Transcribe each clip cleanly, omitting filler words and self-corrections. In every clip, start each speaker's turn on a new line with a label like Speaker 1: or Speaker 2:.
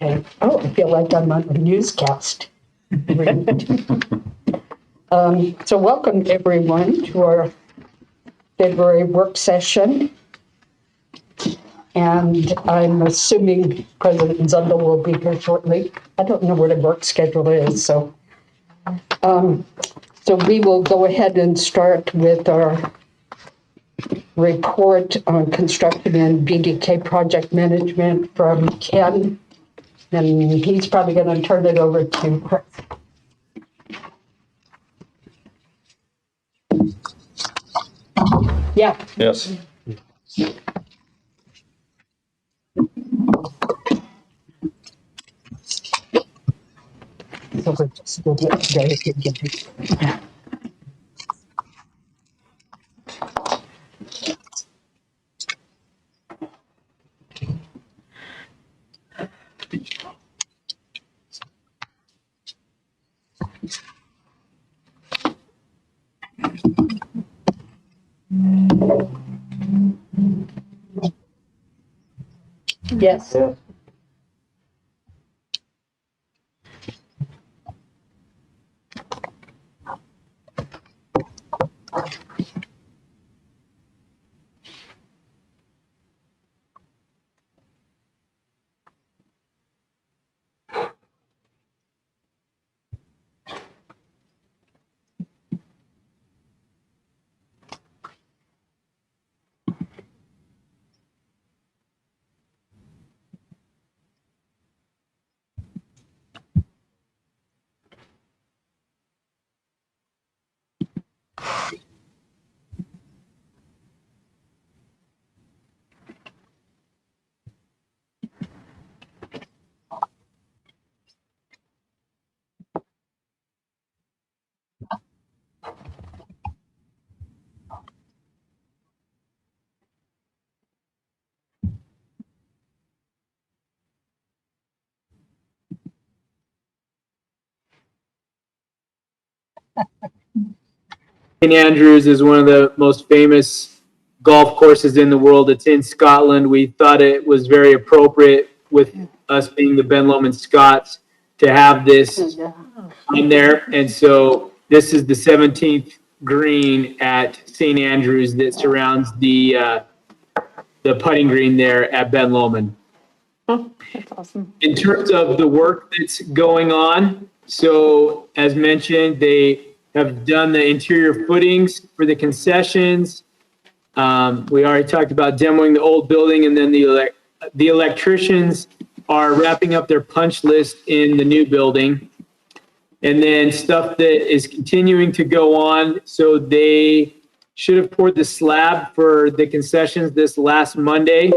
Speaker 1: Okay. Oh, I feel like I'm on a newscast. So welcome everyone to our February work session. And I'm assuming President Zundel will be here shortly. I don't know what a work schedule is, so we will go ahead and start with our report on construction and BDK project management from Ken. And he's probably going to turn it over to Chris. Yeah.
Speaker 2: Yes.
Speaker 1: So we're just going to get it. Yes.
Speaker 2: Yeah.
Speaker 3: St Andrews is one of the most famous golf courses in the world. It's in Scotland. We thought it was very appropriate, with us being the Ben Lomond Scots, to have this in there. And so this is the 17th green at St Andrews that surrounds the putting green there at Ben Lomond.
Speaker 4: Oh, that's awesome.
Speaker 3: In terms of the work that's going on, so as mentioned, they have done the interior footings for the concessions. We already talked about demoing the old building, and then the electricians are wrapping up their punch list in the new building. And then stuff that is continuing to go on. So they should have poured the slab for the concessions this last Monday.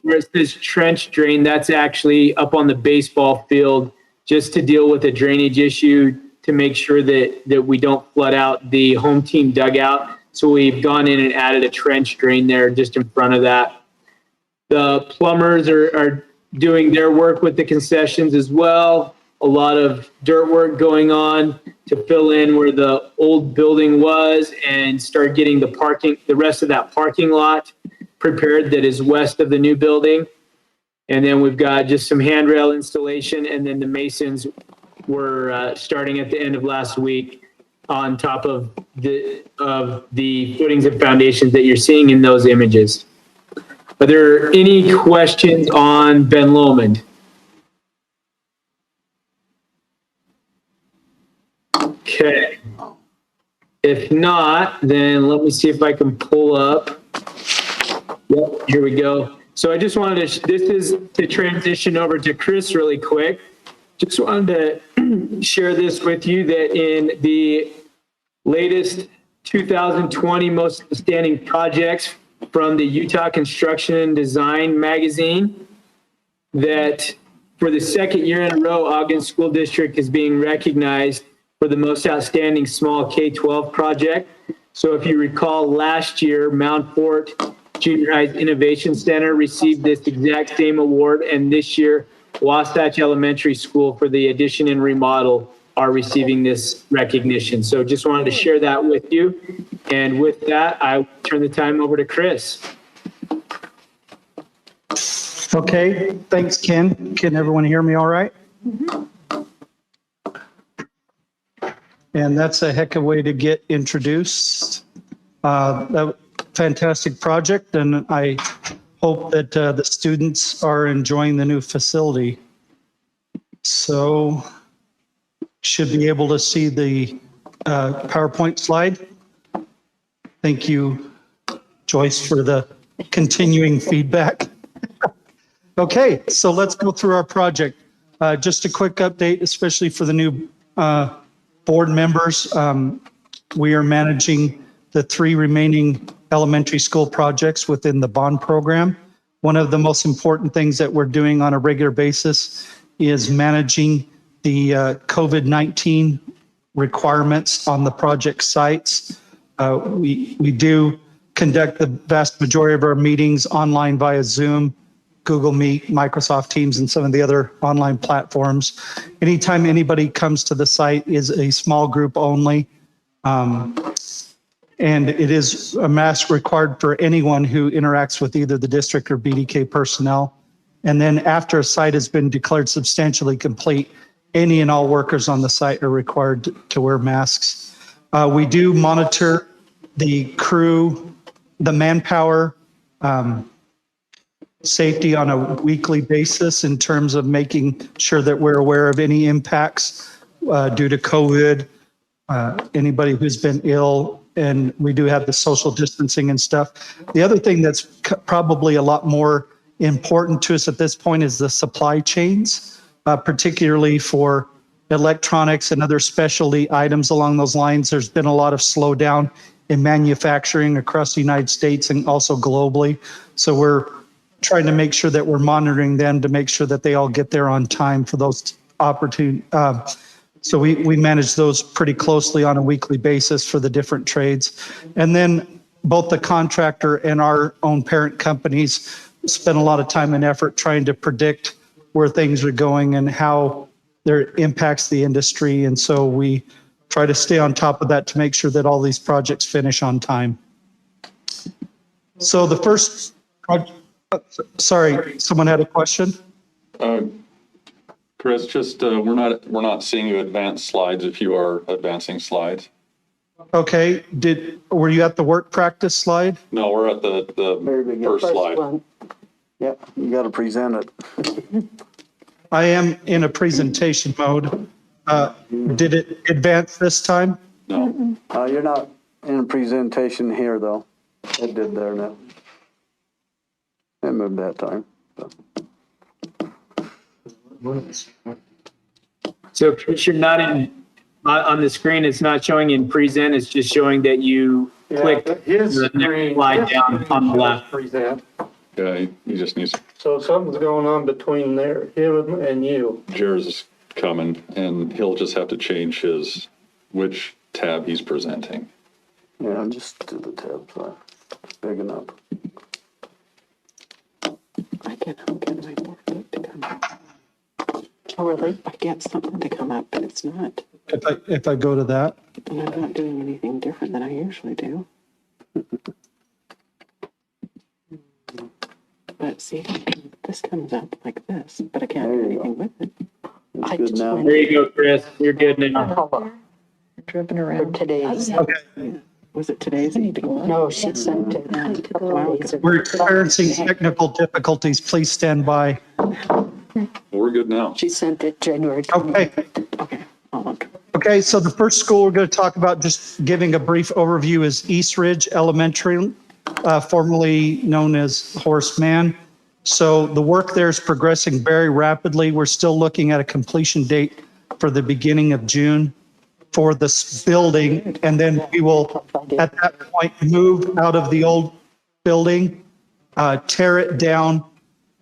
Speaker 3: Where it says trench drain, that's actually up on the baseball field, just to deal with a drainage issue, to make sure that we don't flood out the home team dugout. So we've gone in and added a trench drain there just in front of that. The plumbers are doing their work with the concessions as well. A lot of dirt work going on to fill in where the old building was and start getting the rest of that parking lot prepared that is west of the new building. And then we've got just some handrail installation, and then the masons were starting at the end of last week on top of the footings and foundations that you're seeing in those images. Are there any questions on Ben Lomond? Okay. If not, then let me see if I can pull up. Yep, here we go. So I just wanted to, this is to transition over to Chris really quick. Just wanted to share this with you that in the latest 2020 Most Outstanding Projects from the Utah Construction and Design magazine, that for the second year in a row, Ogden School District is being recognized for the most outstanding small K-12 project. So if you recall, last year, Mount Fort Junior High's Innovation Center received this exact same award, and this year, Wasatch Elementary School for the addition and remodel are receiving this recognition. So just wanted to share that with you. And with that, I turn the time over to Chris.
Speaker 2: Okay, thanks, Ken. Can everyone hear me all right? And that's a heck of a way to get introduced. A fantastic project, and I hope that the students are enjoying the new facility. So should be able to see the PowerPoint slide. Thank you, Joyce, for the continuing feedback. Okay, so let's go through our project. Just a quick update, especially for the new board members. We are managing the 3 remaining elementary school projects within the bond program. One of the most important things that we're doing on a regular basis is managing the COVID-19 requirements on the project sites. We do conduct the vast majority of our meetings online via Zoom, Google Meet, Microsoft Teams, and some of the other online platforms. Anytime anybody comes to the site is a small group only. And it is a mask required for anyone who interacts with either the district or BDK personnel. And then after a site has been declared substantially complete, any and all workers on the site are required to wear masks. We do monitor the crew, the manpower, safety on a weekly basis in terms of making sure that we're aware of any impacts due to COVID, anybody who's been ill, and we do have the social distancing and stuff. The other thing that's probably a lot more important to us at this point is the supply chains, particularly for electronics and other specialty items along those lines. There's been a lot of slowdown in manufacturing across the United States and also globally. So we're trying to make sure that we're monitoring them to make sure that they all get there on time for those opportunities. So we manage those pretty closely on a weekly basis for the different trades. And then both the contractor and our own parent companies spend a lot of time and effort trying to predict where things are going and how there impacts the industry. And so we try to stay on top of that to make sure that all these projects finish on time. So the first project, sorry, someone had a question?
Speaker 5: Chris, just we're not seeing you advance slides if you are advancing slides.
Speaker 2: Okay, were you at the work practice slide?
Speaker 5: No, we're at the first slide.
Speaker 6: One. Yep, you got to present it.
Speaker 2: I am in a presentation mode. Did it advance this time?
Speaker 5: No.
Speaker 6: You're not in a presentation here, though. It did there now. It moved that time.
Speaker 3: So Chris, you're not on the screen, it's not showing in present, it's just showing that you clicked the next slide down on the left.
Speaker 7: Present.
Speaker 5: Yeah, he just needs,
Speaker 7: So something's going on between there, him and you.
Speaker 5: Jared's is coming and he'll just have to change which tab he's presenting.
Speaker 6: Yeah, just do the tab, so it's big enough.
Speaker 4: I can't get my board to come up. Oh, really? I get something to come up, but it's not.
Speaker 2: If I go to that,
Speaker 4: And I'm not doing anything different than I usually do. But see, this comes up like this, but I can't
Speaker 6: There
Speaker 4: do
Speaker 6: you
Speaker 4: anything with it.
Speaker 6: It's
Speaker 4: I
Speaker 6: good
Speaker 4: just
Speaker 6: now.
Speaker 4: went-
Speaker 3: There you go, Chris, you're good now.
Speaker 1: Hello,
Speaker 4: Driven
Speaker 1: for
Speaker 4: around.
Speaker 1: today's.
Speaker 2: okay.
Speaker 4: Was it today's? I need to go on.
Speaker 1: No, she sent it.
Speaker 4: Wow.
Speaker 2: We're experiencing technical difficulties. Please stand by.
Speaker 5: We're good now.
Speaker 1: She sent it January 20th.
Speaker 2: Okay.
Speaker 4: Okay, I'll look.
Speaker 2: Okay, so the first school we're going to talk about, just giving a brief overview, is East Ridge Elementary, formerly known as Horace Mann. So the work there is progressing very rapidly. We're still looking at a completion date for the beginning of June for this building. And then we will, at that point, move out of the old building, tear it down,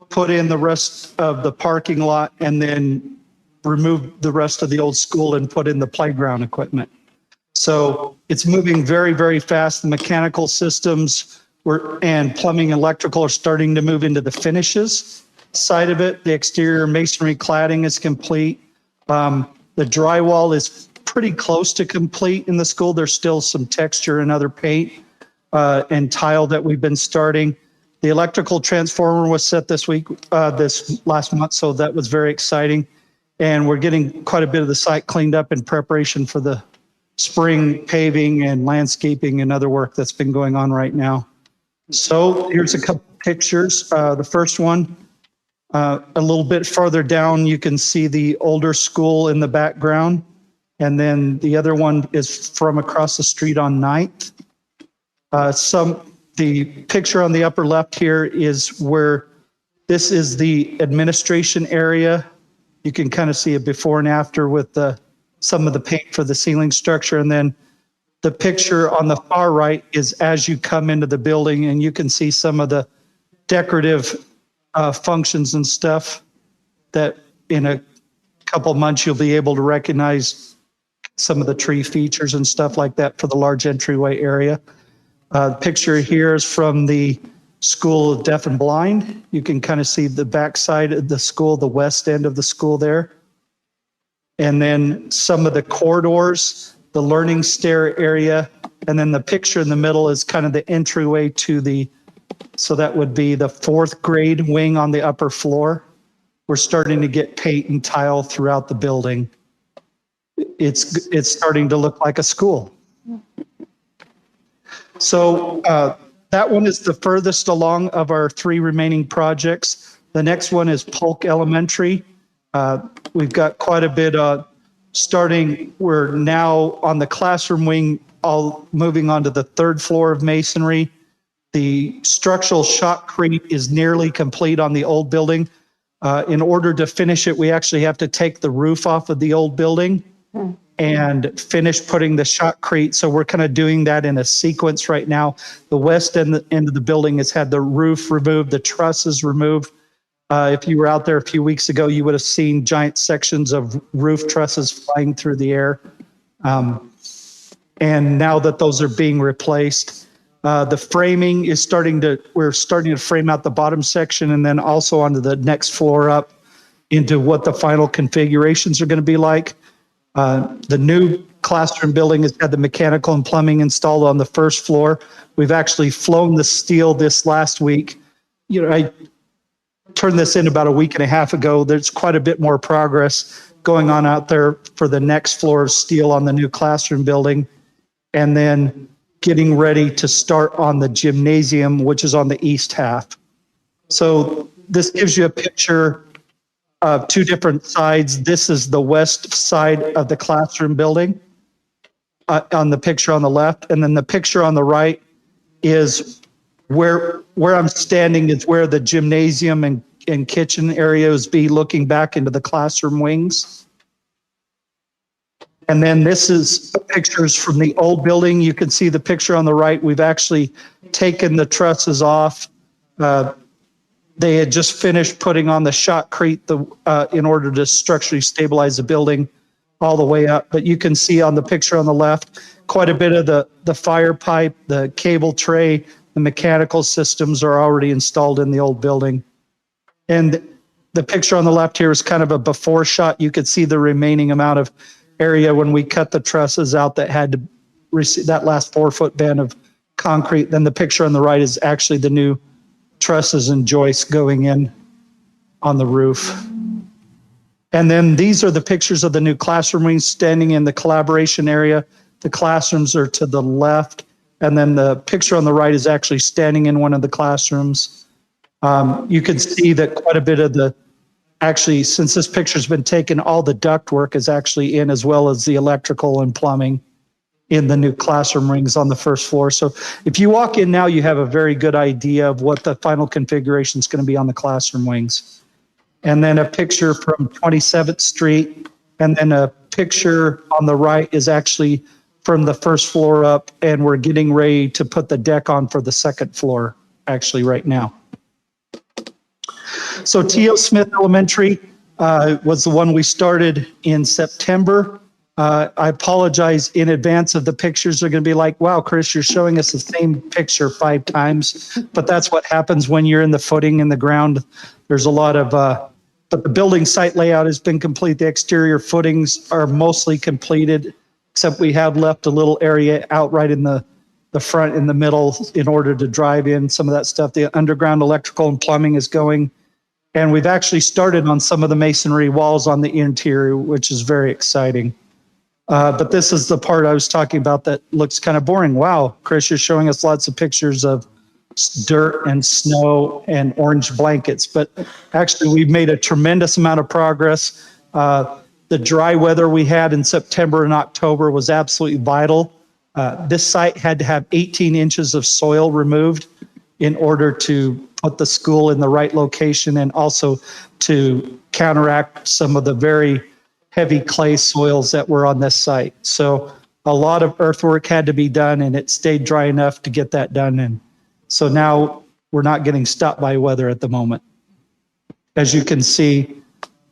Speaker 2: put in the rest of the parking lot, and then remove the rest of the old school and put in the playground equipment. So it's moving very, very fast. The mechanical systems and plumbing and electrical are starting to move into the finishes side of it. The exterior masonry cladding is complete. The drywall is pretty close to complete in the school. There's still some texture and other paint and tile that we've been starting. The electrical transformer was set this last month, so that was very exciting. And we're getting quite a bit of the site cleaned up in preparation for the spring paving and landscaping and other work that's been going on right now. So here's a couple pictures. The first one, a little bit farther down, you can see the older school in the background. And then the other one is from across the street on 9th. The picture on the upper left here is where this is the administration area. You can kind of see a before and after with some of the paint for the ceiling structure. And then the picture on the far right is as you come into the building, and you can see some of the decorative functions and stuff that in a couple months you'll be able to recognize some of the tree features and stuff like that for the large entryway area. The picture here is from the School of Deaf and Blind. You can kind of see the backside of the school, the west end of the school there. And then some of the corridors, the learning stair area, and then the picture in the middle is kind of the entryway to so that would be the 4th grade wing on the upper floor. We're starting to get paint and tile throughout the building. It's starting to look like a school. So that one is the furthest along of our 3 remaining projects. The next one is Polk Elementary. We've got quite a bit starting. We're now on the classroom wing, all moving on to the 3rd floor of masonry. The structural shotcrete is nearly complete on the old building. In order to finish it, we actually have to take the roof off of the old building and finish putting the shotcrete. So we're kind of doing that in a sequence right now. The west end of the building has had the roof removed, the trusses removed. If you were out there a few weeks ago, you would have seen giant sections of roof trusses flying through the air. And now that those are being replaced, the framing is we're starting to frame out the bottom section and then also onto the next floor up into what the final configurations are going to be like. The new classroom building has had the mechanical and plumbing installed on the 1st floor. We've actually flown the steel this last week. I turned this in about a week and a half ago. There's quite a bit more progress going on out there for the next floor of steel on the new classroom building. And then getting ready to start on the gymnasium, which is on the east half. So this gives you a picture of 2 different sides. This is the west side of the classroom building on the picture on the left. And then the picture on the right is where I'm standing is where the gymnasium and kitchen areas be looking back into the classroom wings. And then this is pictures from the old building. You can see the picture on the right. We've actually taken the trusses off. They had just finished putting on the shotcrete in order to structurally stabilize the building all the way up. But you can see on the picture on the left, quite a bit of the fire pipe, the cable tray, the mechanical systems are already installed in the old building. And the picture on the left here is kind of a before shot. You could see the remaining amount of area when we cut the trusses out that had to receive that last 4-foot band of concrete. Then the picture on the right is actually the new trusses and joists going in on the roof. And then these are the pictures of the new classroom wings standing in the collaboration area. The classrooms are to the left. And then the picture on the right is actually standing in one of the classrooms. You can see that quite a bit of actually, since this picture's been taken, all the ductwork is actually in, as well as the electrical and plumbing in the new classroom rings on the 1st floor. So if you walk in now, you have a very good idea of what the final configuration is going to be on the classroom wings. And then a picture from 27th Street, and then a picture on the right is actually from the 1st floor up, and we're getting ready to put the deck on for the 2nd floor, actually right now. So T.O. Smith Elementary was the one we started in September. I apologize in advance of the pictures. They're going to be like, wow, Chris, you're showing us the same picture 5 times. But that's what happens when you're in the footing in the ground. There's a lot of, but the building site layout has been complete. The exterior footings are mostly completed, except we have left a little area out right in the the front and the middle in order to drive in some of that stuff. The underground electrical and plumbing is going. And we've actually started on some of the masonry walls on the interior, which is very exciting. But this is the part I was talking about that looks kind of boring. Wow, Chris, you're showing us lots of pictures of dirt and snow and orange blankets. But actually, we've made a tremendous amount of progress. The dry weather we had in September and October was absolutely vital. This site had to have 18 inches of soil removed in order to put the school in the right location and also to counteract some of the very heavy clay soils that were on this site. So a lot of earthwork had to be done, and it stayed dry enough to get that done. And so now we're not getting stopped by weather at the moment. As you can see,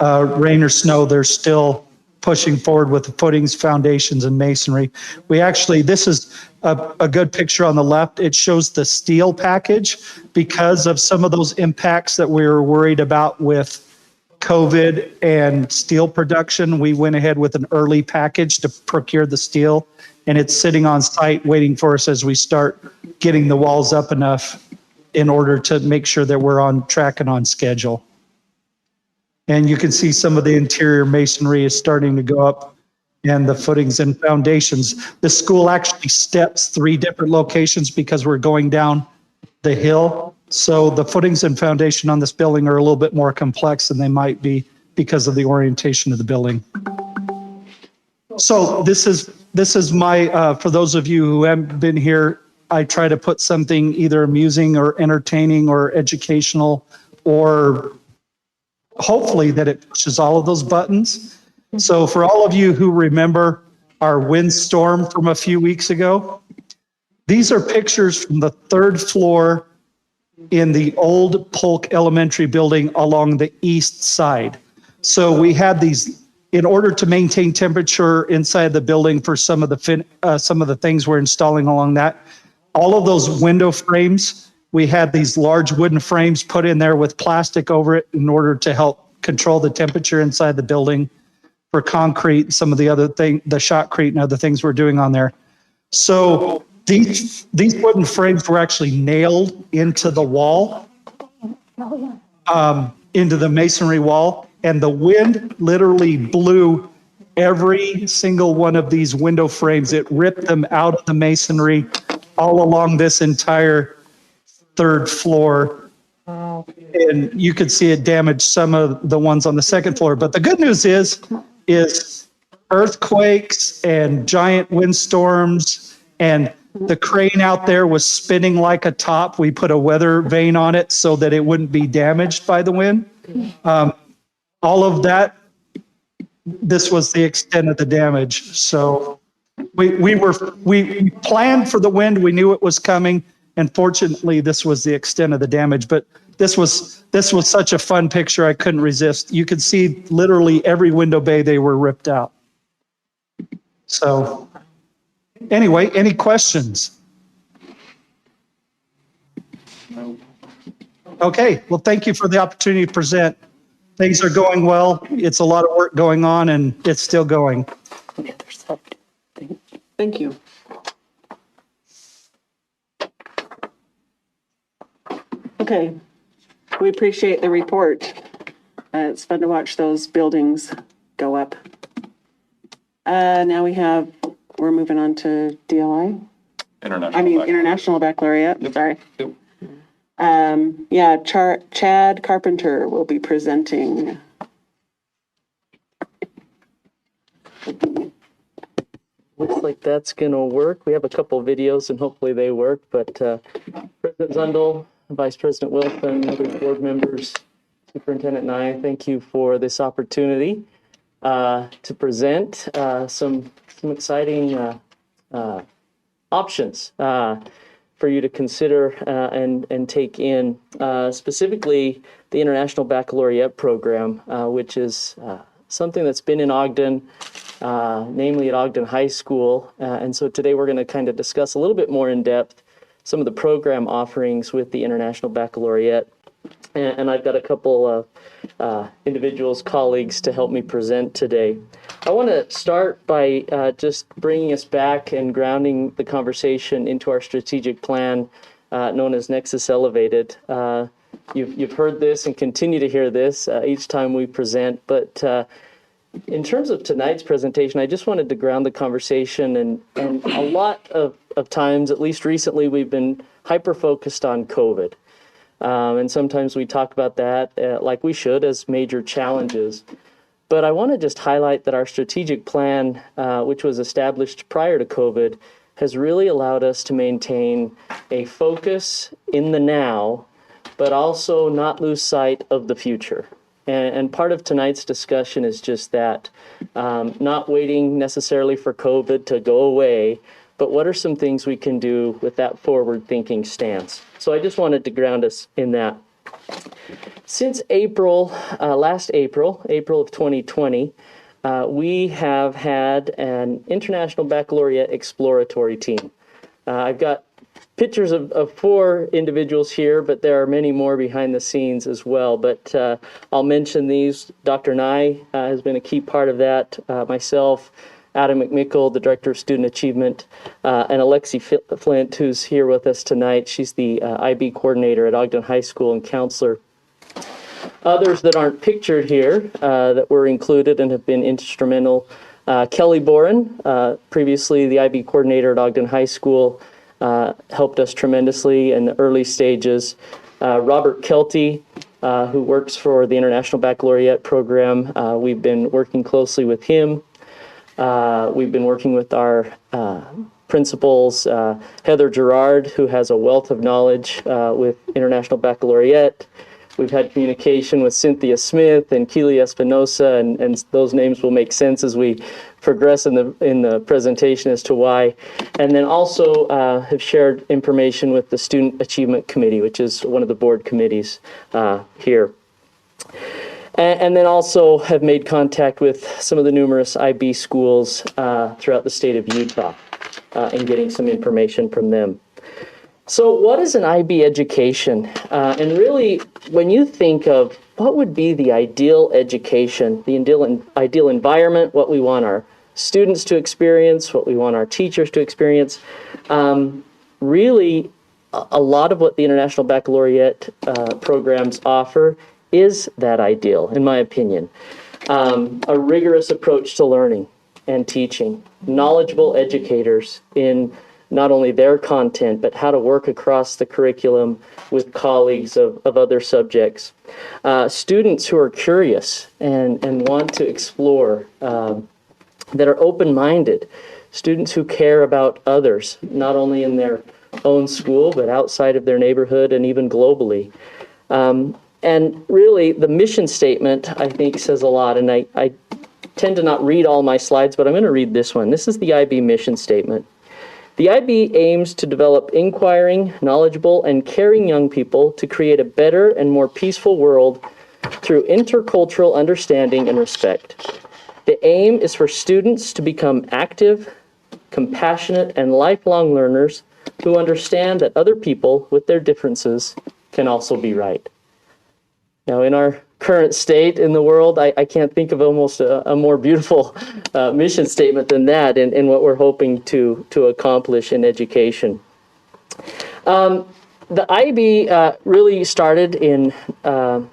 Speaker 2: rain or snow, they're still pushing forward with the footings, foundations, and masonry. We actually, this is a good picture on the left. It shows the steel package because of some of those impacts that we were worried about with COVID and steel production. We went ahead with an early package to procure the steel, and it's sitting on site waiting for us as we start getting the walls up enough in order to make sure that we're on track and on schedule. And you can see some of the interior masonry is starting to go up, and the footings and foundations. The school actually steps 3 different locations because we're going down the hill. So the footings and foundation on this building are a little bit more complex than they might be because of the orientation of the building. So this is my, for those of you who haven't been here, I try to put something either amusing or entertaining or educational, or hopefully that it pushes all of those buttons. So for all of you who remember our windstorm from a few weeks ago, these are pictures from the 3rd floor in the old Polk Elementary building along the east side. So we had these, in order to maintain temperature inside the building for some of the things we're installing along that, all of those window frames, we had these large wooden frames put in there with plastic over it in order to help control the temperature inside the building for concrete, some of the other thing, the shotcrete and other things we're doing on there. So these wooden frames were actually nailed into the wall, into the masonry wall, and the wind literally blew every single one of these window frames. It ripped them out of the masonry all along this entire 3rd floor. And you could see it damaged some of the ones on the 2nd floor. But the good news is earthquakes and giant windstorms, and the crane out there was spinning like a top. We put a weather vane on it so that it wouldn't be damaged by the wind. All of that, this was the extent of the damage. So we planned for the wind. We knew it was coming. And fortunately, this was the extent of the damage. But this was such a fun picture, I couldn't resist. You could see literally every window bay, they were ripped out. So anyway, any questions? Okay, well, thank you for the opportunity to present. Things are going well. It's a lot of work going on, and it's still going.
Speaker 4: Thank you. Okay, we appreciate the report. It's fun to watch those buildings go up. Now we're moving on to DLI. International Baccalaureate, sorry.
Speaker 5: Yep.
Speaker 4: Chad Carpenter will be presenting.
Speaker 8: Looks like that's gonna work. We have a couple videos and hopefully they work, but President Zundel, Vice President Wilson, other board members, Superintendent Nye, thank you for this opportunity to present some exciting options for you to consider and take in, specifically the International Baccalaureate program, which is something that's been in Ogden, namely at Ogden High School. And so today we're going to kind of discuss a little bit more in depth some of the program offerings with the International Baccalaureate. and I've got a couple of individuals, colleagues to help me present today. I want to start by just bringing us back and grounding the conversation into our strategic plan known as Nexus Elevated. You've heard this and continue to hear this each time we present, but in terms of tonight's presentation, I just wanted to ground the conversation, and a lot of times, at least recently, we've been hyper-focused on COVID. And sometimes we talk about that like we should as major challenges. But I want to just highlight that our strategic plan, which was established prior to COVID, has really allowed us to maintain a focus in the now, but also not lose sight of the future. And part of tonight's discussion is just that, not waiting necessarily for COVID to go away, but what are some things we can do with that forward-thinking stance? So I just wanted to ground us in that. Since April, last April of 2020, we have had an International Baccalaureate Exploratory Team. I've got pictures of 4 individuals here, but there are many more behind the scenes as well. But I'll mention these. Dr. Nye has been a key part of that. Myself, Adam McMickle, the Director of Student Achievement, and Alexi Flint, who's here with us tonight. She's the IB coordinator at Ogden High School and counselor. Others that aren't pictured here that were included and have been instrumental. Kelly Boren, previously the IB coordinator at Ogden High School, helped us tremendously in the early stages. Robert Kelty, who works for the International Baccalaureate program, we've been working closely with him. We've been working with our principals, Heather Gerard, who has a wealth of knowledge with International Baccalaureate. We've had communication with Cynthia Smith and Keely Espinosa, and those names will make sense as we progress in the presentation as to why. And then also have shared information with the Student Achievement Committee, which is one of the board committees here. And then also have made contact with some of the numerous IB schools throughout the state of Utah and getting some information from them. So what is an IB education? And really, when you think of what would be the ideal education, the ideal environment, what we want our students to experience, what we want our teachers to experience, really a lot of what the International Baccalaureate programs offer is that ideal, in my opinion. A rigorous approach to learning and teaching, knowledgeable educators in not only their content, but how to work across the curriculum with colleagues of other subjects. Students who are curious and want to explore, that are open-minded, students who care about others, not only in their own school, but outside of their neighborhood and even globally. And really, the mission statement, I think, says a lot, and I tend to not read all my slides, but I'm going to read this one. This is the IB mission statement. The IB aims to develop inquiring, knowledgeable, and caring young people to create a better and more peaceful world through intercultural understanding and respect. The aim is for students to become active, compassionate, and lifelong learners who understand that other people with their differences can also be right. Now, in our current state in the world, I can't think of almost a more beautiful mission statement than that in what we're hoping to accomplish in education. The IB really started in the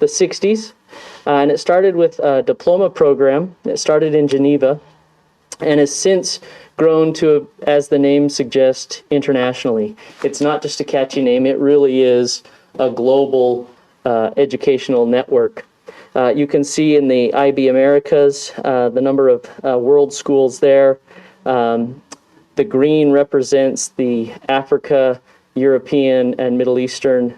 Speaker 8: 60s, and it started with a diploma program. It started in Geneva and has since grown to, as the name suggests, internationally. It's not just a catchy name, it really is a global educational network. You can see in the IB Americas the number of world schools there. The green represents the Africa, European, and Middle Eastern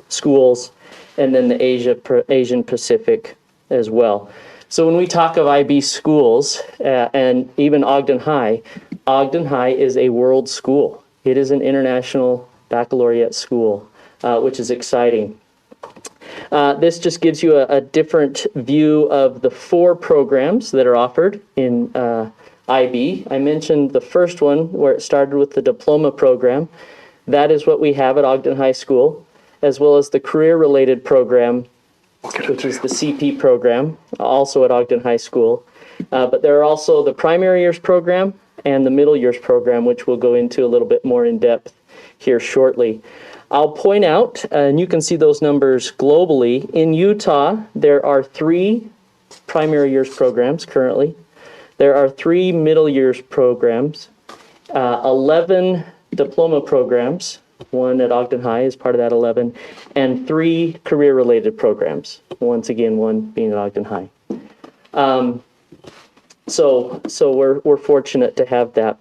Speaker 8: schools, and then the Asian Pacific as well. So when we talk of IB schools, and even Ogden High is a world school. It is an international baccalaureate school, which is exciting. This just gives you a different view of the 4 programs that are offered in IB. I mentioned the first one where it started with the diploma program. That is what we have at Ogden High School. as well as the career-related program, which is the CP program, also at Ogden High School. But there are also the primary years program and the middle years program, which we'll go into a little bit more in depth here shortly. I'll point out, and you can see those numbers globally, in Utah, there are 3 primary years programs currently. There are 3 middle years programs, 11 diploma programs, 1 at Ogden High is part of that 11, and 3 career-related programs, once again, 1 being at Ogden High. So we're fortunate to have that.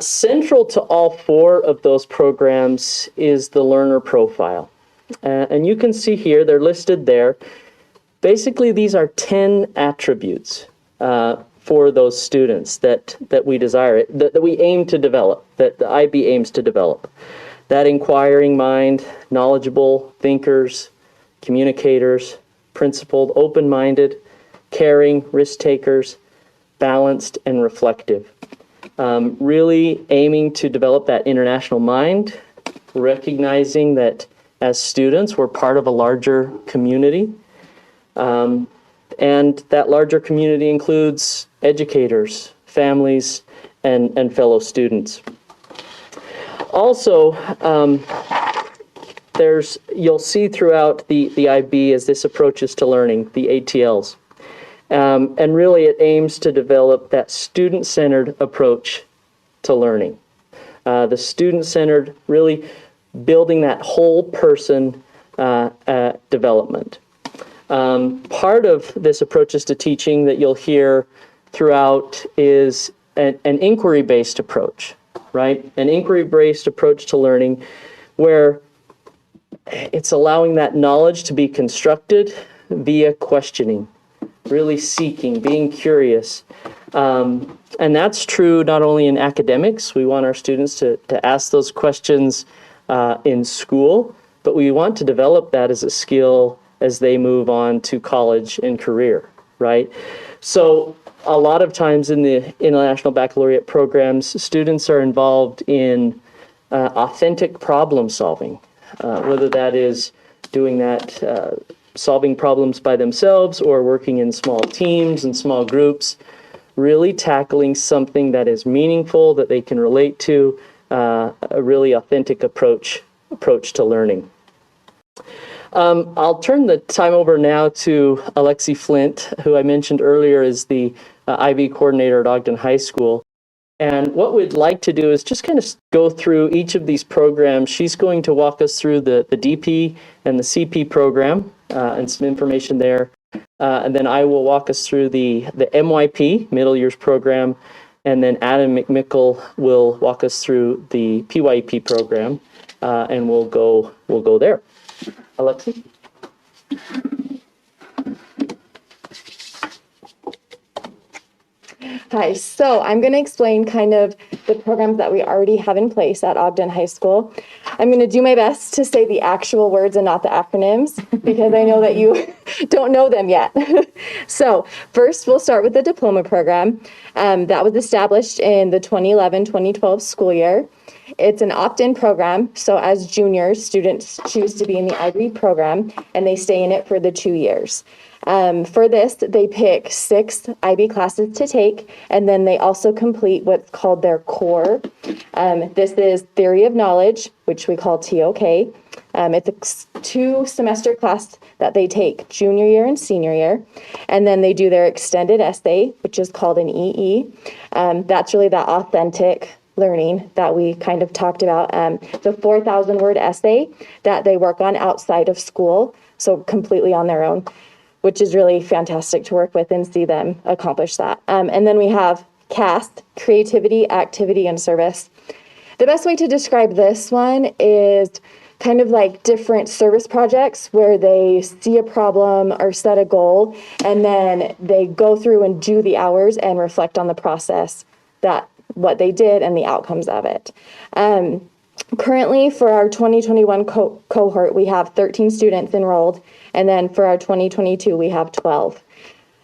Speaker 8: Central to all 4 of those programs is the learner profile. And you can see here, they're listed there. Basically, these are 10 attributes for those students that we desire, that we aim to develop, that the IB aims to develop. That inquiring mind, knowledgeable thinkers, communicators, principled, open-minded, caring, risk-takers, balanced, and reflective. Really aiming to develop that international mind, recognizing that as students, we're part of a larger community. And that larger community includes educators, families, and fellow students. Also, you'll see throughout the IB as this approaches to learning, the ATLs. And really it aims to develop that student-centered approach to learning. The student-centered, really building that whole person development. Part of this approaches to teaching that you'll hear throughout is an inquiry-based approach, right? An inquiry-based approach to learning where it's allowing that knowledge to be constructed via questioning, really seeking, being curious. And that's true not only in academics. We want our students to ask those questions in school, but we want to develop that as a skill as they move on to college and career, right? So a lot of times in the International Baccalaureate programs, students are involved in authentic problem solving, whether that is doing that, solving problems by themselves or working in small teams and small groups, really tackling something that is meaningful, that they can relate to, a really authentic approach to learning. I'll turn the time over now to Alexi Flint, who I mentioned earlier is the IB coordinator at Ogden High School. And what we'd like to do is just kind of go through each of these programs. She's going to walk us through the DP and the CP program and some information there. And then I will walk us through the MYP, Middle Years Program. And then Adam McMickle will walk us through the PYP program. And we'll go there. Alexi?
Speaker 9: Hi, so I'm going to explain kind of the programs that we already have in place at Ogden High School. I'm going to do my best to say the actual words and not the acronyms because I know that you don't know them yet. So first, we'll start with the diploma program that was established in the 2011-2012 school year. It's an opt-in program, so as juniors, students choose to be in the IB program, and they stay in it for the 2 years. For this, they pick 6 IB classes to take, and then they also complete what's called their core. This is Theory of Knowledge, which we call TOK. It's a 2-semester class that they take junior year and senior year, and then they do their extended essay, which is called an EE. That's really that authentic learning that we kind of talked about. The 4,000-word essay that they work on outside of school, so completely on their own, which is really fantastic to work with and see them accomplish that. And then we have CAST, Creativity, Activity, and Service. The best way to describe this one is kind of like different service projects where they see a problem or set a goal, and then they go through and do the hours and reflect on the process, that what they did and the outcomes of it. Currently, for our 2021 cohort, we have 13 students enrolled, and then for our 2022, we have 12.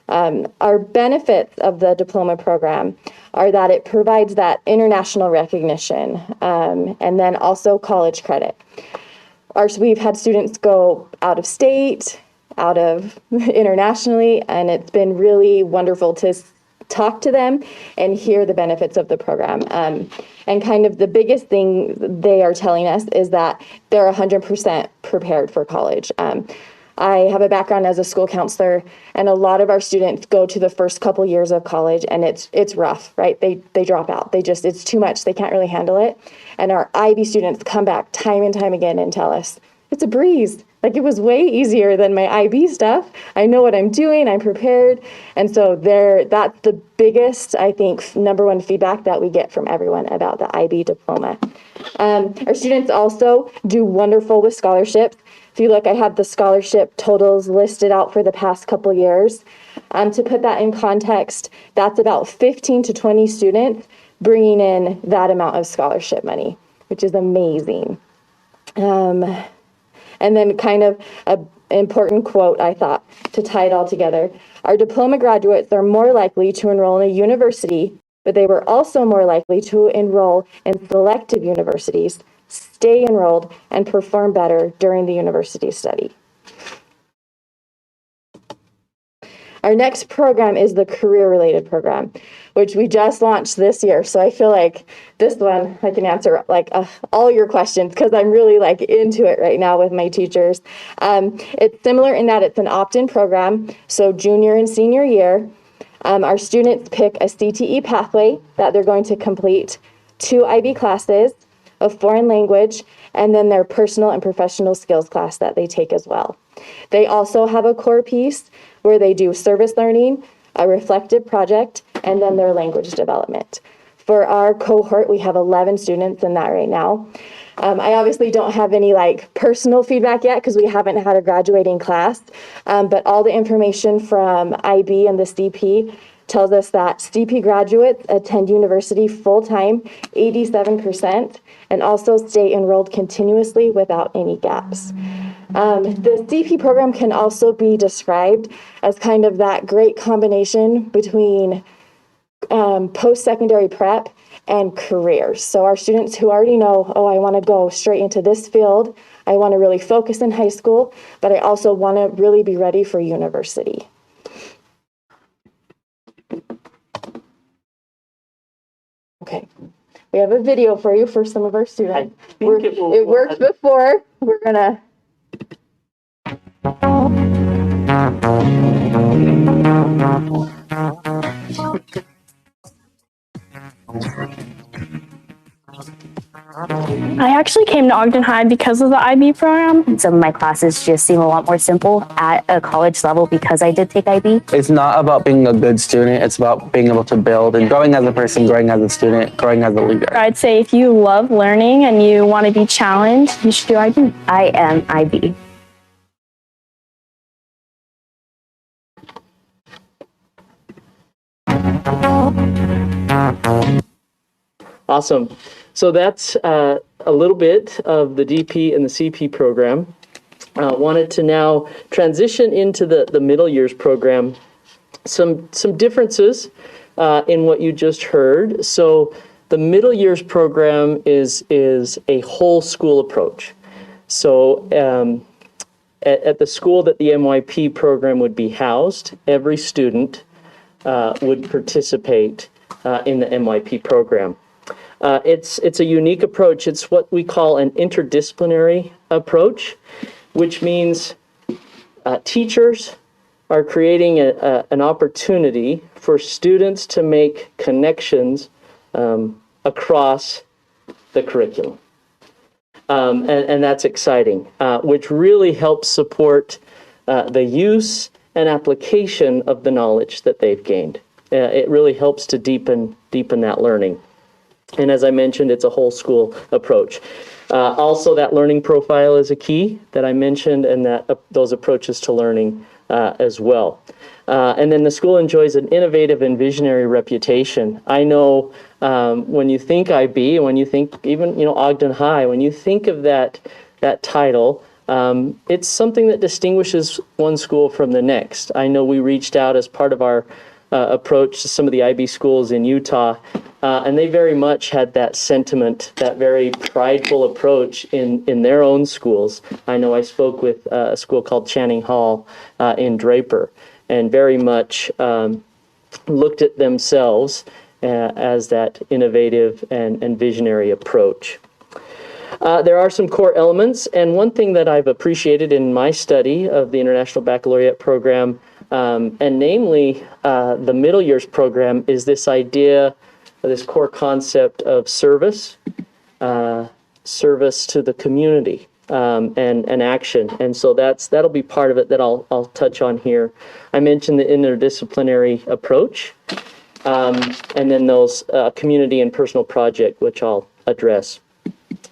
Speaker 9: Our benefits of the diploma program are that it provides that international recognition, and then also college credit. we've had students go out of state, out of internationally, and it's been really wonderful to talk to them and hear the benefits of the program. And kind of the biggest thing they are telling us is that they're 100% prepared for college. I have a background as a school counselor, and a lot of our students go to the first couple years of college, and it's rough, right? They drop out. It's too much. They can't really handle it. And our IB students come back time and time again and tell us, it's a breeze. Like, it was way easier than my IB stuff. I know what I'm doing. I'm prepared. And so that's the biggest, I think, number one feedback that we get from everyone about the IB diploma. Our students also do wonderful with scholarships. If you look, I have the scholarship totals listed out for the past couple years. To put that in context, that's about 15 to 20 students bringing in that amount of scholarship money, which is amazing. And then kind of an important quote, I thought, to tie it all together. Our diploma graduates are more likely to enroll in a university, but they were also more likely to enroll in selective universities, stay enrolled, and perform better during the university study. Our next program is the career-related program, which we just launched this year. So I feel like this one, I can answer all your questions because I'm really into it right now with my teachers. It's similar in that it's an opt-in program. So junior and senior year, our students pick a CTE pathway that they're going to complete, 2 IB classes, a foreign language, and then their personal and professional skills class that they take as well. They also have a core piece where they do service learning, a reflective project, and then their language development. For our cohort, we have 11 students in that right now. I obviously don't have any personal feedback yet because we haven't had a graduating class, but all the information from IB and the CP tells us that CP graduates attend university full-time, 87%, and also stay enrolled continuously without any gaps. The CP program can also be described as kind of that great combination between post-secondary prep and careers. So our students who already know, I want to go straight into this field, I want to really focus in high school, but I also want to really be ready for university. Okay, we have a video for you for some of our students. It worked before. We're gonna.
Speaker 10: I actually came to Ogden High because of the IB program. Some of my classes just seem a lot more simple at a college level because I did take IB.
Speaker 11: It's not about being a good student. It's about being able to build and growing as a person, growing as a student, growing as a leader.
Speaker 10: I'd say if you love learning and you want to be challenged, you should do IB.
Speaker 12: I am IB.
Speaker 8: Awesome. So that's a little bit of the DP and the CP program. Wanted to now transition into the middle years program. Some differences in what you just heard. So the middle years program is a whole school approach. So at the school that the MYP program would be housed, every student would participate in the MYP program. It's a unique approach. It's what we call an interdisciplinary approach, which means teachers are creating an opportunity for students to make connections across the curriculum. And that's exciting, which really helps support the use and application of the knowledge that they've gained. It really helps to deepen that learning. And as I mentioned, it's a whole school approach. Also, that learning profile is a key that I mentioned, and that those approaches to learning as well. And then the school enjoys an innovative and visionary reputation. I know when you think IB, when you think even Ogden High, when you think of that title, it's something that distinguishes one school from the next. I know we reached out as part of our approach to some of the IB schools in Utah And they very much had that sentiment, that very prideful approach in their own schools. I know I spoke with a school called Channing Hall in Draper, and very much looked at themselves as that innovative and visionary approach. There are some core elements, and one thing that I've appreciated in my study of the International Baccalaureate program, and namely the middle years program, is this idea, this core concept of service, service to the community, and action. And so that'll be part of it that I'll touch on here. I mentioned the interdisciplinary approach, and then those community and personal project, which I'll address.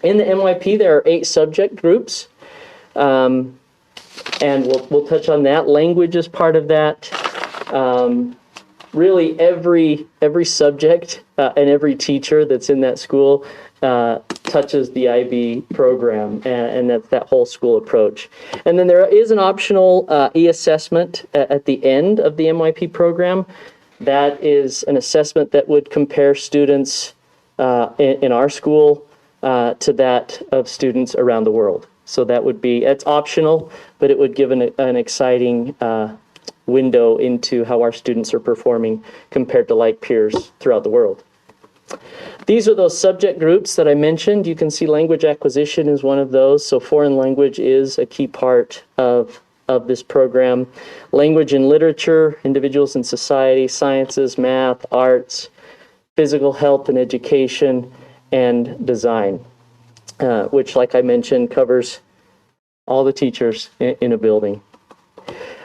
Speaker 8: In the MYP, there are 8 subject groups, and we'll touch on that. Language is part of that. Really, every subject and every teacher that's in that school touches the IB program, and that's that whole school approach. And then there is an optional e-assessment at the end of the MYP program. That is an assessment that would compare students in our school to that of students around the world. So that would be, it's optional, but it would give an exciting window into how our students are performing compared to like peers throughout the world. These are those subject groups that I mentioned. You can see language acquisition is one of those. So foreign language is a key part of this program. Language and literature, individuals and society, sciences, math, arts, physical health and education, and design, which, like I mentioned, covers all the teachers in a building.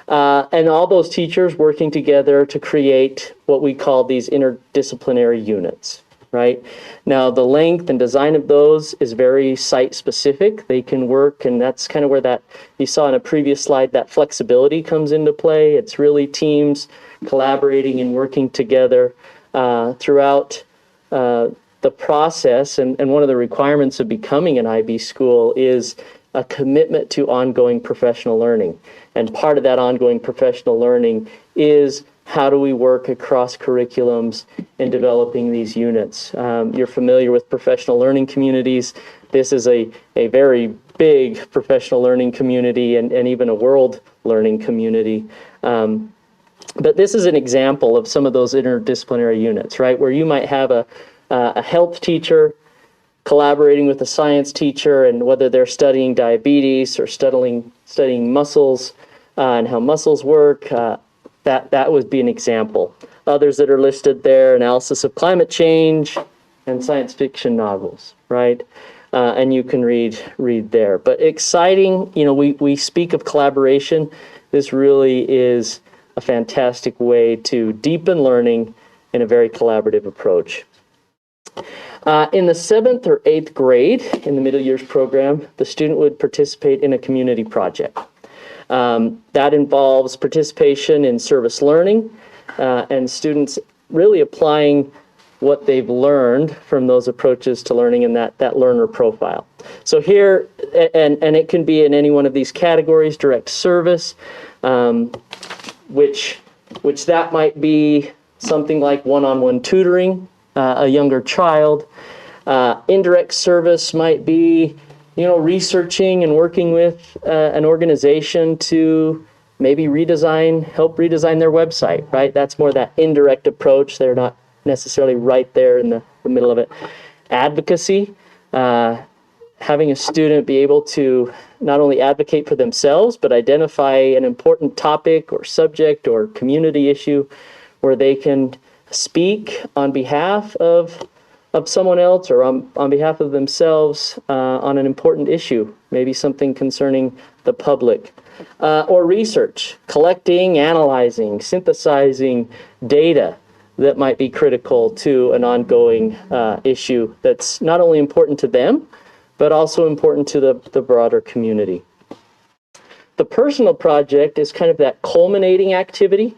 Speaker 8: And all those teachers working together to create what we call these interdisciplinary units, right? Now, the length and design of those is very site-specific. They can work, and that's kind of where that, you saw in a previous slide, that flexibility comes into play. It's really teams collaborating and working together throughout the process, and one of the requirements of becoming an IB school is a commitment to ongoing professional learning. And part of that ongoing professional learning is how do we work across curriculums in developing these units. You're familiar with professional learning communities. This is a very big professional learning community and even a world learning community. But this is an example of some of those interdisciplinary units, right? Where you might have a health teacher collaborating with a science teacher, and whether they're studying diabetes or studying muscles and how muscles work, that would be an example. Others that are listed there, analysis of climate change and science fiction novels, right? And you can read there. But exciting, we speak of collaboration. This really is a fantastic way to deepen learning in a very collaborative approach. In the 7th or 8th grade in the middle years program, the student would participate in a community project. That involves participation in service learning and students really applying what they've learned from those approaches to learning in that learner profile. So here, and it can be in any one of these categories: direct service, which that might be something like one-on-one tutoring, a younger child. Indirect service might be, researching and working with an organization to maybe help redesign their website, right? That's more that indirect approach. They're not necessarily right there in the middle of it. Advocacy, having a student be able to not only advocate for themselves, but identify an important topic or subject or community issue where they can speak on behalf of someone else or on behalf of themselves on an important issue, maybe something concerning the public. Or research, collecting, analyzing, synthesizing data that might be critical to an ongoing issue that's not only important to them, but also important to the broader community. The personal project is kind of that culminating activity.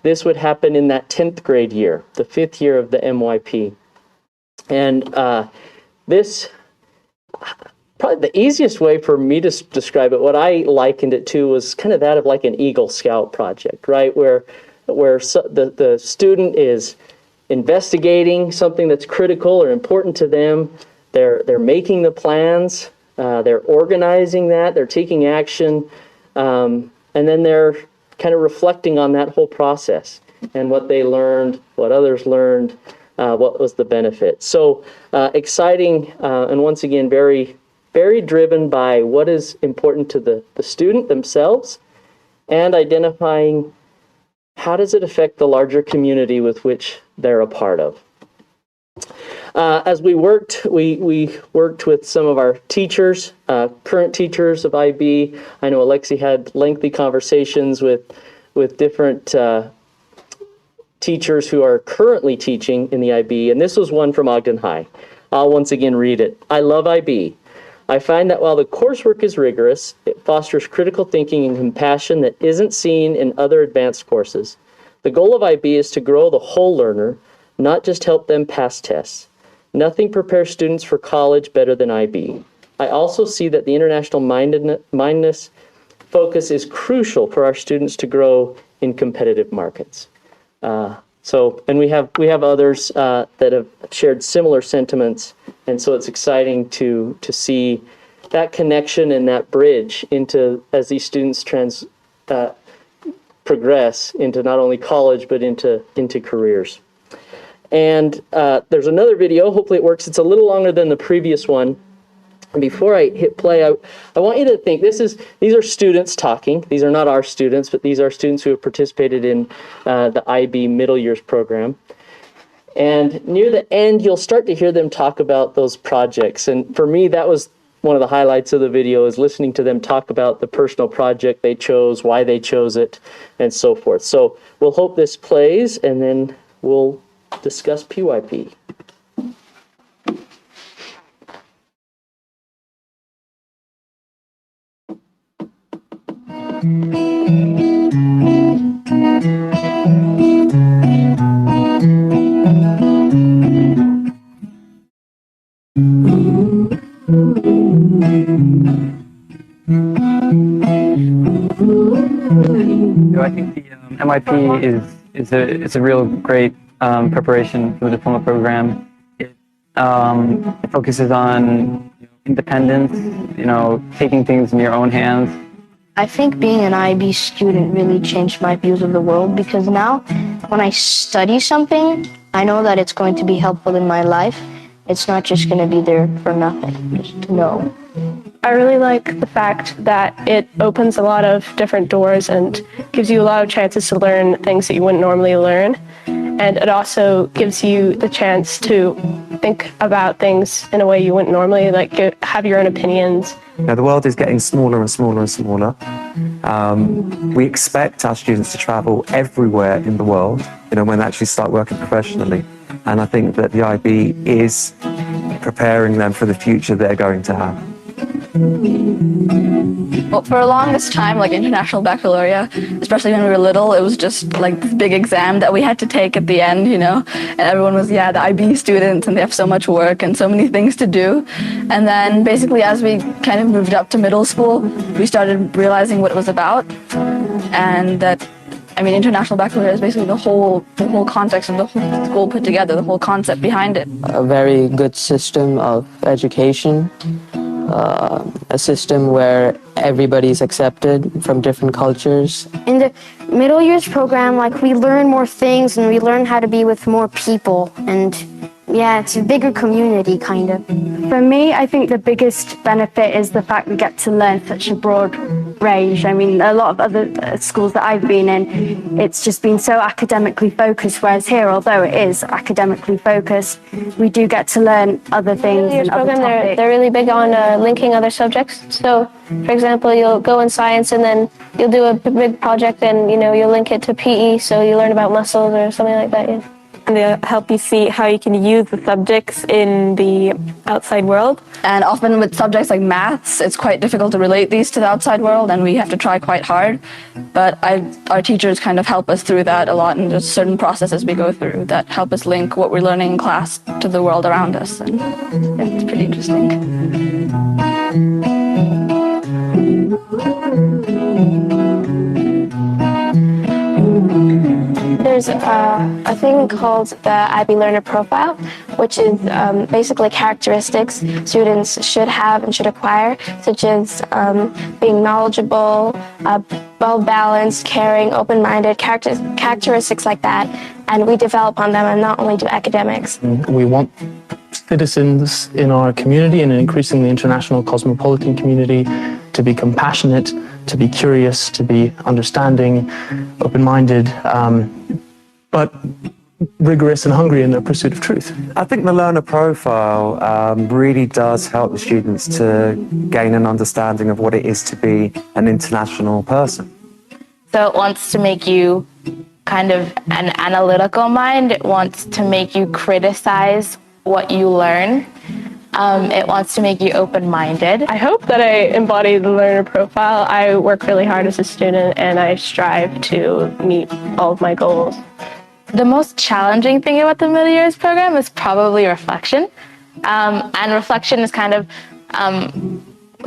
Speaker 8: This would happen in that 10th grade year, the 5th year of the MYP. And this, probably the easiest way for me to describe it, what I likened it to was kind of that of like an Eagle Scout project, right? Where the student is investigating something that's critical or important to them. They're making the plans, they're organizing that, they're taking action, and then they're kind of reflecting on that whole process and what they learned, what others learned, what was the benefit. So exciting, and once again, very, very driven by what is important to the student themselves, and identifying how does it affect the larger community with which they're a part of. As we worked with some of our teachers, current teachers of IB. I know Alexi had lengthy conversations with different teachers who are currently teaching in the IB, and this was one from Ogden High. I'll once again read it. I love IB. I find that while the coursework is rigorous, it fosters critical thinking and compassion that isn't seen in other advanced courses. The goal of IB is to grow the whole learner, not just help them pass tests. Nothing prepares students for college better than IB. I also see that the international mindedness focus is crucial for our students to grow in competitive markets. And we have others that have shared similar sentiments, and so it's exciting to see that connection and that bridge into as these students progress into not only college but into careers. And there's another video. Hopefully it works. It's a little longer than the previous one. And before I hit play, I want you to think these are students talking. These are not our students, but these are students who have participated in the IB Middle Years program. And near the end, you'll start to hear them talk about those projects. And for me, that was one of the highlights of the video, is listening to them talk about the personal project they chose, why they chose it, and so forth. So we'll hope this plays, and then we'll discuss PYP.
Speaker 11: I think the MYP is a real great preparation for the diploma program. It focuses on independence, taking things in your own hands.
Speaker 10: I think being an IB student really changed my views of the world, because now when I study something, I know that it's going to be helpful in my life. It's not just going to be there for nothing, just to know.
Speaker 12: I really like the fact that it opens a lot of different doors and gives you a lot of chances to learn things that you wouldn't normally learn. And it also gives you the chance to think about things in a way you wouldn't normally, like have your own opinions.
Speaker 13: Now, the world is getting smaller and smaller and smaller. We expect our students to travel everywhere in the world, when they actually start working professionally. And I think that the IB is preparing them for the future they're going to have.
Speaker 14: Well, for the longest time, like International Baccalaureate, especially when we were little, it was just like this big exam that we had to take at the end, and everyone was, the IB students, and they have so much work and so many things to do. And then basically as we kind of moved up to middle school, we started realizing what it was about, and that, International Baccalaureate is basically the whole context of the whole school put together, the whole concept behind it.
Speaker 11: A very good system of education. A system where everybody's accepted from different cultures.
Speaker 10: In the middle years program, we learn more things and we learn how to be with more people, and it's a bigger community, kind of.
Speaker 15: For me, I think the biggest benefit is the fact we get to learn such a broad range. A lot of other schools that I've been in, it's just been so academically focused, whereas here, although it is academically focused, we do get to learn other things and other topics.
Speaker 16: They're really big on linking other subjects. So, for example, you'll go in science and then you'll do a big project and, you'll link it to PE, so you learn about muscles or something like that, yeah.
Speaker 12: And they'll help you see how you can use the subjects in the outside world.
Speaker 14: And often with subjects like maths, it's quite difficult to relate these to the outside world, and we have to try quite hard. But our teachers kind of help us through that a lot, and there's certain processes we go through that help us link what we're learning in class to the world around us, and it's pretty interesting.
Speaker 16: There's a thing called the IB Learner Profile, which is basically characteristics students should have and should acquire, such as being knowledgeable, well-balanced, caring, open-minded, characteristics like that. And we develop on them and not only do academics.
Speaker 17: We want citizens in our community and an increasingly international cosmopolitan community to be compassionate, to be curious, to be understanding, open-minded, but rigorous and hungry in their pursuit of truth.
Speaker 13: I think the learner profile really does help the students to gain an understanding of what it is to be an international person.
Speaker 18: So it wants to make you kind of an analytical mind. It wants to make you criticize what you learn. It wants to make you open-minded.
Speaker 12: I hope that I embody the learner profile. I work really hard as a student and I strive to meet all of my goals.
Speaker 18: The most challenging thing about the middle years program is probably reflection. And reflection is kind of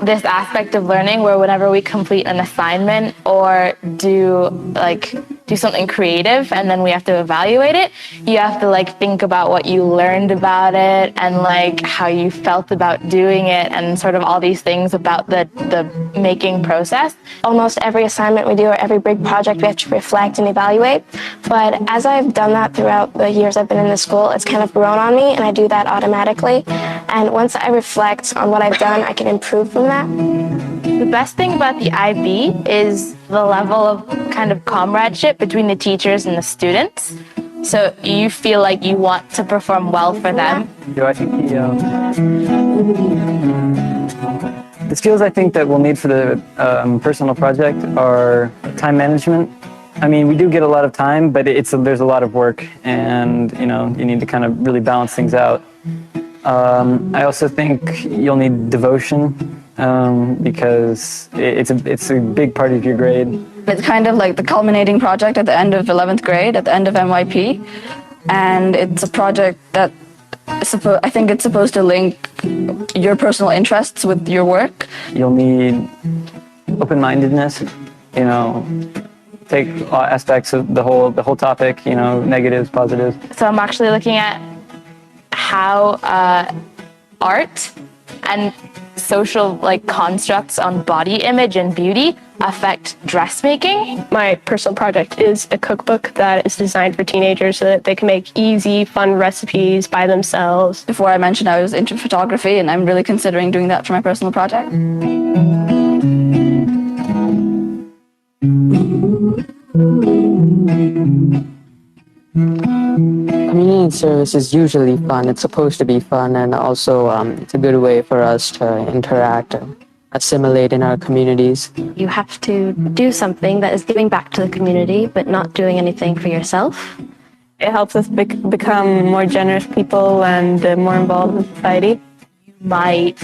Speaker 18: this aspect of learning where whenever we complete an assignment or do something creative and then we have to evaluate it, you have to think about what you learned about it and how you felt about doing it and sort of all these things about the making process.
Speaker 16: Almost every assignment we do or every big project we have to reflect and evaluate. But as I've done that throughout the years I've been in the school, it's kind of grown on me and I do that automatically. And once I reflect on what I've done, I can improve from that.
Speaker 18: The best thing about the IB is the level of kind of comradeship between the teachers and the students. So you feel like you want to perform well for them.
Speaker 11: I think the skills I think that we'll need for the personal project are time management. I mean, we do get a lot of time, but there's a lot of work, and you need to kind of really balance things out. I also think you'll need devotion because it's a big part of your grade.
Speaker 14: It's kind of like the culminating project at the end of 11th grade, at the end of MYP, and it's a project that I think it's supposed to link your personal interests with your work.
Speaker 11: You'll need open-mindedness, take aspects of the whole topic, negatives, positives.
Speaker 18: So I'm actually looking at how art and social constructs on body image and beauty affect dressmaking.
Speaker 12: My personal project is a cookbook that is designed for teenagers so that they can make easy, fun recipes by themselves.
Speaker 14: Before I mentioned I was into photography, and I'm really considering doing that for my personal project.
Speaker 19: Community service is usually fun. It's supposed to be fun, and also it's a good way for us to interact and assimilate in our communities.
Speaker 20: You have to do something that is giving back to the community, but not doing anything for yourself.
Speaker 12: It helps us become more generous people and more involved in society.
Speaker 18: Might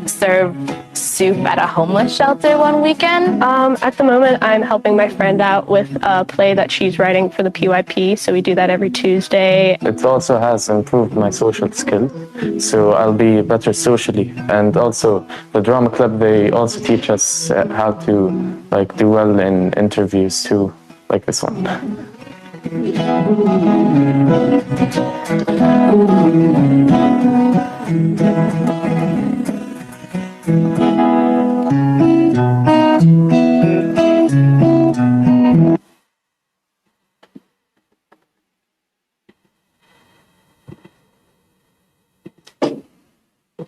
Speaker 18: serve soup at a homeless shelter one weekend.
Speaker 12: At the moment, I'm helping my friend out with a play that she's writing for the PYP, so we do that every Tuesday.
Speaker 21: It also has improved my social skills, so I'll be better socially. And also, the drama club, they also teach us how to do well in interviews too, like this one.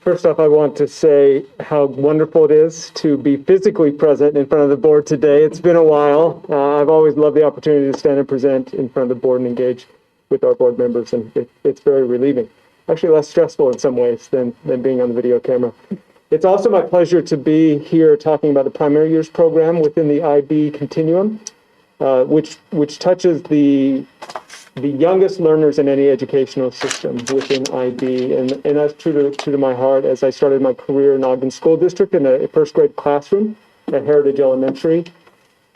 Speaker 22: First off, I want to say how wonderful it is to be physically present in front of the board today. It's been a while. I've always loved the opportunity to stand and present in front of the board and engage with our board members, and it's very relieving. Actually less stressful in some ways than being on the video camera. It's also my pleasure to be here talking about the primary years program within the IB continuum, which touches the youngest learners in any educational system within IB, and that's true to my heart as I started my career in Ogden School District in a first grade classroom at Heritage Elementary,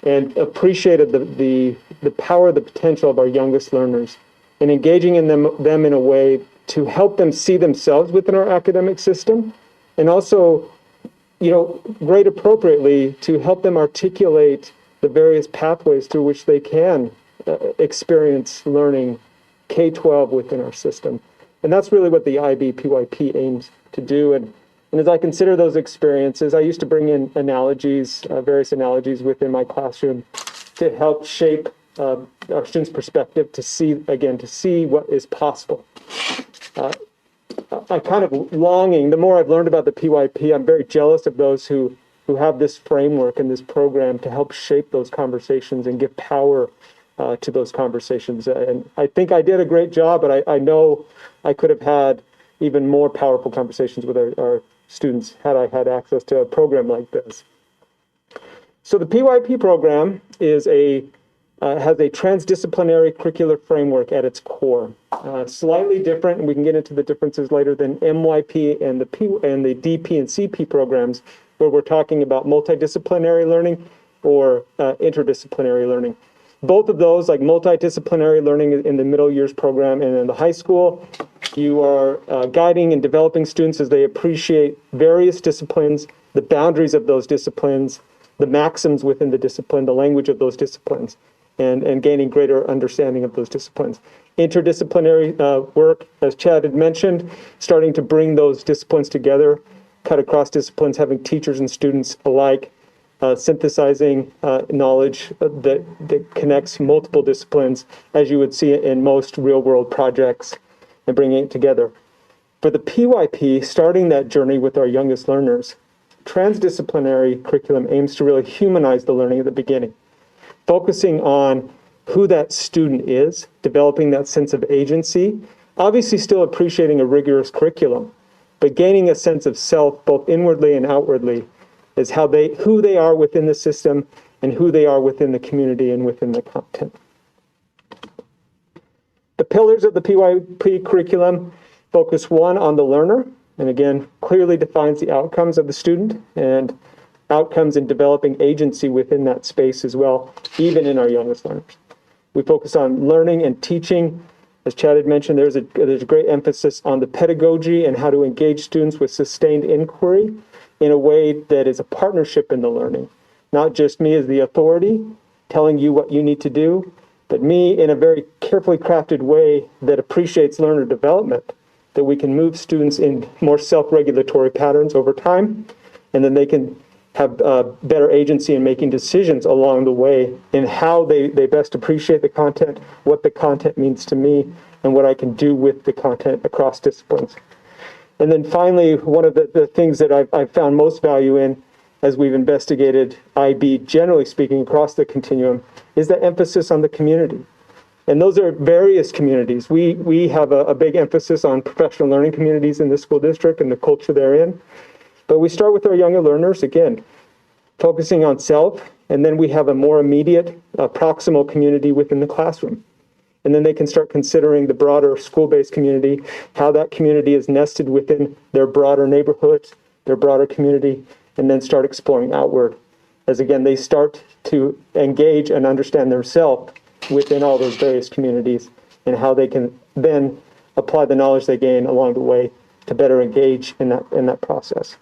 Speaker 22: and appreciated the power, the potential of our youngest learners, and engaging in them in a way to help them see themselves within our academic system, and also, grade appropriately to help them articulate the various pathways through which they can experience learning K-12 within our system. And that's really what the IB PYP aims to do. And as I consider those experiences, I used to bring in analogies, various analogies within my classroom to help shape our students' perspective to see what is possible. I'm kind of longing, the more I've learned about the PYP, I'm very jealous of those who have this framework and this program to help shape those conversations and give power to those conversations. And I think I did a great job, but I know I could have had even more powerful conversations with our students had I had access to a program like this. So the PYP program is has a transdisciplinary curricular framework at its core. Slightly different, and we can get into the differences later, than MYP and the DP and CP programs, where we're talking about multidisciplinary learning or interdisciplinary learning. Both of those, like multidisciplinary learning in the middle years program and in the high school, you are guiding and developing students as they appreciate various disciplines, the boundaries of those disciplines, the maxims within the discipline, the language of those disciplines, and gaining greater understanding of those disciplines. Interdisciplinary work, as Chad had mentioned, starting to bring those disciplines together, cut across disciplines, having teachers and students alike, synthesizing knowledge that connects multiple disciplines, as you would see in most real-world projects, and bringing it together. For the PYP, starting that journey with our youngest learners, transdisciplinary curriculum aims to really humanize the learning at the beginning, focusing on who that student is, developing that sense of agency, obviously still appreciating a rigorous curriculum, but gaining a sense of self both inwardly and outwardly is who they are within the system and who they are within the community and within the content. The pillars of the PYP curriculum focus one on the learner, and again, clearly defines the outcomes of the student and outcomes in developing agency within that space as well, even in our youngest learners. We focus on learning and teaching. As Chad had mentioned, there's a great emphasis on the pedagogy and how to engage students with sustained inquiry in a way that is a partnership in the learning. Not just me as the authority telling you what you need to do, but me in a very carefully crafted way that appreciates learner development, that we can move students in more self-regulatory patterns over time, and then they can have better agency in making decisions along the way in how they best appreciate the content, what the content means to me, and what I can do with the content across disciplines. And then finally, one of the things that I've found most value in as we've investigated IB, generally speaking, across the continuum, is the emphasis on the community. And those are various communities. We have a big emphasis on professional learning communities in the school district and the culture therein. But we start with our younger learners, again, focusing on self, and then we have a more immediate, proximal community within the classroom. And then they can start considering the broader school-based community, how that community is nested within their broader neighborhoods, their broader community, and then start exploring outward. As again, they start to engage and understand themselves within all those various communities and how they can then apply the knowledge they gain along the way to better engage in that process.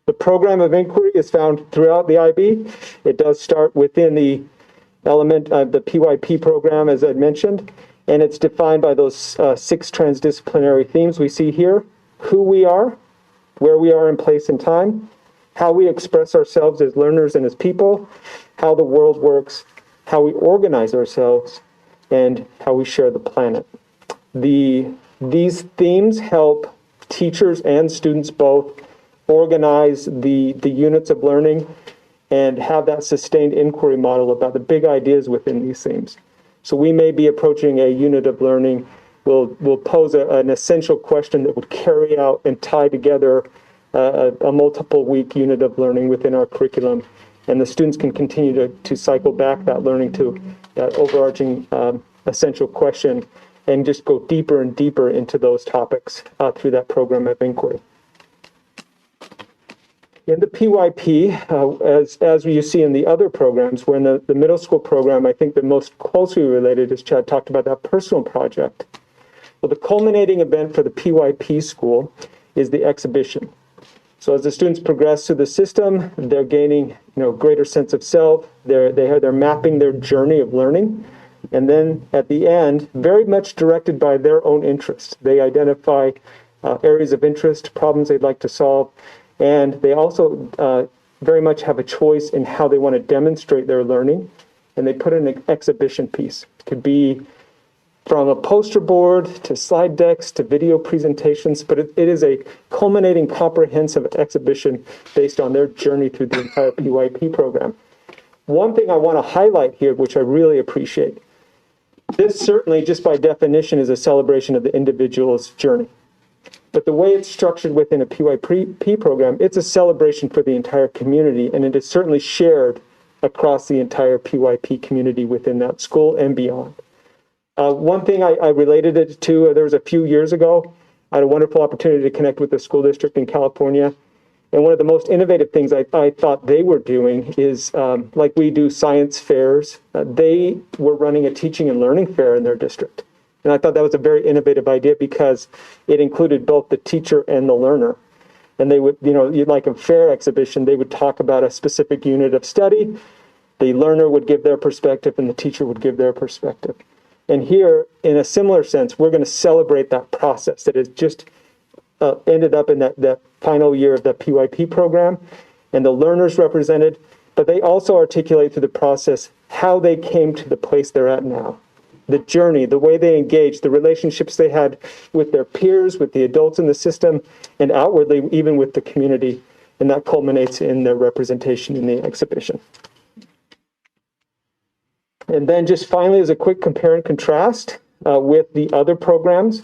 Speaker 22: The program of inquiry is found throughout the IB. It does start within the element of the PYP program, as I mentioned, and it's defined by those 6 transdisciplinary themes we see here: who we are, where we are in place and time, how we express ourselves as learners and as people, how the world works, how we organize ourselves, and how we share the planet. These themes help teachers and students both organize the units of learning and have that sustained inquiry model about the big ideas within these themes. So we may be approaching a unit of learning, we'll pose an essential question that would carry out and tie together a multiple week unit of learning within our curriculum. And the students can continue to cycle back that learning to that overarching essential question and just go deeper and deeper into those topics through that program of inquiry. In the PYP, as you see in the other programs, where in the middle school program, I think the most closely related, as Chad talked about, that personal project. Well, the culminating event for the PYP school is the exhibition. So as the students progress through the system, they're gaining, greater sense of self. They're mapping their journey of learning. And then at the end, very much directed by their own interests. They identify areas of interest, problems they'd like to solve, and they also very much have a choice in how they want to demonstrate their learning. And they put in an exhibition piece. It could be from a poster board to slide decks to video presentations, but it is a culminating comprehensive exhibition based on their journey through the entire PYP program. One thing I want to highlight here, which I really appreciate, this certainly just by definition is a celebration of the individual's journey. But the way it's structured within a PYP program, it's a celebration for the entire community, and it is certainly shared across the entire PYP community within that school and beyond. One thing I related it to, there was a few years ago, I had a wonderful opportunity to connect with the school district in California. And one of the most innovative things I thought they were doing is, like we do science fairs, they were running a teaching and learning fair in their district. And I thought that was a very innovative idea because it included both the teacher and the learner. And they would, like a fair exhibition, they would talk about a specific unit of study. The learner would give their perspective and the teacher would give their perspective. And here, in a similar sense, we're going to celebrate that process that has just ended up in that final year of the PYP program, and the learners represented, but they also articulate through the process how they came to the place they're at now. The journey, the way they engaged, the relationships they had with their peers, with the adults in the system, and outwardly even with the community. And that culminates in their representation in the exhibition. And then just finally, as a quick compare and contrast with the other programs,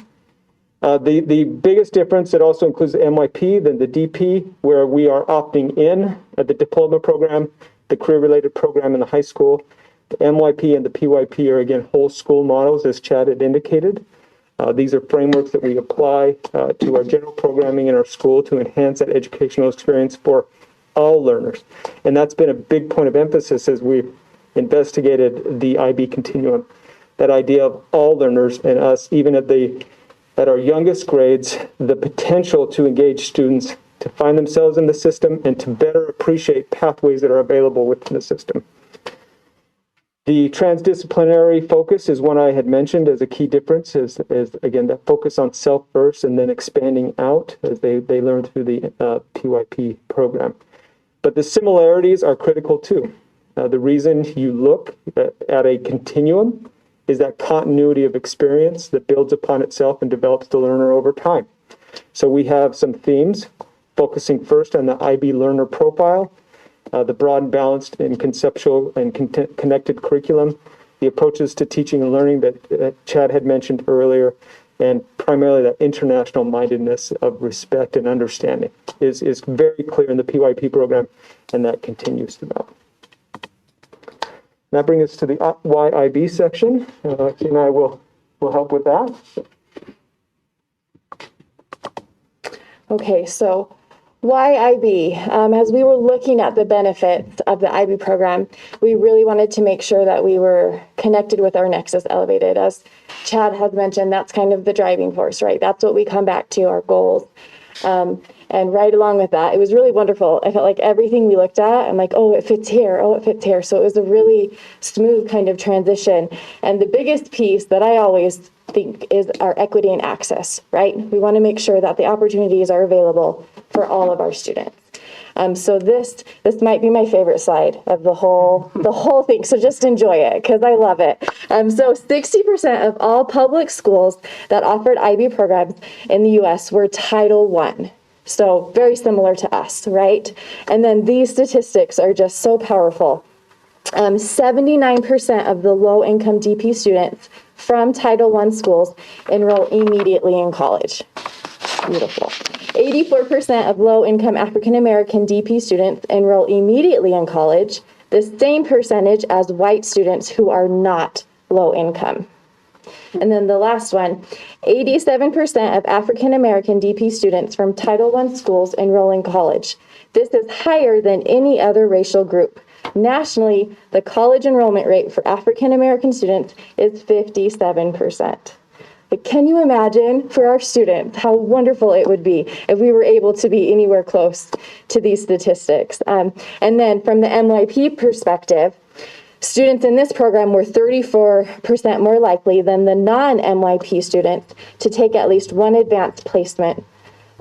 Speaker 22: the biggest difference, it also includes the MYP, then the DP, where we are opting in at the diploma program, the career-related program in the high school. The MYP and the PYP are, again, whole school models, as Chad had indicated. These are frameworks that we apply to our general programming in our school to enhance that educational experience for all learners. And that's been a big point of emphasis as we've investigated the IB continuum, that idea of all learners and us, even at our youngest grades, the potential to engage students to find themselves in the system and to better appreciate pathways that are available within the system. The transdisciplinary focus is one I had mentioned as a key difference, is again, that focus on self first and then expanding out as they learn through the PYP program. But the similarities are critical too. The reason you look at a continuum is that continuity of experience that builds upon itself and develops the learner over time. So we have some themes focusing first on the IB learner profile, the broad and balanced and conceptual and connected curriculum, the approaches to teaching and learning that Chad had mentioned earlier, and primarily that international mindedness of respect and understanding is very clear in the PYP program, and that continues throughout. That brings us to the YIB section. Lexi and I will help with that.
Speaker 9: Okay, so why IB? As we were looking at the benefits of the IB program, we really wanted to make sure that we were connected with our Nexus Elevated. As Chad has mentioned, that's kind of the driving force, right? That's what we come back to, our goals. And right along with that, it was really wonderful. I felt like everything we looked at, I'm like, oh, it fits here. Oh, it fits here. So it was a really smooth kind of transition. And the biggest piece that I always think is our equity and access, right? We want to make sure that the opportunities are available for all of our students. So this might be my favorite slide of the whole thing. So just enjoy it because I love it. So 60% of all public schools that offered IB programs in the U.S. were Title I. So very similar to us, right? And then these statistics are just so powerful. 79% of the low-income DP students from Title I schools enroll immediately in college. Beautiful. 84% of low-income African-American DP students enroll immediately in college, the same percentage as white students who are not low-income. And then the last one, 87% of African-American DP students from Title I schools enroll in college. This is higher than any other racial group. Nationally, the college enrollment rate for African-American students is 57%. But can you imagine for our students how wonderful it would be if we were able to be anywhere close to these statistics? And then from the MYP perspective, students in this program were 34% more likely than the non-MYP students to take at least one advanced placement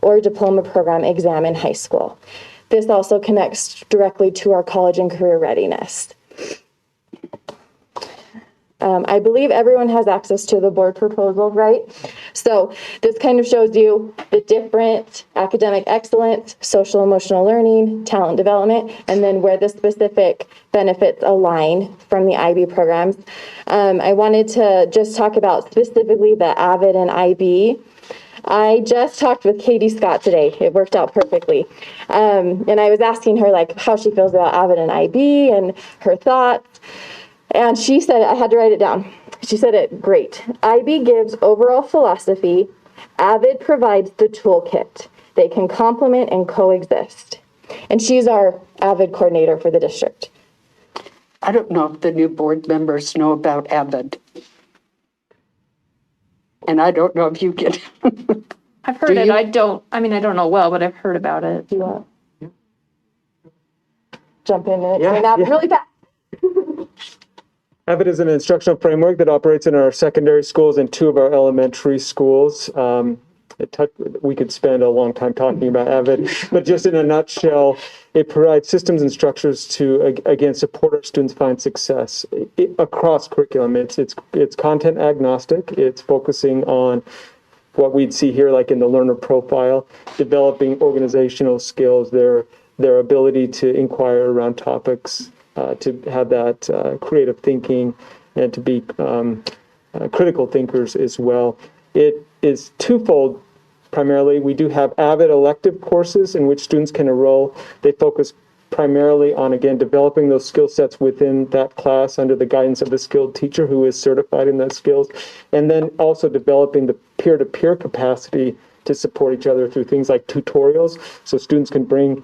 Speaker 9: or diploma program exam in high school. This also connects directly to our college and career readiness. I believe everyone has access to the board proposal, right? So this kind of shows you the different academic excellence, social emotional learning, talent development, and then where the specific benefits align from the IB programs. I wanted to just talk about specifically the AVID and IB. I just talked with Katie Scott today. It worked out perfectly. And I was asking her like how she feels about AVID and IB and her thoughts. And she said, I had to write it down. She said it great. IB gives overall philosophy. AVID provides the toolkit. They can complement and coexist. And she's our AVID coordinator for the district.
Speaker 1: I don't know if the new board members know about AVID. And I don't know if you get.
Speaker 6: I've heard it. I don't know well, but I've heard about it.
Speaker 9: Yeah. Jump in and explain that really fast.
Speaker 22: AVID is an instructional framework that operates in our secondary schools and 2 of our elementary schools. We could spend a long time talking about AVID, but just in a nutshell, it provides systems and structures to, again, support our students find success across curriculum. It's content agnostic. It's focusing on what we'd see here, like in the learner profile, developing organizational skills, their ability to inquire around topics, to have that creative thinking, and to be critical thinkers as well. It is twofold. Primarily, we do have AVID elective courses in which students can enroll. They focus primarily on, again, developing those skill sets within that class under the guidance of the skilled teacher who is certified in those skills, and then also developing the peer-to-peer capacity to support each other through things like tutorials, so students can bring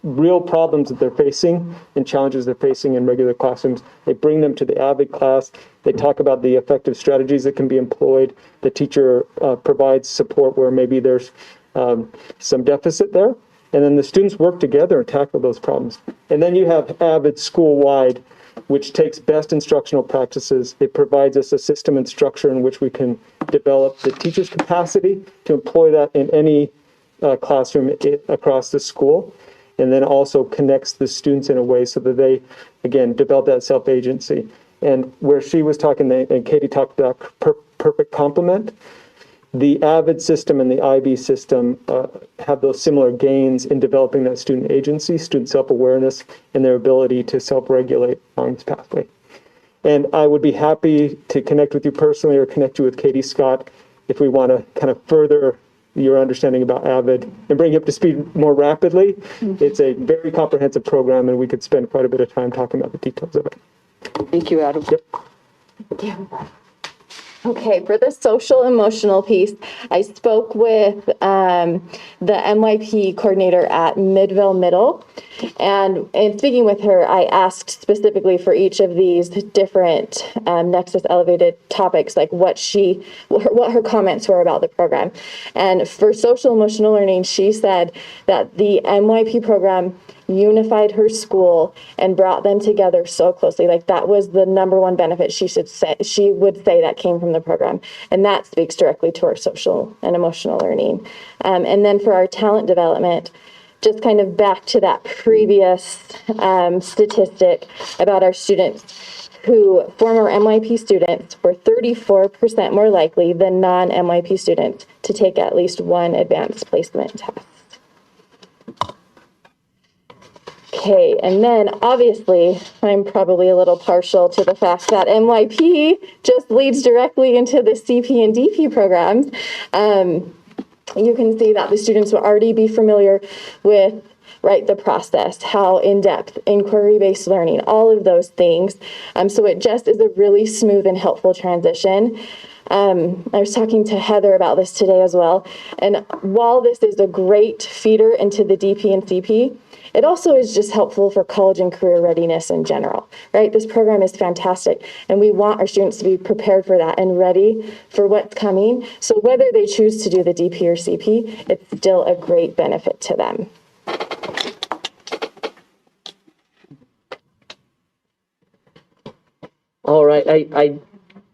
Speaker 22: real problems that they're facing and challenges they're facing in regular classrooms. They bring them to the AVID class. They talk about the effective strategies that can be employed. The teacher provides support where maybe there's some deficit there. And then the students work together and tackle those problems. And then you have AVID school-wide, which takes best instructional practices. It provides us a system and structure in which we can develop the teacher's capacity to employ that in any classroom across the school, and then also connects the students in a way so that they, again, develop that self-agency. And where she was talking, and Katie talked about perfect complement, the AVID system and the IB system have those similar gains in developing that student agency, student self-awareness, and their ability to self-regulate along this pathway. And I would be happy to connect with you personally or connect you with Katie Scott if we want to kind of further your understanding about AVID and bring you up to speed more rapidly. Mm-hmm. It's a very comprehensive program, and we could spend quite a bit of time talking about the details of it.
Speaker 1: Thank you, Adam.
Speaker 22: Yep.
Speaker 9: Okay, for the social emotional piece, I spoke with the MYP coordinator at Midville Middle, and in speaking with her, I asked specifically for each of these different Nexus Elevated topics, like what her comments were about the program. And for social emotional learning, she said that the MYP program unified her school and brought them together so closely. Like that was the number one benefit she would say that came from the program. And that speaks directly to our social and emotional learning. And then for our talent development, just kind of back to that previous statistic about our students who, former MYP students, were 34% more likely than non-MYP students to take at least one advanced placement test. Okay, and then obviously I'm probably a little partial to the fact that MYP just leads directly into the CP and DP programs. You can see that the students will already be familiar with right? The process, how in-depth, inquiry-based learning, all of those things. So it just is a really smooth and helpful transition. I was talking to Heather about this today as well. And while this is a great feeder into the DP and CP, it also is just helpful for college and career readiness in general, right? This program is fantastic, and we want our students to be prepared for that and ready for what's coming. So whether they choose to do the DP or CP, it's still a great benefit to them.
Speaker 8: All right,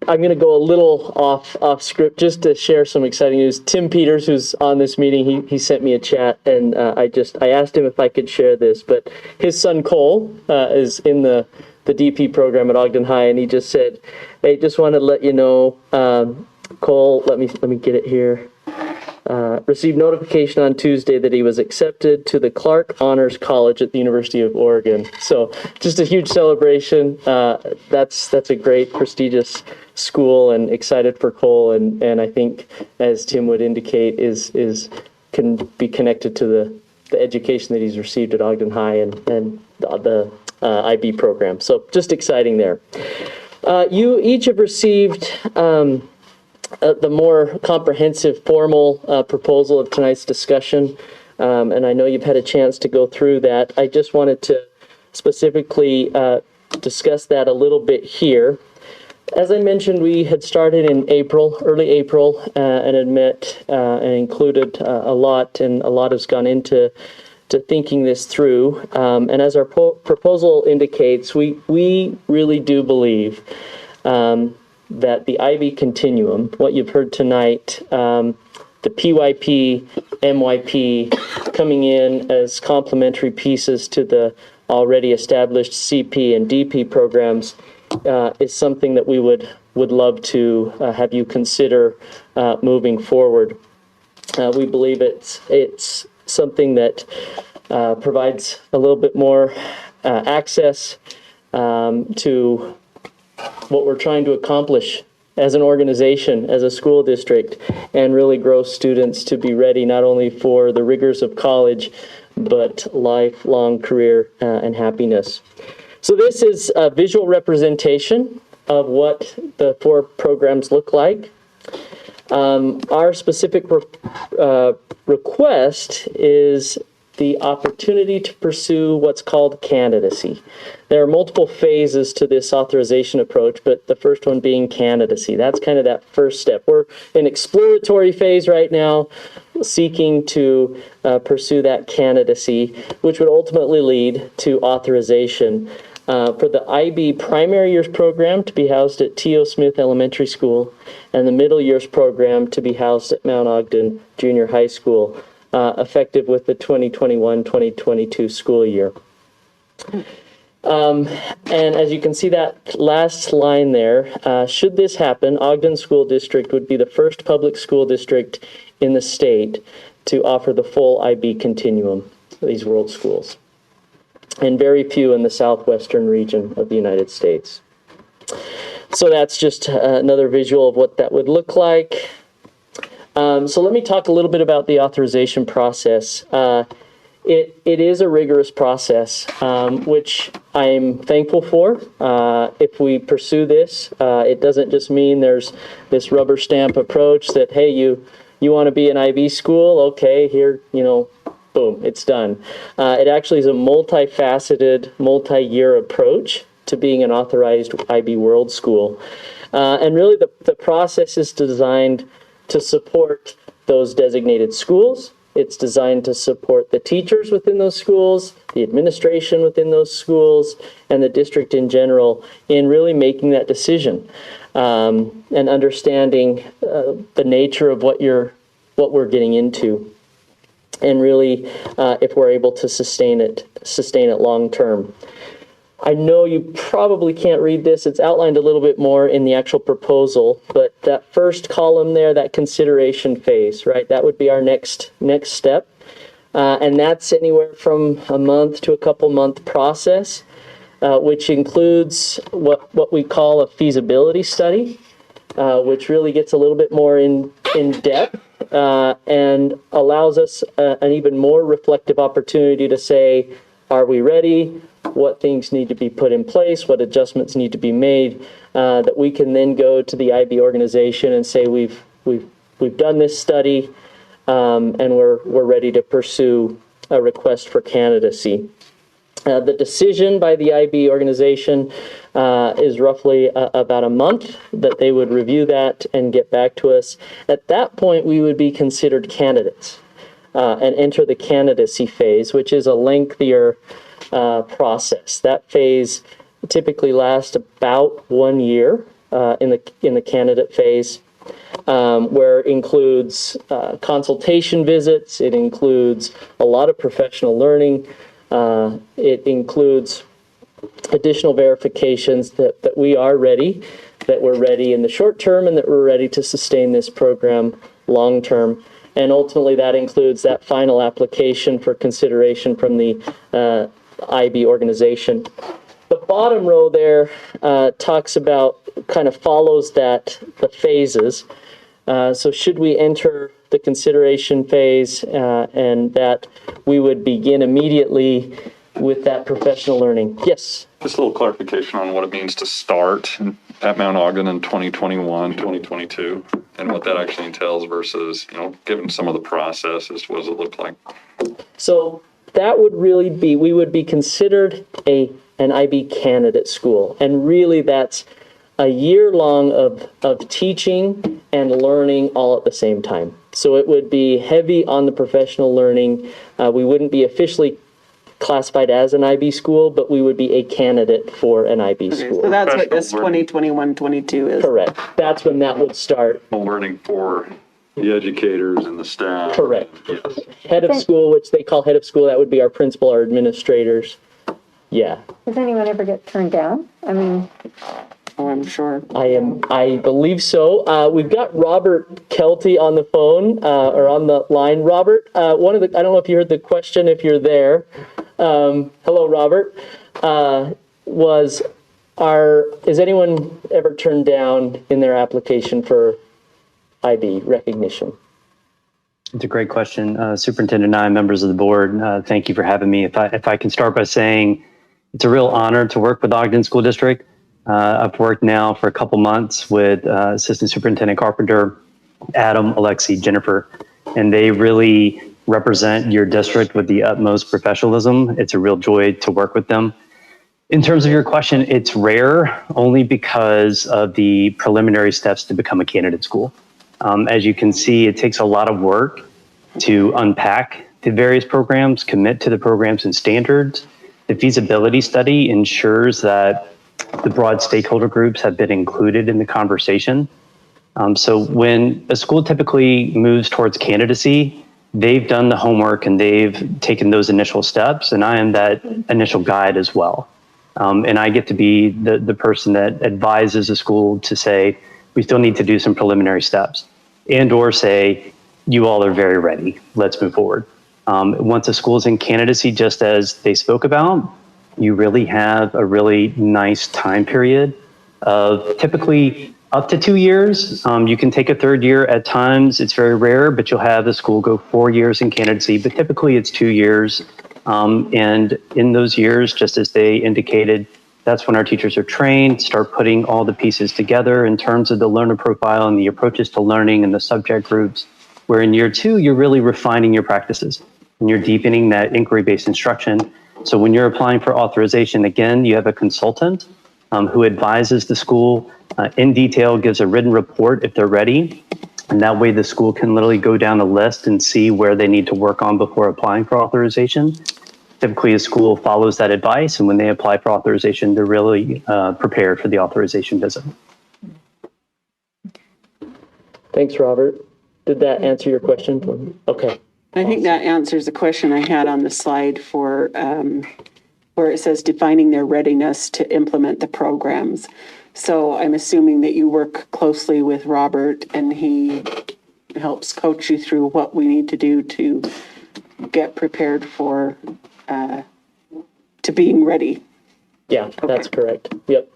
Speaker 8: I'm going to go a little off script just to share some exciting news. Tim Peters, who's on this meeting, he sent me a chat, and I asked him if I could share this. But his son Cole is in the DP program at Ogden High, and he just said, "Hey, just wanted to let you know, Cole. Let me get it here. Received notification on Tuesday that he was accepted to the Clark Honors College at the University of Oregon." So just a huge celebration. That's a great, prestigious school, and excited for Cole. And I think, as Tim would indicate, can be connected to the education that he's received at Ogden High and the IB program. So just exciting there. You each have received the more comprehensive formal proposal of tonight's discussion, and I know you've had a chance to go through that. I just wanted to specifically discuss that a little bit here. As I mentioned, we had started in early April, and had met and included a lot, and a lot has gone into thinking this through. And as our proposal indicates, we really do believe that the IB continuum, what you've heard tonight, the PYP, MYP coming in as complementary pieces to the already established CP and DP programs, is something that we would love to have you consider moving forward. We believe it's something that provides a little bit more access to what we're trying to accomplish as an organization, as a school district, and really grow students to be ready not only for the rigors of college, but lifelong career and happiness. So this is a visual representation of what the 4 programs look like. Our specific request is the opportunity to pursue what's called candidacy. There are multiple phases to this authorization approach, but the first one being candidacy. That's kind of that first step. We're in exploratory phase right now, seeking to pursue that candidacy, which would ultimately lead to authorization for the IB primary years program to be housed at T.O. Smith Elementary School, and the middle years program to be housed at Mount Ogden Junior High School, effective with the 2021-2022 school year. And as you can see that last line there, should this happen, Ogden School District would be the first public school district in the state to offer the full IB continuum, these world schools, and very few in the southwestern region of the United States. So that's just another visual of what that would look like. So let me talk a little bit about the authorization process. It is a rigorous process, which I'm thankful for. If we pursue this, it doesn't just mean there's this rubber stamp approach that, hey, you want to be an IB school? Okay, here, boom, it's done. It actually is a multifaceted, multi-year approach to being an authorized IB World School. And really the process is designed to support those designated schools. It's designed to support the teachers within those schools, the administration within those schools, and the district in general in really making that decision and understanding the nature of what we're getting into, and really if we're able to sustain it long term. I know you probably can't read this. It's outlined a little bit more in the actual proposal, but that first column there, that consideration phase, right? That would be our next step. And that's anywhere from a month to a couple month process, which includes what we call a feasibility study, which really gets a little bit more in depth and allows us an even more reflective opportunity to say, are we ready? What things need to be put in place? What adjustments need to be made? That we can then go to the IB organization and say, we've done this study, and we're ready to pursue a request for candidacy. The decision by the IB organization is roughly about a month that they would review that and get back to us. At that point, we would be considered candidates and enter the candidacy phase, which is a lengthier process. That phase typically lasts about 1 year in the candidate phase, where it includes consultation visits, it includes a lot of professional learning, it includes additional verifications that we are ready, that we're ready in the short term, and that we're ready to sustain this program long term. And ultimately that includes that final application for consideration from the IB organization. The bottom row there talks about, kind of follows the phases. So should we enter the consideration phase, and that we would begin immediately with that professional learning. Yes?
Speaker 5: Just a little clarification on what it means to start at Mount Ogden in 2021, 2022, and what that actually entails versus, given some of the processes, what does it look like?
Speaker 8: So that would really be, we would be considered an IB candidate school. And really that's a year long of teaching and learning all at the same time. So it would be heavy on the professional learning. We wouldn't be officially classified as an IB school, but we would be a candidate for an IB school.
Speaker 4: So that's what this 2021-22 is.
Speaker 8: Correct. That's when that would start.
Speaker 5: Learning for the educators and the staff.
Speaker 8: Correct. Yes. Head of school, which they call head of school, that would be our principal, our administrators. Yeah.
Speaker 1: Does anyone ever get turned down? I mean,
Speaker 4: oh, I'm sure.
Speaker 8: I believe so. We've got Robert Kelty on the phone, or on the line. Robert, I don't know if you heard the question, if you're there. Hello, Robert. Is anyone ever turned down in their application for IB recognition?
Speaker 3: It's a great question. Superintendent and I, members of the board, thank you for having me. If I can start by saying it's a real honor to work with Ogden School District. I've worked now for a couple months with Assistant Superintendent Carpenter, Adam, Alexi, Jennifer, and they really represent your district with the utmost professionalism. It's a real joy to work with them. In terms of your question, it's rare only because of the preliminary steps to become a candidate school. As you can see, it takes a lot of work to unpack the various programs, commit to the programs and standards. The feasibility study ensures that the broad stakeholder groups have been included in the conversation. So when a school typically moves towards candidacy, they've done the homework and they've taken those initial steps, and I am that initial guide as well. And I get to be the person that advises a school to say, we still need to do some preliminary steps, and or say, you all are very ready, let's move forward. Once a school's in candidacy, just as they spoke about, you really have a really nice time period of typically up to 2 years. You can take a third year at times. It's very rare, but you'll have the school go 4 years in candidacy, but typically it's 2 years. And in those years, just as they indicated, that's when our teachers are trained, start putting all the pieces together in terms of the learner profile and the approaches to learning and the subject groups, where in year 2, you're really refining your practices and you're deepening that inquiry-based instruction. So when you're applying for authorization, again, you have a consultant who advises the school in detail, gives a written report if they're ready. And that way the school can literally go down a list and see where they need to work on before applying for authorization. Typically, a school follows that advice, and when they apply for authorization, they're really prepared for the authorization visit.
Speaker 8: Thanks, Robert. Did that answer your question? Okay.
Speaker 4: I think that answers the question I had on the slide for where it says defining their readiness to implement the programs. So I'm assuming that you work closely with Robert and he helps coach you through what we need to do to get prepared for to being ready.
Speaker 8: Yeah, that's correct. Yep.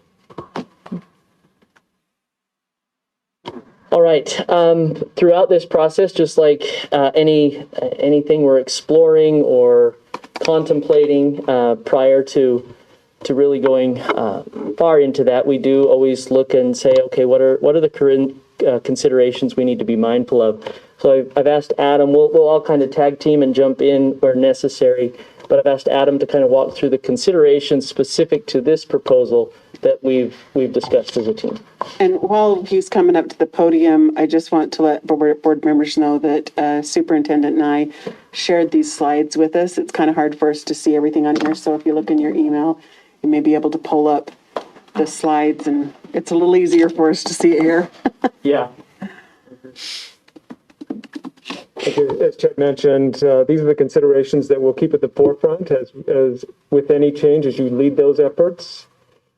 Speaker 8: All right. Throughout this process, just like anything we're exploring or contemplating prior to really going far into that, we do always look and say, okay, what are the current considerations we need to be mindful of? So I've asked Adam. We'll all kind of tag team and jump in where necessary. But I've asked Adam to kind of walk through the considerations specific to this proposal that we've discussed as a team.
Speaker 4: And while he's coming up to the podium, I just want to let board members know that Superintendent and I shared these slides with us. It's kind of hard for us to see everything on here, so if you look in your email, you may be able to pull up the slides, and it's a little easier for us to see it here.
Speaker 8: Yeah.
Speaker 22: As Chet mentioned, these are the considerations that we'll keep at the forefront as with any change as you lead those efforts.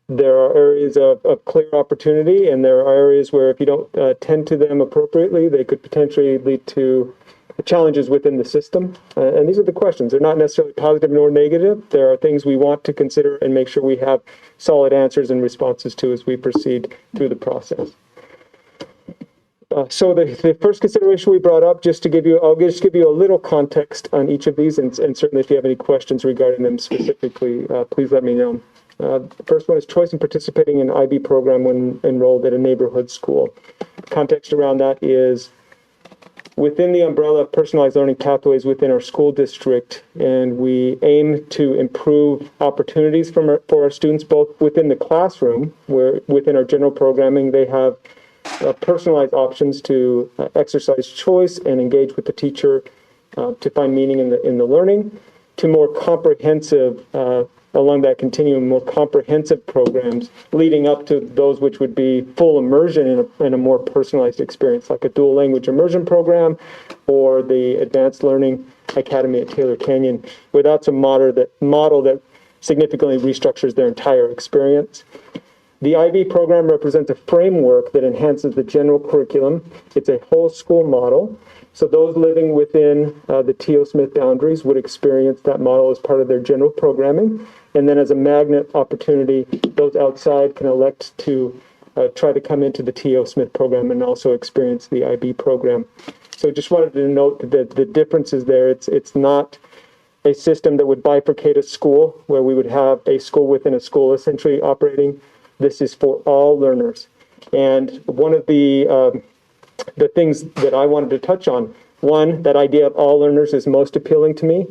Speaker 22: There are areas of clear opportunity, and there are areas where if you don't tend to them appropriately, they could potentially lead to challenges within the system. And these are the questions. They're not necessarily positive nor negative. There are things we want to consider and make sure we have solid answers and responses to as we proceed through the process. So the first consideration we brought up, I'll just give you a little context on each of these, and certainly if you have any questions regarding them specifically, please let me know. The first one is choice in participating in an IB program when enrolled at a neighborhood school. Context around that is within the umbrella of personalized learning pathways within our school district, and we aim to improve opportunities for our students, both within the classroom, where within our general programming, they have personalized options to exercise choice and engage with the teacher to find meaning in the learning, to more comprehensive, along that continuum, more comprehensive programs leading up to those which would be full immersion in a more personalized experience, like a dual language immersion program or the Advanced Learning Academy at Taylor Canyon, where that's a model that significantly restructures their entire experience. The IB program represents a framework that enhances the general curriculum. It's a whole school model. So those living within the T.O. Smith boundaries would experience that model as part of their general programming. And then as a magnet opportunity, those outside can elect to try to come into the T.O. Smith program and also experience the IB program. So just wanted to note that the differences there. It's not a system that would bifurcate a school where we would have a school within a school essentially operating. This is for all learners. And one of the things that I wanted to touch on, one, that idea of all learners is most appealing to me.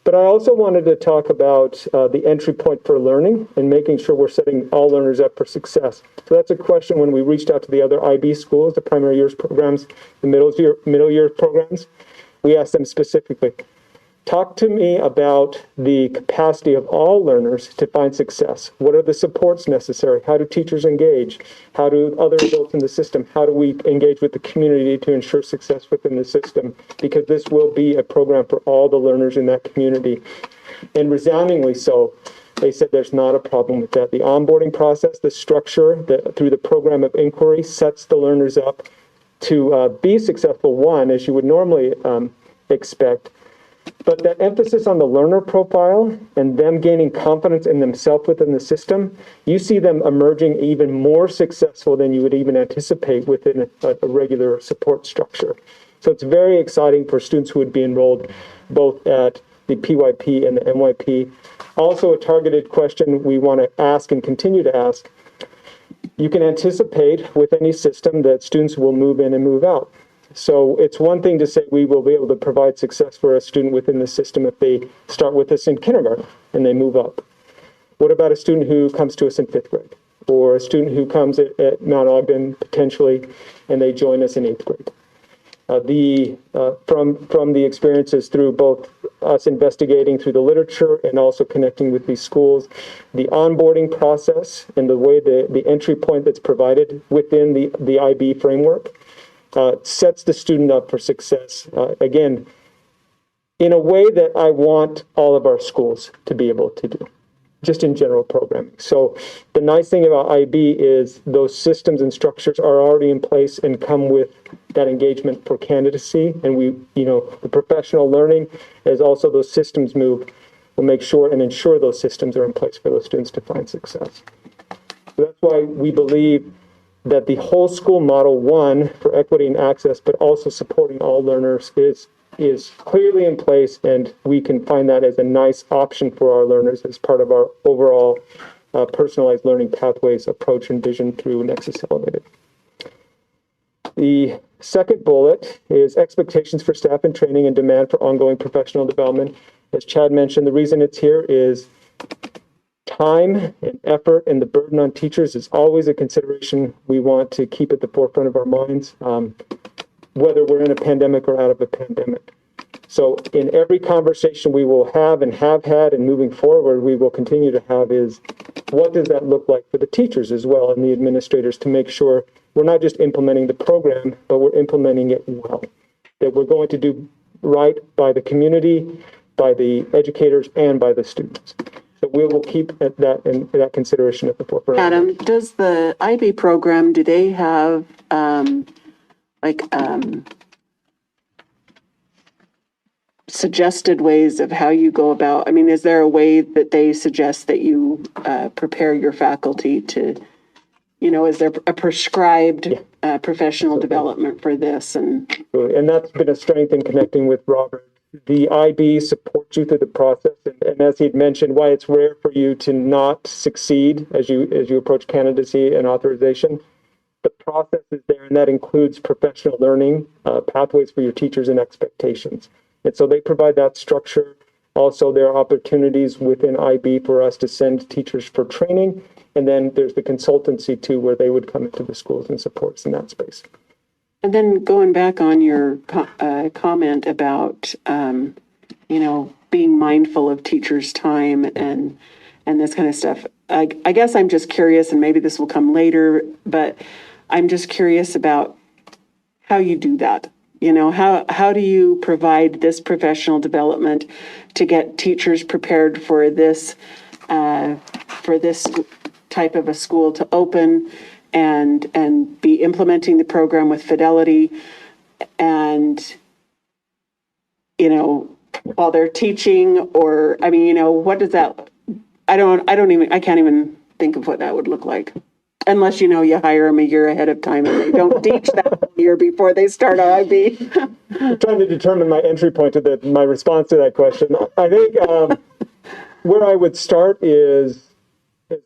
Speaker 22: But I also wanted to talk about the entry point for learning and making sure we're setting all learners up for success. So that's a question when we reached out to the other IB schools, the primary years programs, the middle year programs. We asked them specifically, talk to me about the capacity of all learners to find success. What are the supports necessary? How do teachers engage? How do other adults in the system? How do we engage with the community to ensure success within the system? Because this will be a program for all the learners in that community. And resoundingly so, they said there's not a problem with that. The onboarding process, the structure through the program of inquiry sets the learners up to be successful, one, as you would normally expect. But that emphasis on the learner profile and them gaining confidence in themselves within the system, you see them emerging even more successful than you would even anticipate within a regular support structure. So it's very exciting for students who would be enrolled both at the PYP and the MYP. Also a targeted question we want to ask and continue to ask. You can anticipate with any system that students will move in and move out. So it's one thing to say we will be able to provide success for a student within the system if they start with us in kindergarten and they move up. What about a student who comes to us in 5th grade? Or a student who comes at Mount Ogden potentially and they join us in 8th grade? From the experiences through both us investigating through the literature and also connecting with these schools, the onboarding process and the way the entry point that's provided within the IB framework sets the student up for success, again, in a way that I want all of our schools to be able to do, just in general programming. So the nice thing about IB is those systems and structures are already in place and come with that engagement for candidacy. And the professional learning, as also those systems move, will make sure and ensure those systems are in place for those students to find success. So that's why we believe that the whole school model, one, for equity and access, but also supporting all learners is clearly in place, and we can find that as a nice option for our learners as part of our overall personalized learning pathways approach and vision through Nexus Elevated. The second bullet is expectations for staff and training and demand for ongoing professional development. As Chad mentioned, the reason it's here is time and effort and the burden on teachers is always a consideration we want to keep at the forefront of our minds, whether we're in a pandemic or out of a pandemic. So in every conversation we will have and have had and moving forward, we will continue to have is what does that look like for the teachers as well and the administrators to make sure we're not just implementing the program, but we're implementing it well, that we're going to do right by the community, by the educators, and by the students. So we will keep that consideration at the forefront.
Speaker 4: Adam, does the IB program, do they have suggested ways of how you go about, I mean, is there a way that they suggest that you prepare your faculty to, is there a prescribed professional development for this? And
Speaker 22: that's been a strength in connecting with Robert. The IB supports you through the process, and as he'd mentioned, why it's rare for you to not succeed as you approach candidacy and authorization. The process is there, and that includes professional learning, pathways for your teachers and expectations. And so they provide that structure. Also, there are opportunities within IB for us to send teachers for training, and then there's the consultancy too, where they would come into the schools and supports in that space.
Speaker 4: And then going back on your comment about, being mindful of teachers' time and this kind of stuff, I guess I'm just curious, and maybe this will come later, but I'm just curious about how you do that. How do you provide this professional development to get teachers prepared for this type of a school to open and be implementing the program with fidelity, and while they're teaching, or what does that, I can't even think of what that would look like, unless you hire them a year ahead of time and they don't teach that year before they start IB.
Speaker 22: I'm trying to determine my entry point to my response to that question. I think where I would start is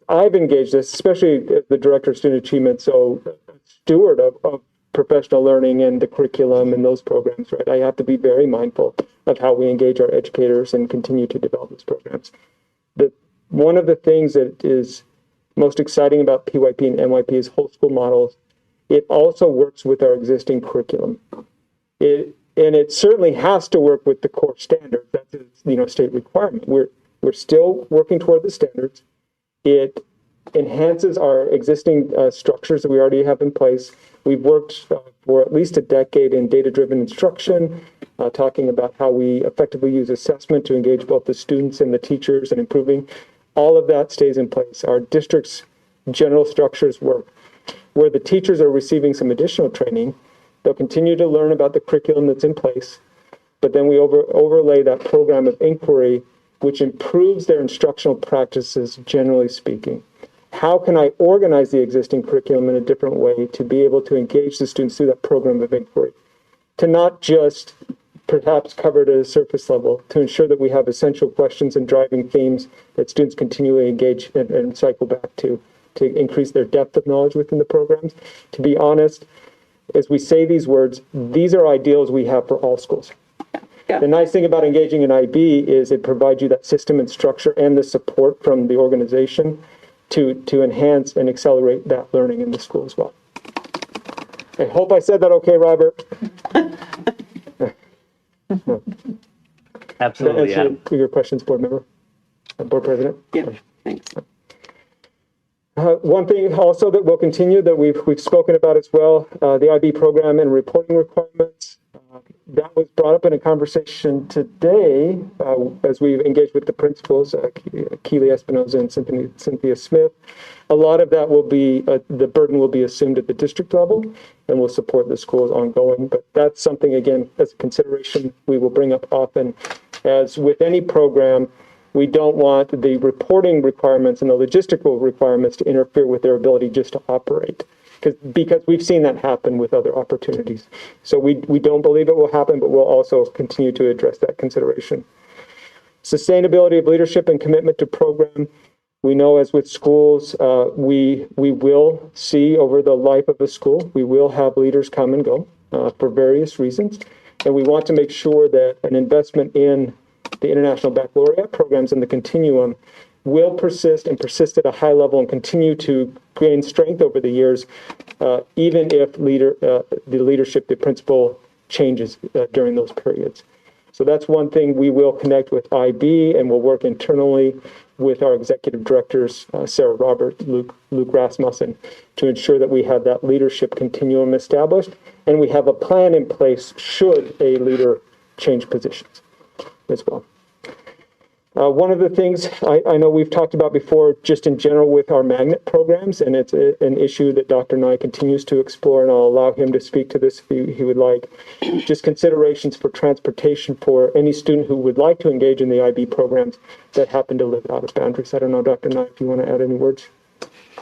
Speaker 22: I've engaged this, especially as the Director of Student Achievement, so steward of professional learning and the curriculum and those programs, right? I have to be very mindful of how we engage our educators and continue to develop these programs. One of the things that is most exciting about PYP and MYP is whole school models. It also works with our existing curriculum. And it certainly has to work with the core standards. That's a state requirement. We're still working toward the standards. It enhances our existing structures that we already have in place. We've worked for at least a decade in data-driven instruction, talking about how we effectively use assessment to engage both the students and the teachers and improving. All of that stays in place. Our district's general structures work. Where the teachers are receiving some additional training, they'll continue to learn about the curriculum that's in place, but then we overlay that program of inquiry, which improves their instructional practices, generally speaking. How can I organize the existing curriculum in a different way to be able to engage the students through that program of inquiry? To not just perhaps cover it at a surface level, to ensure that we have essential questions and driving themes that students continually engage and cycle back to increase their depth of knowledge within the programs. To be honest, as we say these words, these are ideals we have for all schools. Yeah. The nice thing about engaging in IB is it provides you that system and structure and the support from the organization to enhance and accelerate that learning in the school as well. I hope I said that okay, Robert.
Speaker 3: Absolutely.
Speaker 22: Answer your questions, board member, board president.
Speaker 4: Yeah, thanks.
Speaker 22: One thing also that will continue that we've spoken about as well, the IB program and reporting requirements. That was brought up in a conversation today as we've engaged with the principals, Keely Espinoza and Cynthia Smith. A lot of that will be, the burden will be assumed at the district level and will support the schools ongoing. But that's something, again, as a consideration we will bring up often. As with any program, we don't want the reporting requirements and the logistical requirements to interfere with their ability just to operate. because we've seen that happen with other opportunities. So we don't believe it will happen, but we'll also continue to address that consideration. Sustainability of leadership and commitment to program. We know, as with schools, we will see over the life of a school, we will have leaders come and go for various reasons. And we want to make sure that an investment in the International Baccalaureate programs and the continuum will persist and persist at a high level and continue to gain strength over the years, even if the leadership, the principal changes during those periods. So that's one thing we will connect with IB, and we'll work internally with our executive directors, Sarah Robert, Luke Rasmussen, to ensure that we have that leadership continuum established, and we have a plan in place should a leader change positions as well. One of the things I know we've talked about before, just in general with our magnet programs, and it's an issue that Dr. Nye continues to explore, and I'll allow him to speak to this if he would like, just considerations for transportation for any student who would like to engage in the IB programs that happen to live out of boundaries. I don't know, Dr. Nye, if you want to add any words.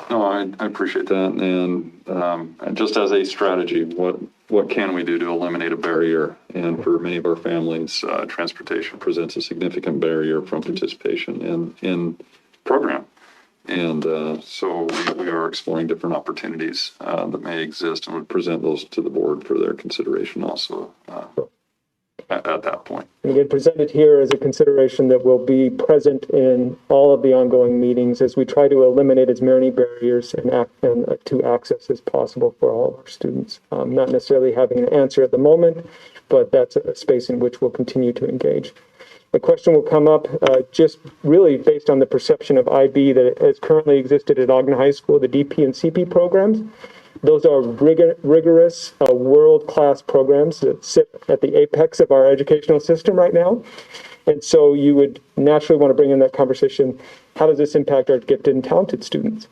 Speaker 5: No, I appreciate that. And just as a strategy, what can we do to eliminate a barrier? And for many of our families, transportation presents a significant barrier from participation in program. And so we are exploring different opportunities that may exist, and would present those to the board for their consideration also at that point.
Speaker 22: And again, presented here as a consideration that will be present in all of the ongoing meetings as we try to eliminate as many barriers and to access as possible for all of our students. Not necessarily having an answer at the moment, but that's a space in which we'll continue to engage. The question will come up just really based on the perception of IB that has currently existed at Ogden High School, the DP and CP programs. Those are rigorous, world-class programs that sit at the apex of our educational system right now. And so you would naturally want to bring in that conversation, how does this impact our gifted and talented students?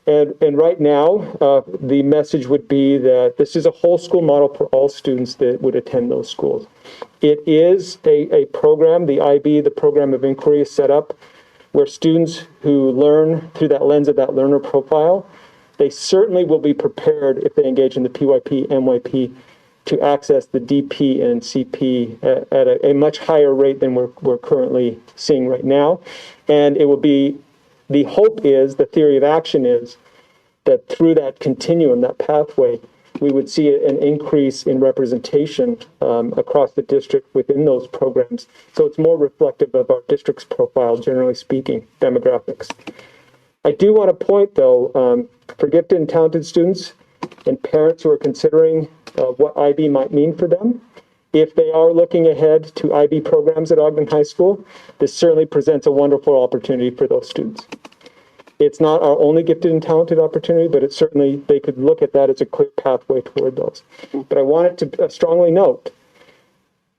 Speaker 22: And right now, the message would be that this is a whole school model for all students that would attend those schools. It is a program, the IB, the program of inquiry, is set up where students who learn through that lens of that learner profile, they certainly will be prepared if they engage in the PYP, MYP, to access the DP and CP at a much higher rate than we're currently seeing right now. And it will be, the hope is, the theory of action is, that through that continuum, that pathway, we would see an increase in representation across the district within those programs. So it's more reflective of our district's profile, generally speaking, demographics. I do want to point, though, for gifted and talented students and parents who are considering what IB might mean for them, if they are looking ahead to IB programs at Ogden High School, this certainly presents a wonderful opportunity for those students. It's not our only gifted and talented opportunity, but it's certainly, they could look at that as a clear pathway toward those. But I wanted to strongly note,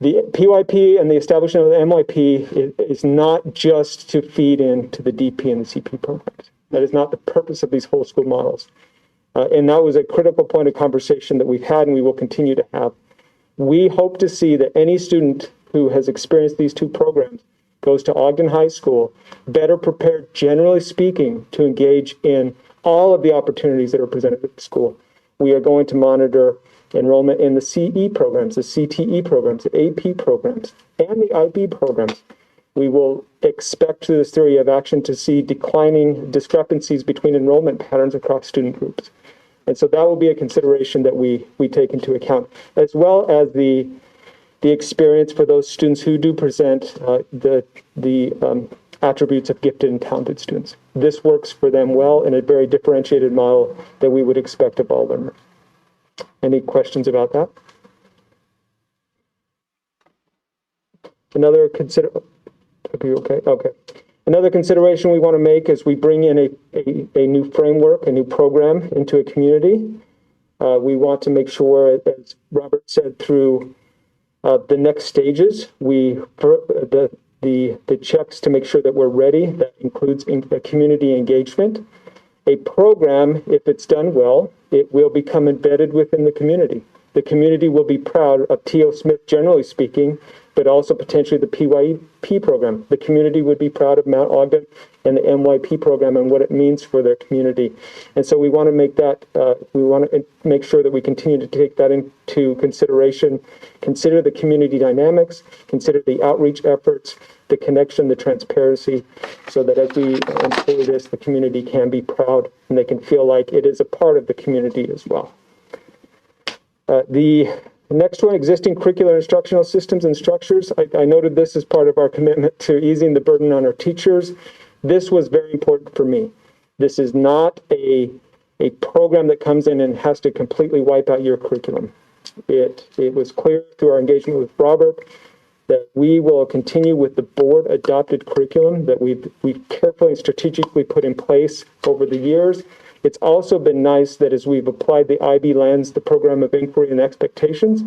Speaker 22: the PYP and the establishment of the MYP is not just to feed into the DP and the CP programs. That is not the purpose of these whole school models. And that was a critical point of conversation that we've had and we will continue to have. We hope to see that any student who has experienced these two programs goes to Ogden High School better prepared, generally speaking, to engage in all of the opportunities that are presented at the school. We are going to monitor enrollment in the CE programs, the CTE programs, the AP programs, and the IB programs. We will expect through this theory of action to see declining discrepancies between enrollment patterns across student groups. And so that will be a consideration that we take into account, as well as the experience for those students who do present the attributes of gifted and talented students. This works for them well in a very differentiated model that we would expect of all learners. Any questions about that? Another Another consideration we want to make as we bring in a new framework, a new program into a community. We want to make sure, as Robert said, through the next stages, the checks to make sure that we're ready. That includes community engagement. A program, if it's done well, it will become embedded within the community. The community will be proud of T.O. Smith, generally speaking, but also potentially the PYP program. The community would be proud of Mount Ogden and the MYP program and what it means for their community. And so we want to make that, we want to make sure that we continue to take that into consideration, consider the community dynamics, consider the outreach efforts, the connection, the transparency, so that as we employ this, the community can be proud and they can feel like it is a part of the community as well. The next one, existing curricular instructional systems and structures. I noted this as part of our commitment to easing the burden on our teachers. This was very important for me. This is not a program that comes in and has to completely wipe out your curriculum. It was clear through our engagement with Robert that we will continue with the board adopted curriculum that we've carefully and strategically put in place over the years. It's also been nice that as we've applied the IB lens, the program of inquiry and expectations,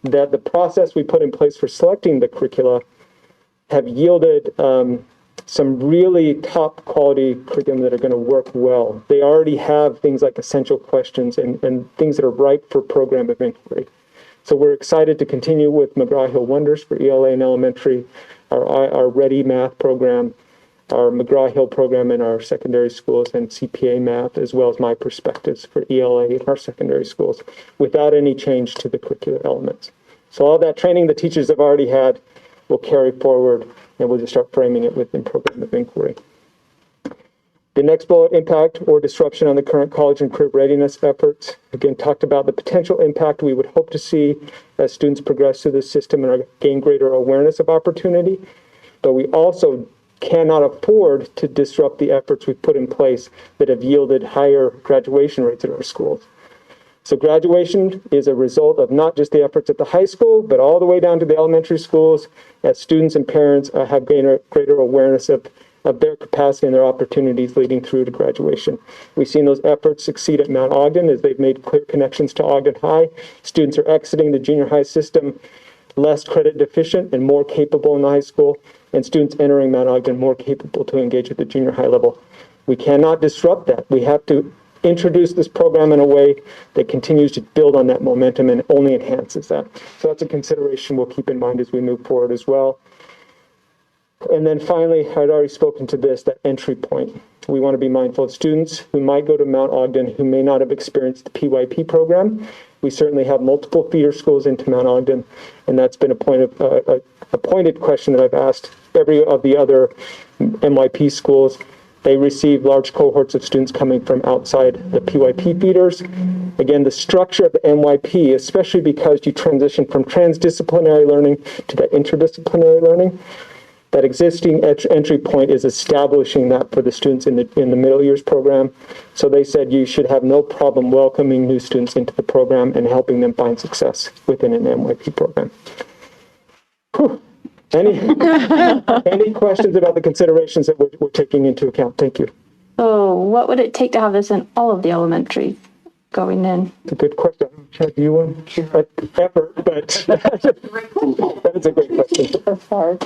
Speaker 22: that the process we put in place for selecting the curricula have yielded some really top quality curriculum that are going to work well. They already have things like essential questions and things that are ripe for program of inquiry. So we're excited to continue with McGraw-Hill Wonders for ELA and elementary, our Ready Math program, our McGraw-Hill program in our secondary schools, and CPA Math, as well as My Perspectives for ELA in our secondary schools, without any change to the curricular elements. So all that training the teachers have already had will carry forward, and we'll just start framing it within program of inquiry. The next bullet, impact or disruption on the current college and career readiness efforts. Again, talked about the potential impact we would hope to see as students progress through the system and gain greater awareness of opportunity. But we also cannot afford to disrupt the efforts we've put in place that have yielded higher graduation rates at our schools. So graduation is a result of not just the efforts at the high school, but all the way down to the elementary schools, as students and parents have gained greater awareness of their capacity and their opportunities leading through to graduation. We've seen those efforts succeed at Mount Ogden as they've made clear connections to Ogden High. Students are exiting the junior high system less credit deficient and more capable in the high school, and students entering Mount Ogden more capable to engage at the junior high level. We cannot disrupt that. We have to introduce this program in a way that continues to build on that momentum and only enhances that. So that's a consideration we'll keep in mind as we move forward as well. And then finally, I'd already spoken to this, that entry point. We want to be mindful of students who might go to Mount Ogden who may not have experienced the PYP program. We certainly have multiple feeder schools into Mount Ogden, and that's been a pointed question that I've asked every of the other MYP schools. They receive large cohorts of students coming from outside the PYP feeders. Again, the structure of the MYP, especially because you transition from transdisciplinary learning to that interdisciplinary learning, that existing entry point is establishing that for the students in the middle years program. So they said you should have no problem welcoming new students into the program and helping them find success within an MYP program. Whew. Any questions about the considerations that we're taking into account? Thank you.
Speaker 6: So what would it take to have this in all of the elementaries going in?
Speaker 22: It's a good question. Chad, do you want to effort, but that is a great question.
Speaker 6: That's hard.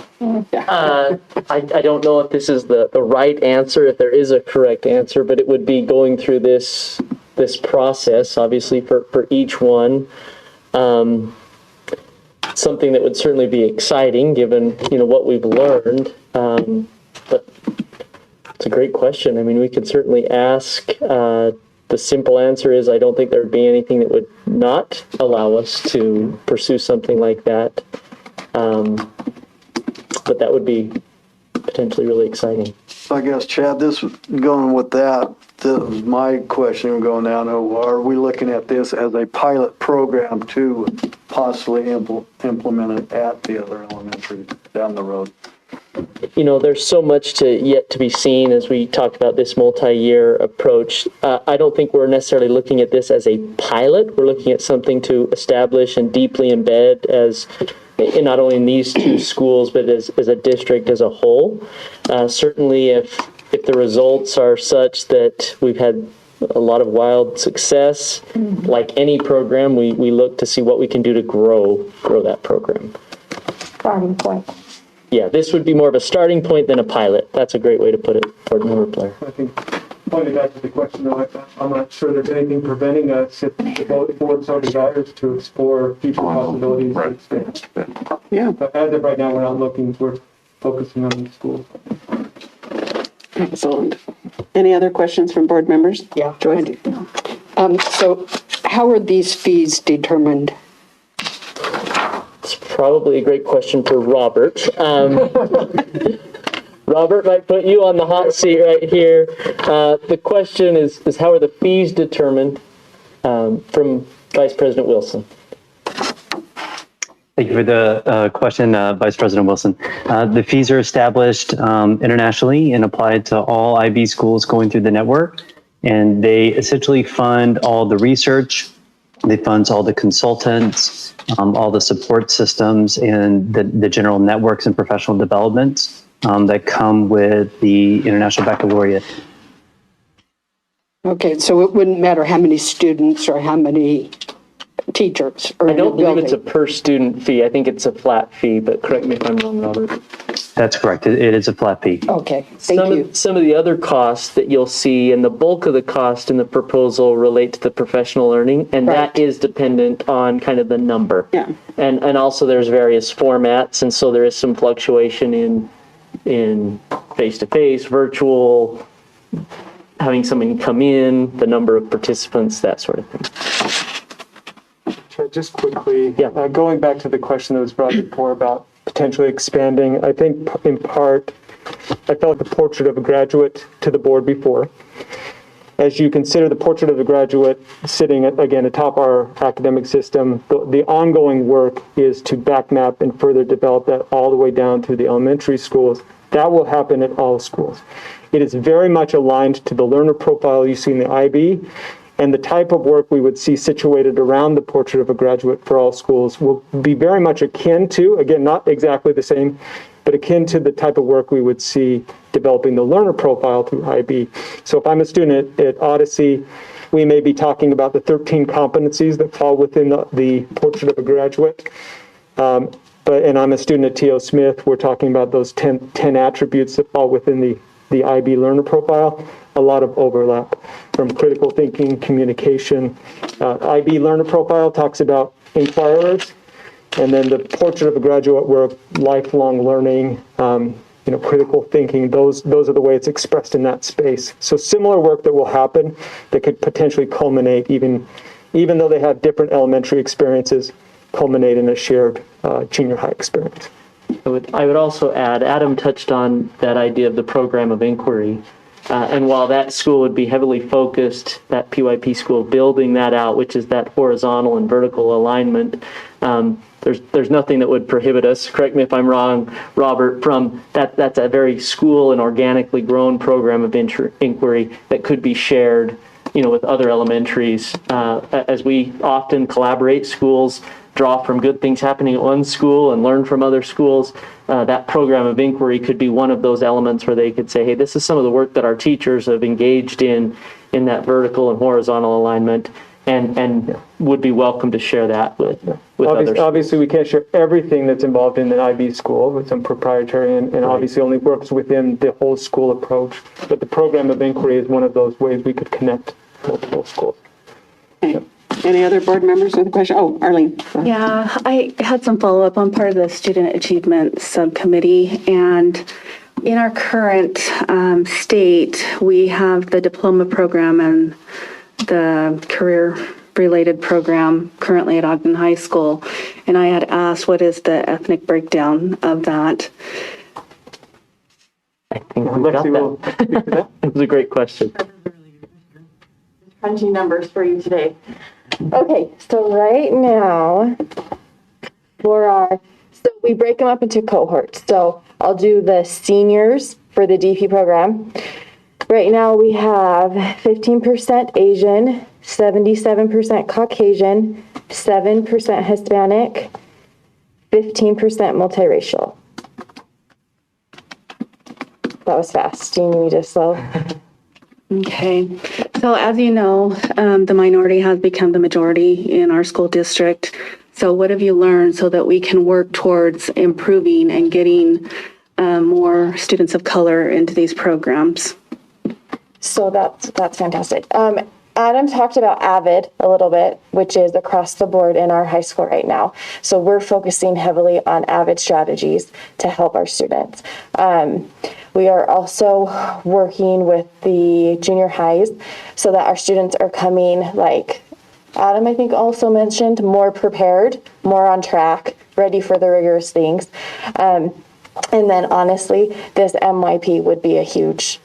Speaker 8: I don't know if this is the right answer, if there is a correct answer, but it would be going through this process, obviously, for each one. Something that would certainly be exciting given, what we've learned. But it's a great question. I mean, we could certainly ask. The simple answer is I don't think there would be anything that would not allow us to pursue something like that. But that would be potentially really exciting.
Speaker 2: I guess, Chad, going with that, this is my question going down. Are we looking at this as a pilot program to possibly implement it at the other elementary down the road?
Speaker 8: There's so much yet to be seen as we talk about this multi-year approach. I don't think we're necessarily looking at this as a pilot. We're looking at something to establish and deeply embed as not only in these two schools, but as a district as a whole. Certainly, if the results are such that we've had a lot of wild success, like any program, we look to see what we can do to grow that program.
Speaker 6: Starting point.
Speaker 8: Yeah, this would be more of a starting point than a pilot. That's a great way to put it for Member Blair.
Speaker 22: I think pointing back to the question, though, I'm not sure there's anything preventing us if the board so desires to explore future possibilities.
Speaker 5: Right.
Speaker 4: Yeah.
Speaker 22: But as of right now, we're not looking, we're focusing on the schools.
Speaker 4: Excellent. Any other questions from board members?
Speaker 1: Yeah.
Speaker 4: Joyce?
Speaker 1: So how are these fees determined?
Speaker 8: It's probably a great question for Robert. Robert, might put you on the hot seat right here. The question is how are the fees determined from Vice President Wilson?
Speaker 3: Thank you for the question, Vice President Wilson. The fees are established internationally and applied to all IB schools going through the network. And they essentially fund all the research, they fund all the consultants, all the support systems, and the general networks and professional developments that come with the International Baccalaureate.
Speaker 1: Okay, so it wouldn't matter how many students or how many teachers are
Speaker 8: I
Speaker 1: in the
Speaker 8: don't believe it's a
Speaker 1: building.
Speaker 8: per student fee. I think it's a flat fee, but correct me if I'm wrong, Robert.
Speaker 3: That's correct. It is a flat fee.
Speaker 1: Okay, thank you.
Speaker 8: Some of the other costs that you'll see, and the bulk of the cost in the proposal relate to the professional learning, and that is dependent on kind of the number.
Speaker 4: Yeah.
Speaker 8: And also there's various formats, and so there is some fluctuation in face-to-face, virtual, having someone come in, the number of participants, that sort of thing.
Speaker 22: Just quickly, going back to the question that was brought before about potentially expanding, I think in part, I felt the portrait of a graduate to the board before. As you consider the portrait of the graduate sitting again atop our academic system, the ongoing work is to back map and further develop that all the way down to the elementary schools. That will happen at all schools. It is very much aligned to the learner profile you see in the IB, and the type of work we would see situated around the portrait of a graduate for all schools will be very much akin to, again, not exactly the same, but akin to the type of work we would see developing the learner profile through IB. So if I'm a student at Odyssey, we may be talking about the 13 competencies that fall within the portrait of a graduate. And I'm a student at T.O. Smith, we're talking about those 10 attributes that fall within the IB learner profile. A lot of overlap from critical thinking, communication. IB learner profile talks about inquirers, and then the portrait of a graduate work, lifelong learning, critical thinking. Those are the way it's expressed in that space. So similar work that will happen that could potentially culminate, even though they have different elementary experiences, culminate in a shared junior high experience.
Speaker 8: I would also add, Adam touched on that idea of the program of inquiry. And while that school would be heavily focused, that PYP school, building that out, which is that horizontal and vertical alignment, there's nothing that would prohibit us, correct me if I'm wrong, Robert, from that's a very school and organically grown program of inquiry that could be shared, with other elementaries. As we often collaborate, schools draw from good things happening at one school and learn from other schools. That program of inquiry could be one of those elements where they could say, hey, this is some of the work that our teachers have engaged in that vertical and horizontal alignment, and would be welcome to share that with others.
Speaker 22: Obviously, we can't share everything that's involved in an IB school with some proprietary and obviously only works within the whole school approach. But the program of inquiry is one of those ways we could connect multiple schools.
Speaker 4: Okay. Yep. Any other board members with a question? Oh, Arlene.
Speaker 7: Yeah, I had some follow-up on part of the Student Achievement Subcommittee, and in our current state, we have the diploma program and the career-related program currently at Ogden High School, and I had asked what is the ethnic breakdown of that.
Speaker 8: I think we got that. It was a great question.
Speaker 9: Crunchy numbers for you today. Okay, so right now, so we break them up into cohorts. So I'll do the seniors for the DP program. Right now we have 15% Asian, 77% Caucasian, 7% Hispanic, 15% multiracial. That was fast. Do you need me to slow?
Speaker 7: Okay, so as you know, the minority has become the majority in our school district. So what have you learned so that we can work towards improving and getting more students of color into these programs?
Speaker 9: So that's fantastic. Adam talked about AVID a little bit, which is across the board in our high school right now. So we're focusing heavily on AVID strategies to help our students. We are also working with the junior highs so that our students are coming, like Adam, I think, also mentioned, more prepared, more on track, ready for the rigorous things. And then honestly, this MYP would be a huge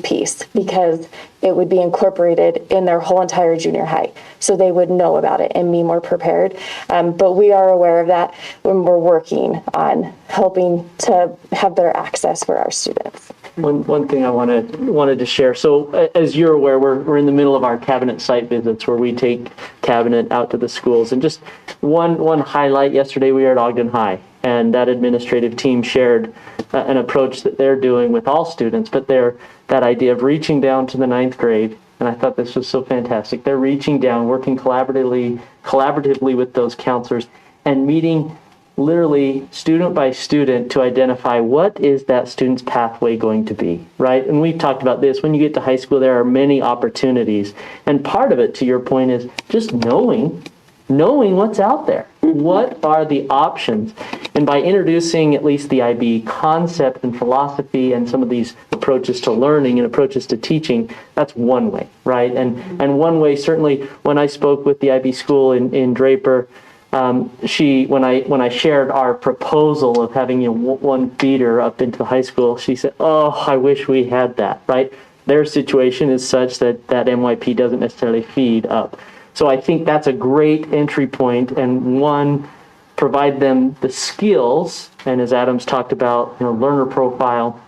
Speaker 9: piece because it would be incorporated in their whole entire junior high. So they would know about it and be more prepared. But we are aware of that when we're working on helping to have better access for our students.
Speaker 8: One thing I wanted to share. So as you're aware, we're in the middle of our cabinet site visits where we take cabinet out to the schools. And just one highlight, yesterday we were at Ogden High, and that administrative team shared an approach that they're doing with all students, but that idea of reaching down to the 9th grade. And I thought this was so fantastic. They're reaching down, working collaboratively with those counselors and meeting literally student by student to identify what is that student's pathway going to be, right? And we've talked about this. When you get to high school, there are many opportunities. And part of it, to your point, is just knowing what's out there. What are the options? And by introducing at least the IB concept and philosophy and some of these approaches to learning and approaches to teaching, that's one way, right? And one way, certainly, when I spoke with the IB school in Draper, when I shared our proposal of having one feeder up into the high school, she said, "Oh, I wish we had that." Right? Their situation is such that MYP doesn't necessarily feed up. So I think that's a great entry point, and one, provide them the skills, and as Adam's talked about, learner profile,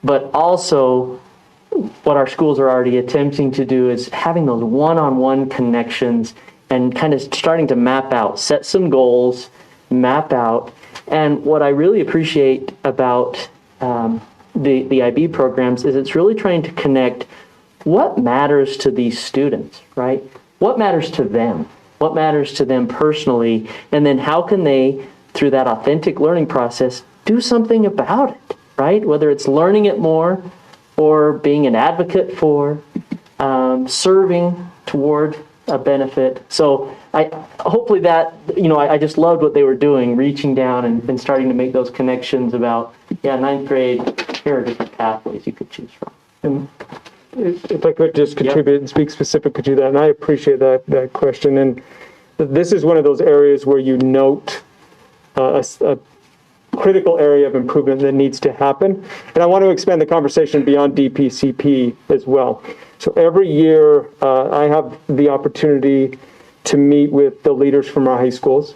Speaker 8: but also what our schools are already attempting to do is having those one-on-one connections and kind of starting to map out, set some goals, map out. And what I really appreciate about the IB programs is it's really trying to connect what matters to these students, right? What matters to them? What matters to them personally? And then how can they, through that authentic learning process, do something about it, right? Whether it's learning it more or being an advocate for, serving toward a benefit. So hopefully that, I just loved what they were doing, reaching down and starting to make those connections about, 9th grade, here are different pathways you could choose from.
Speaker 22: And if I could just contribute and speak specifically to that, and I appreciate that question. And this is one of those areas where you note a critical area of improvement that needs to happen. And I want to expand the conversation beyond DPCP as well. So every year I have the opportunity to meet with the leaders from our high schools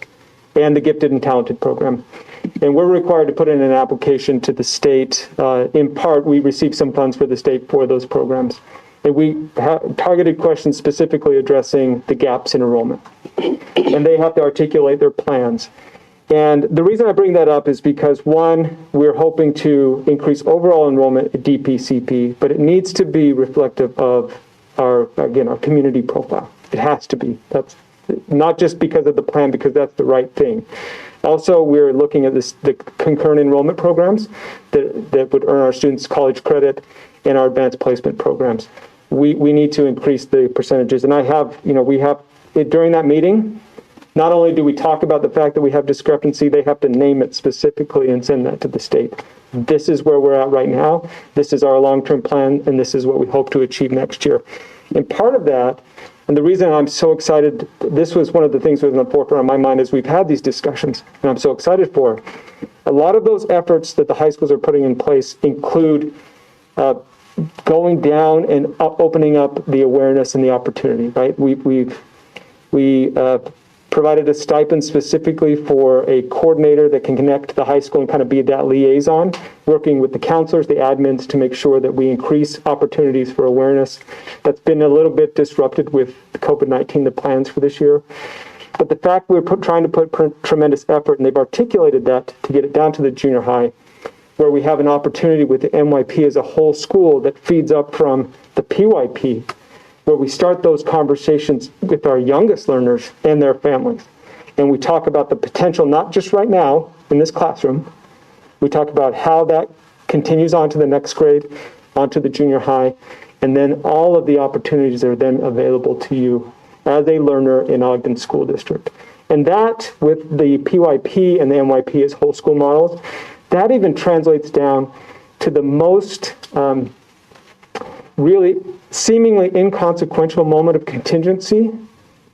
Speaker 22: and the gifted and talented program. And we're required to put in an application to the state. In part, we receive some funds for the state for those programs. And we have targeted questions specifically addressing the gaps in enrollment. And they have to articulate their plans. And the reason I bring that up is because, one, we're hoping to increase overall enrollment at DPCP, but it needs to be reflective of our community profile. It has to be. That's not just because of the plan, because that's the right thing. Also, we're looking at the concurrent enrollment programs that would earn our students college credit and our advanced placement programs. We need to increase the percentages. And we have, during that meeting, not only do we talk about the fact that we have discrepancy, they have to name it specifically and send that to the state. This is where we're at right now. This is our long-term plan, and this is what we hope to achieve next year. And part of that, and the reason I'm so excited, this was one of the things that was in the forefront of my mind as we've had these discussions, and I'm so excited for. A lot of those efforts that the high schools are putting in place include going down and opening up the awareness and the opportunity, right? We provided a stipend specifically for a coordinator that can connect the high school and kind of be that liaison, working with the counselors, the admins, to make sure that we increase opportunities for awareness. That's been a little bit disrupted with the COVID-19, the plans for this year. But the fact we're trying to put tremendous effort, and they've articulated that to get it down to the junior high, where we have an opportunity with the MYP as a whole school that feeds up from the PYP, where we start those conversations with our youngest learners and their families. And we talk about the potential, not just right now in this classroom, we talk about how that continues on to the next grade, onto the junior high, And then all of the opportunities are then available to you as a learner in Ogden School District. And that, with the PYP and the MYP as whole school models, that even translates down to the most really seemingly inconsequential moment of contingency,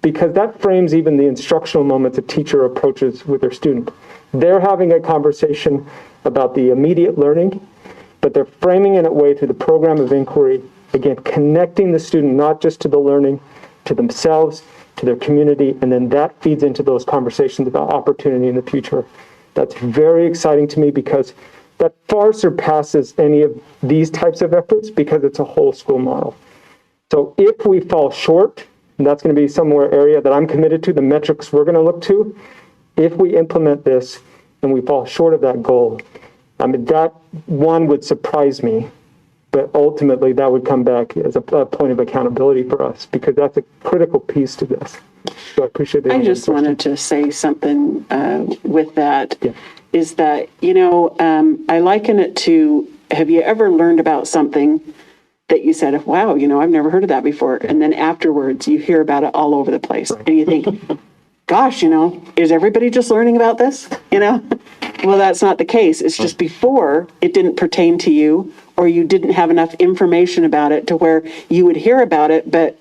Speaker 22: because that frames even the instructional moments a teacher approaches with their student. They're having a conversation about the immediate learning, but they're framing it in a way through the program of inquiry, again, connecting the student not just to the learning, to themselves, to their community, and then that feeds into those conversations about opportunity in the future. That's very exciting to me because that far surpasses any of these types of efforts because it's a whole school model. So if we fall short, and that's going to be somewhere area that I'm committed to, the metrics we're going to look to, if we implement this and we fall short of that goal, I mean, that one would surprise me, but ultimately that would come back as a point of accountability for us because that's a critical piece to this. So I appreciate that.
Speaker 4: I just wanted to say something with that.
Speaker 22: Yeah.
Speaker 4: Is that, I liken it to, have you ever learned about something that you said, wow, I've never heard of that before. And then afterwards you hear about it all over the place and you think, gosh, is everybody just learning about this? Well, that's not the case. It's just before it didn't pertain to you or you didn't have enough information about it to where you would hear about it, but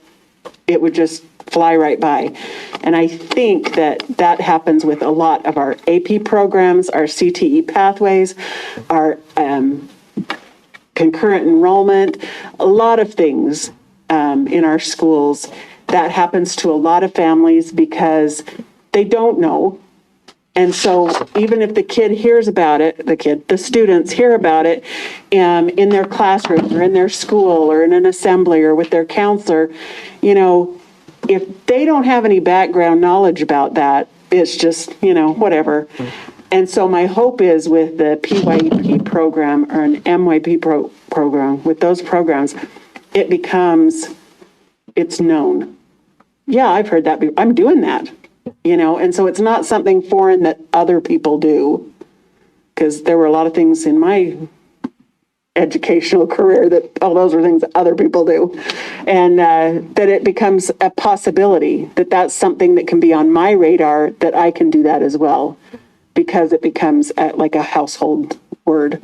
Speaker 4: it would just fly right by. And I think that happens with a lot of our AP programs, our CTE pathways, our concurrent enrollment, a lot of things in our schools. That happens to a lot of families because they don't know. And so even if the kid hears about it, the students hear about it in their classroom or in their school or in an assembly or with their counselor, if they don't have any background knowledge about that, it's just, whatever. And so my hope is with the PYP program or an MYP program, with those programs, it's known. Yeah, I've heard that. I'm doing that, and so it's not something foreign that other people do, because there were a lot of things in my educational career that, those are things that other people do. And that it becomes a possibility that that's something that can be on my radar, that I can do that as well, because it becomes like a household word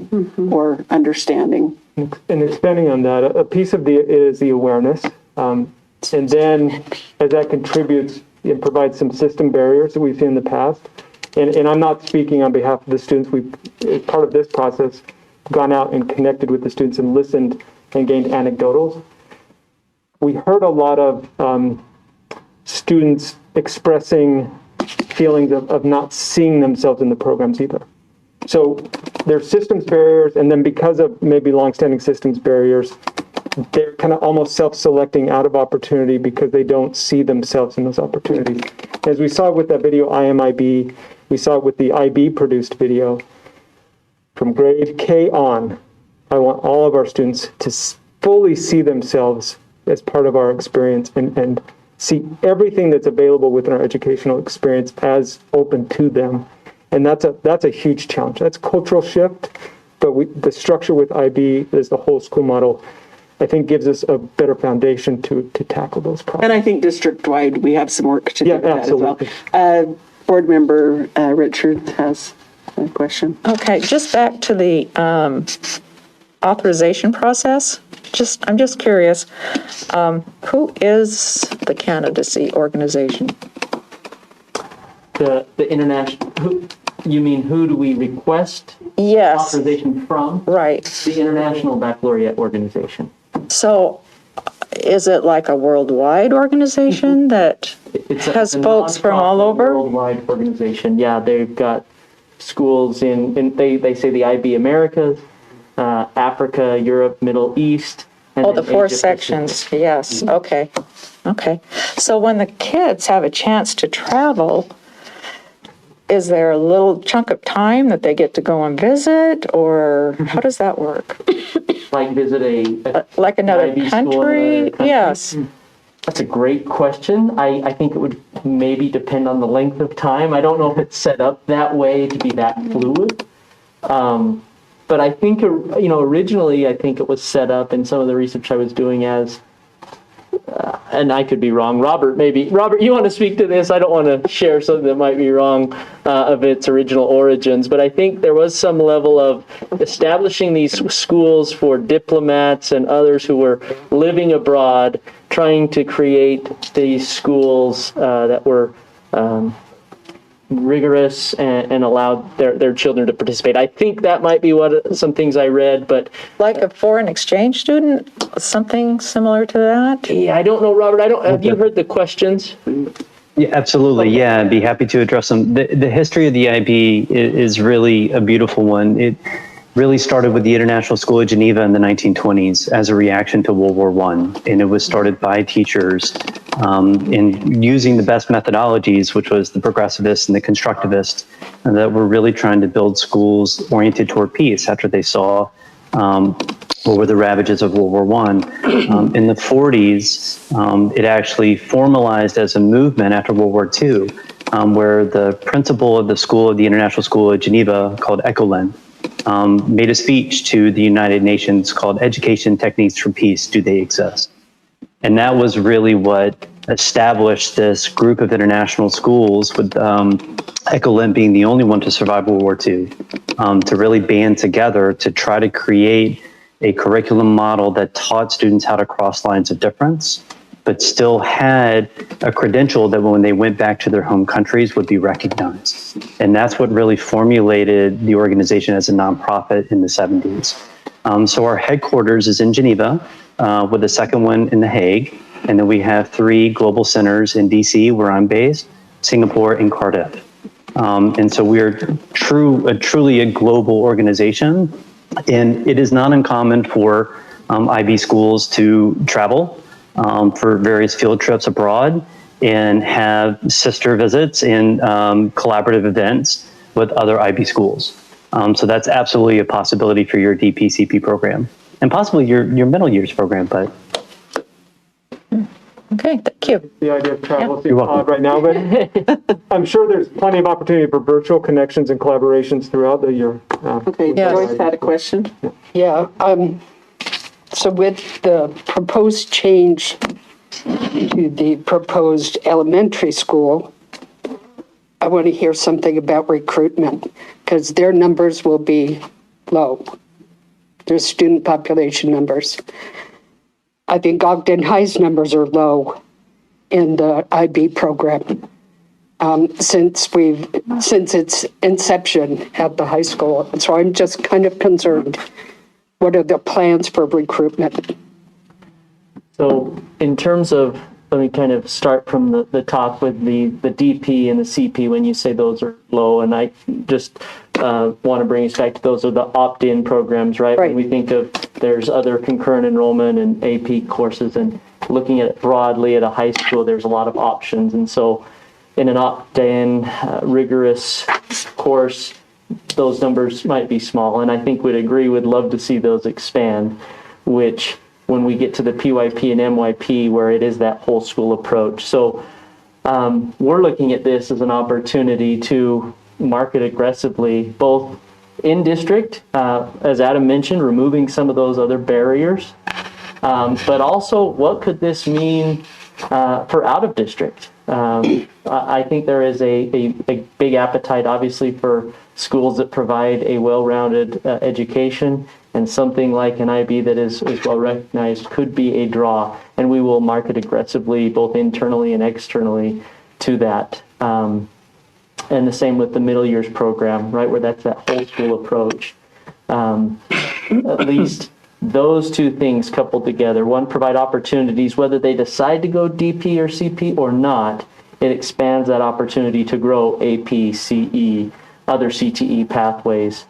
Speaker 4: or understanding.
Speaker 22: And expanding on that, a piece of it is the awareness. And then as that contributes, it provides some system barriers that we've seen in the past. And I'm not speaking on behalf of the students. We've, as part of this process, gone out and connected with the students and listened and gained anecdotals. We heard a lot of students expressing feelings of not seeing themselves in the programs either. So there's systems barriers, and then because of maybe longstanding systems barriers, they're kind of almost self-selecting out of opportunity because they don't see themselves in those opportunities. As we saw with that video, IMIB, we saw it with the IB produced video. From grade K on, I want all of our students to fully see themselves as part of our experience and see everything that's available within our educational experience as open to them. And that's a huge challenge. That's a cultural shift, but the structure with IB is the whole school model, I think, gives us a better foundation to tackle those problems.
Speaker 4: And I think district-wide, we have some work to do with that as well. Board member Richard has a question.
Speaker 10: Okay, just back to the authorization process. I'm just curious, who is the candidacy organization?
Speaker 8: The international, you mean who do we request authorization from?
Speaker 10: Right.
Speaker 8: The International Baccalaureate Organization.
Speaker 10: So is it like a worldwide organization that has folks from all over?
Speaker 8: Worldwide organization, yeah. They've got schools in they say the IB Americas, Africa, Europe, Middle East. And
Speaker 10: the four sections, yes, okay. So when the kids have a chance to travel, is there a little chunk of time that they get to go and visit, or how does that work?
Speaker 8: Like visit
Speaker 10: like another country? Yes.
Speaker 8: That's a great question. I think it would maybe depend on the length of time. I don't know if it's set up that way to be that fluid. But I think, originally, I think it was set up in some of the research I was doing as, and I could be wrong. Robert, you want to speak to this? I don't want to share something that might be wrong of its original origins, but I think there was some level of establishing these schools for diplomats and others who were living abroad, trying to create these schools that were rigorous and allowed their children to participate. I think that might be what some things I read, but
Speaker 10: like a foreign exchange student, something similar to that.
Speaker 8: Yeah, I don't know, Robert. Have you heard the questions?
Speaker 3: Yeah, absolutely. Yeah, I'd be happy to address them. The history of the IB is really a beautiful one. It really started with the International School of Geneva in the 1920s as a reaction to World War I. And it was started by teachers in using the best methodologies, which was the progressivists and the constructivists, and that were really trying to build schools oriented toward peace after they saw what were the ravages of World War I. In the 40s, it actually formalized as a movement after World War II, where the principal of the school of the International School of Geneva, called Ecolin, made a speech to the United Nations called Education Techniques for Peace, Do They Exist? And that was really what established this group of international schools, with Ecolin being the only one to survive World War II, to really band together to try to create a curriculum model that taught students how to cross lines of difference, but still had a credential that when they went back to their home countries would be recognized. And that's what really formulated the organization as a nonprofit in the 70s. So our headquarters is in Geneva, with the second one in The Hague. And then we have 3 global centers in DC, where I'm based, Singapore, and Cardiff. And so we're truly a global organization. And it is not uncommon for IB schools to travel for various field trips abroad and have sister visits and collaborative events with other IB schools. So that's absolutely a possibility for your DPCP program and possibly your middle years program. But
Speaker 10: okay, thank you.
Speaker 22: The idea of travel seems odd right now, but I'm sure there's plenty of opportunity for virtual connections and collaborations throughout the year.
Speaker 4: Okay, Joyce had a question.
Speaker 1: Yeah, so with the proposed change to the proposed elementary school, I want to hear something about recruitment, because their numbers will be low. Their student population numbers. I think Ogden High's numbers are low in the IB program since its inception at the high school. So I'm just kind of concerned. What are the plans for recruitment?
Speaker 8: So in terms of, let me kind of start from the top with the DP and the CP when you say those are low. And I just want to bring us back to those are the opt-in programs, right? When we think of there's other concurrent enrollment and AP courses, and looking at it broadly at a high school, there's a lot of options. And so in an opt-in rigorous course, those numbers might be small. And I think we'd agree, would love to see those expand, which when we get to the PYP and MYP, where it is that whole school approach. So we're looking at this as an opportunity to market aggressively, both in district, as Adam mentioned, removing some of those other barriers, but also what could this mean for out of district? I think there is a big appetite, obviously, for schools that provide a well-rounded education, and something like an IB that is well recognized could be a draw, and we will market aggressively both internally and externally to that. And the same with the middle years program, right, where that's that whole school approach. At least those two things coupled together, one, provide opportunities, whether they decide to go DP or CP or not, it expands that opportunity to grow AP, CE, other CTE pathways.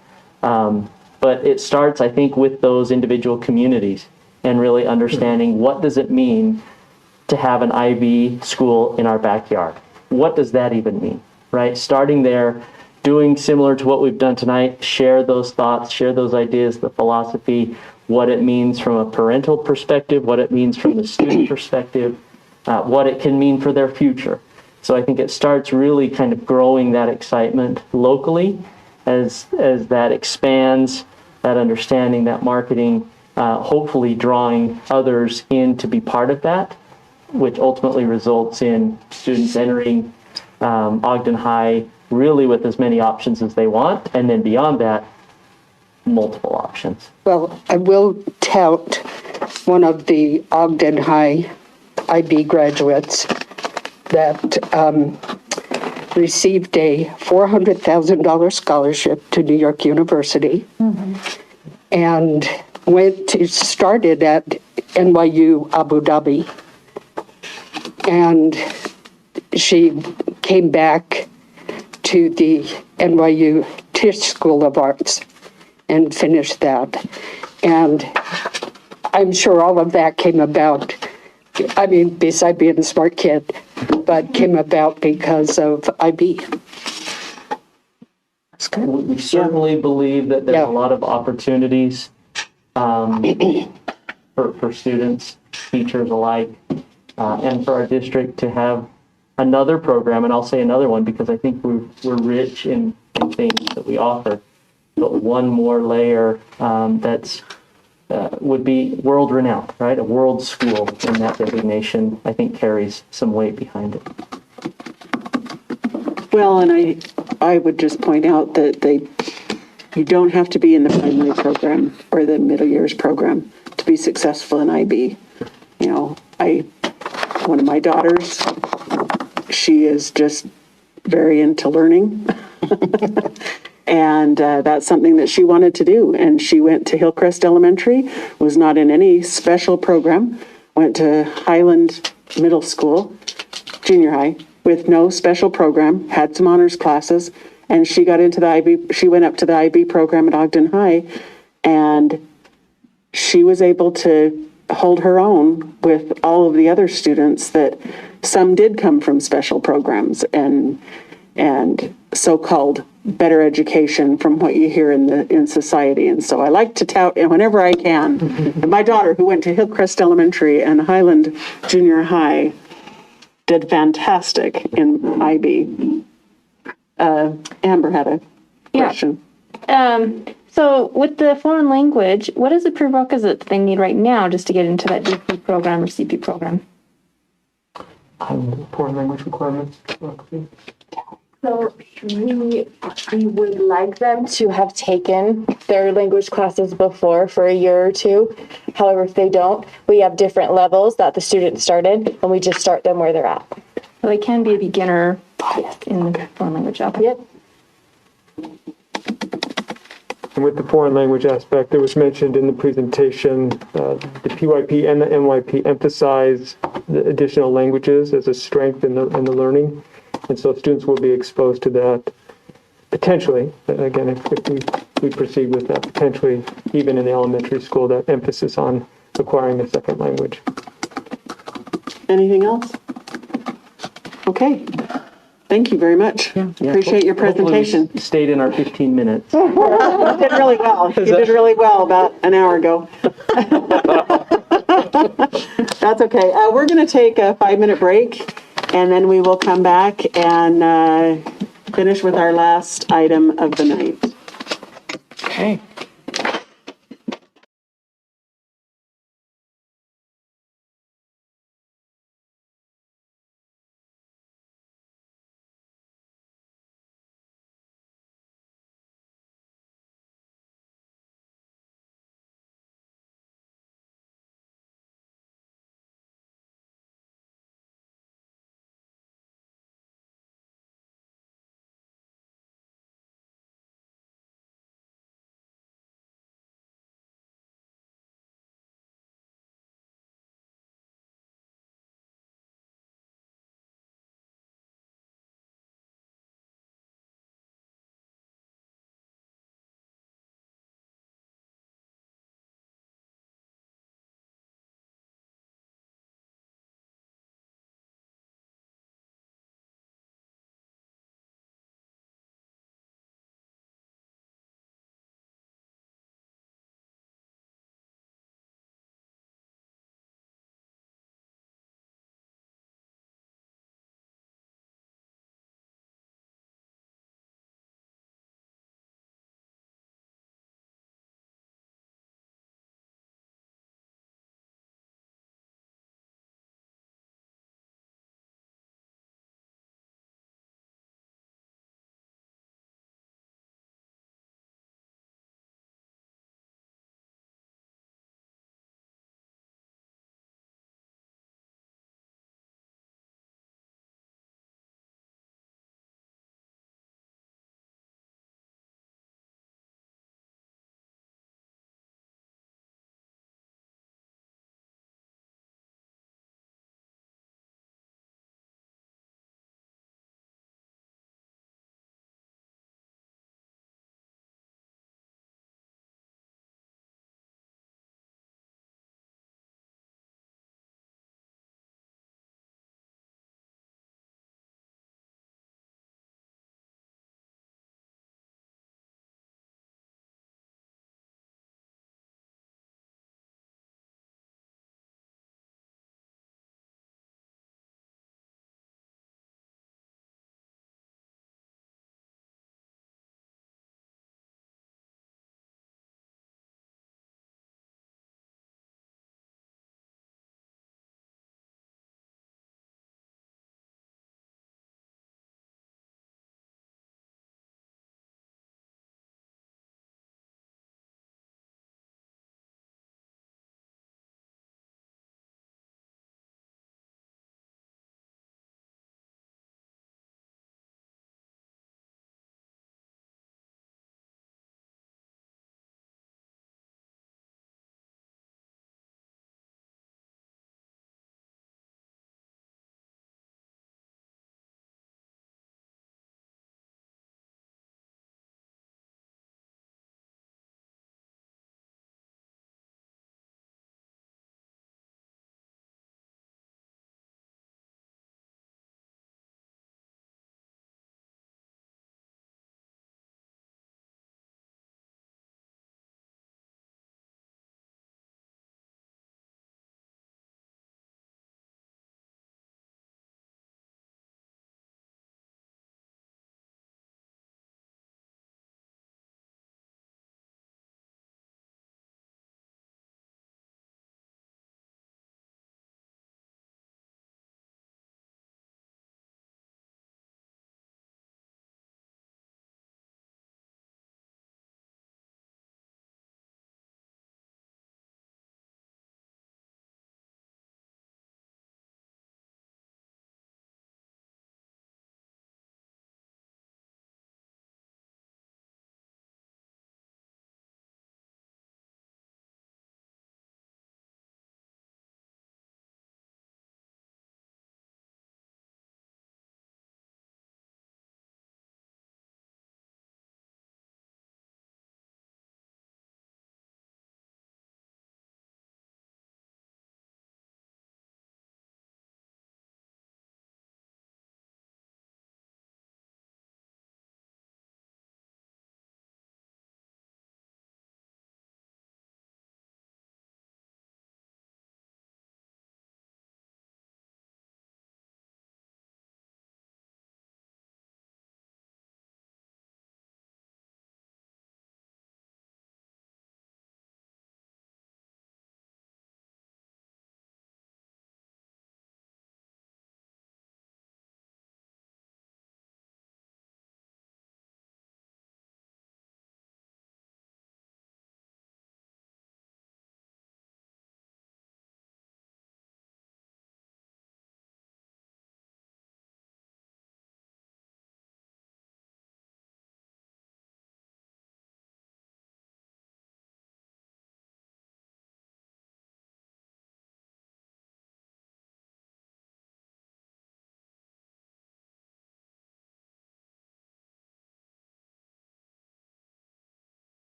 Speaker 8: But it starts, I think, with those individual communities and really understanding what does it mean to have an IB school in our backyard? What does that even mean, right? Starting there, doing similar to what we've done tonight, share those thoughts, share those ideas, the philosophy, what it means from a parental perspective, what it means from the student perspective, what it can mean for their future. So I think it starts really kind of growing that excitement locally as that expands that understanding, that marketing, hopefully drawing others in to be part of that, which ultimately results in students entering Ogden High really with as many options as they want, and then beyond that, multiple options.
Speaker 1: Well, I will tout one of the Ogden High IB graduates that received a $400,000 scholarship to New York University and started at NYU Abu Dhabi. And she came back to the NYU Tisch School of Arts and finished that. And I'm sure all of that came about, I mean, beside being a smart kid, but came about because of IB.
Speaker 8: We certainly believe that there's a lot of opportunities for students, teachers alike, and for our district to have another program, and I'll say another one because I think we're rich in things that we offer, but one more layer that's would be world renowned, right? A world school, and that designation I think carries some weight behind it.
Speaker 4: Well, and I would just point out that you don't have to be in the primary program or the middle years program to be successful in IB. You know, one of my daughters, she is just very into learning. And that's something that she wanted to do. And she went to Hillcrest Elementary, was not in any special program, went to Highland Middle School, junior high, with no special program, had some honors classes, and she got into the IB, she went up to the IB program at Ogden High, and she was able to hold her own with all of the other students that some did come from special programs and so-called better education from what you hear in society. And so I like to tout, and whenever I can, and my daughter who went to Hillcrest Elementary and Highland Junior High did fantastic in IB. Amber had a question.
Speaker 6: So with the foreign language, what is the prerequisite that they need right now just to get into that DP program or CP program?
Speaker 8: Foreign language requirements.
Speaker 9: So we would like them to have taken their language classes before for a year or two. However, if they don't, we have different levels that the students started, and we just start them where they're at.
Speaker 6: So they can be a beginner in the foreign language.
Speaker 9: Yep.
Speaker 22: And with the foreign language aspect, it was mentioned in the presentation, the PYP and the MYP emphasize the additional languages as a strength in the learning. And so students will be exposed to that potentially, again, if we proceed with that, potentially even in the elementary school, that emphasis on acquiring a second language.
Speaker 4: Anything else? Okay. Thank you very much. Appreciate your presentation.
Speaker 8: Hopefully we stayed in our 15 minutes.
Speaker 4: You did really well. You did really well about an hour ago. That's okay. We're going to take a 5-minute break, and then we will come back and finish with our last item of the night.
Speaker 10: Okay.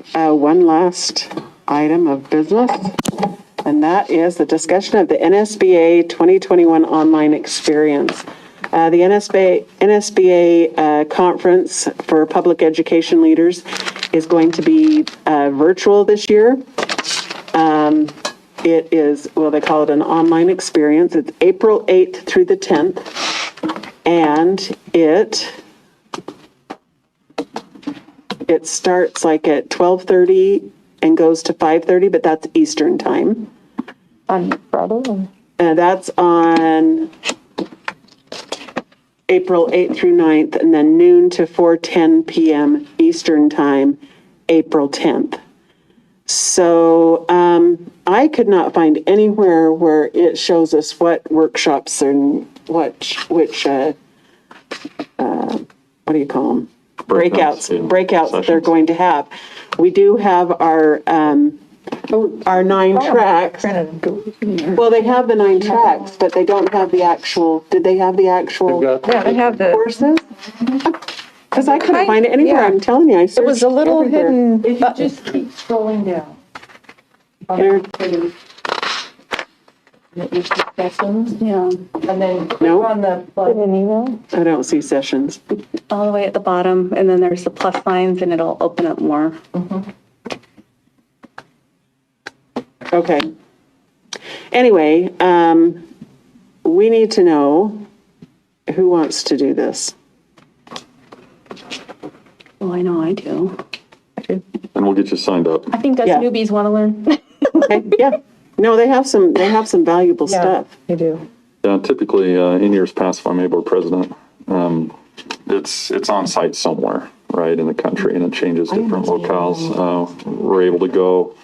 Speaker 4: one last item of business, and that is the discussion of the NSBA 2021 online experience. The NSBA conference for public education leaders is going to be virtual this year. It is, well, they call it an online experience. It's April 8th through the 10th, and it starts like at 12:30 and goes to 5:30, but that's Eastern time.
Speaker 10: On Friday?
Speaker 4: And that's on April 8th through 9th, and then noon to 4:10 p.m. Eastern time, April 10th. So I could not find anywhere where it shows us what workshops and which what do you call them? Breakouts they're going to have. We do have our 9 tracks. Well, they have the 9 tracks, but they don't have the actual. Did they have the actual?
Speaker 10: Yeah, they have the
Speaker 4: courses. Because I couldn't find it anywhere.
Speaker 10: Yeah.
Speaker 4: I'm telling you, I searched.
Speaker 10: It was a little
Speaker 4: everywhere.
Speaker 10: hidden.
Speaker 4: If you just keep scrolling down. There.
Speaker 7: Sessions, yeah. And then click
Speaker 4: Nope.
Speaker 7: on the plus.
Speaker 4: I don't see sessions.
Speaker 7: All the way at the bottom, and then there's the plus signs, and it'll open up more.
Speaker 4: Okay. Anyway, we need to know who wants to do this.
Speaker 7: Well, I know I do.
Speaker 5: And we'll get you signed up.
Speaker 6: I think us
Speaker 4: Yeah.
Speaker 6: newbies want to learn.
Speaker 4: Okay, yeah. No, they have some valuable stuff.
Speaker 10: They do.
Speaker 5: Yeah, typically, in years past, if I'm a board president, it's on site somewhere, right, in the country, and it changes different locales. We're able to go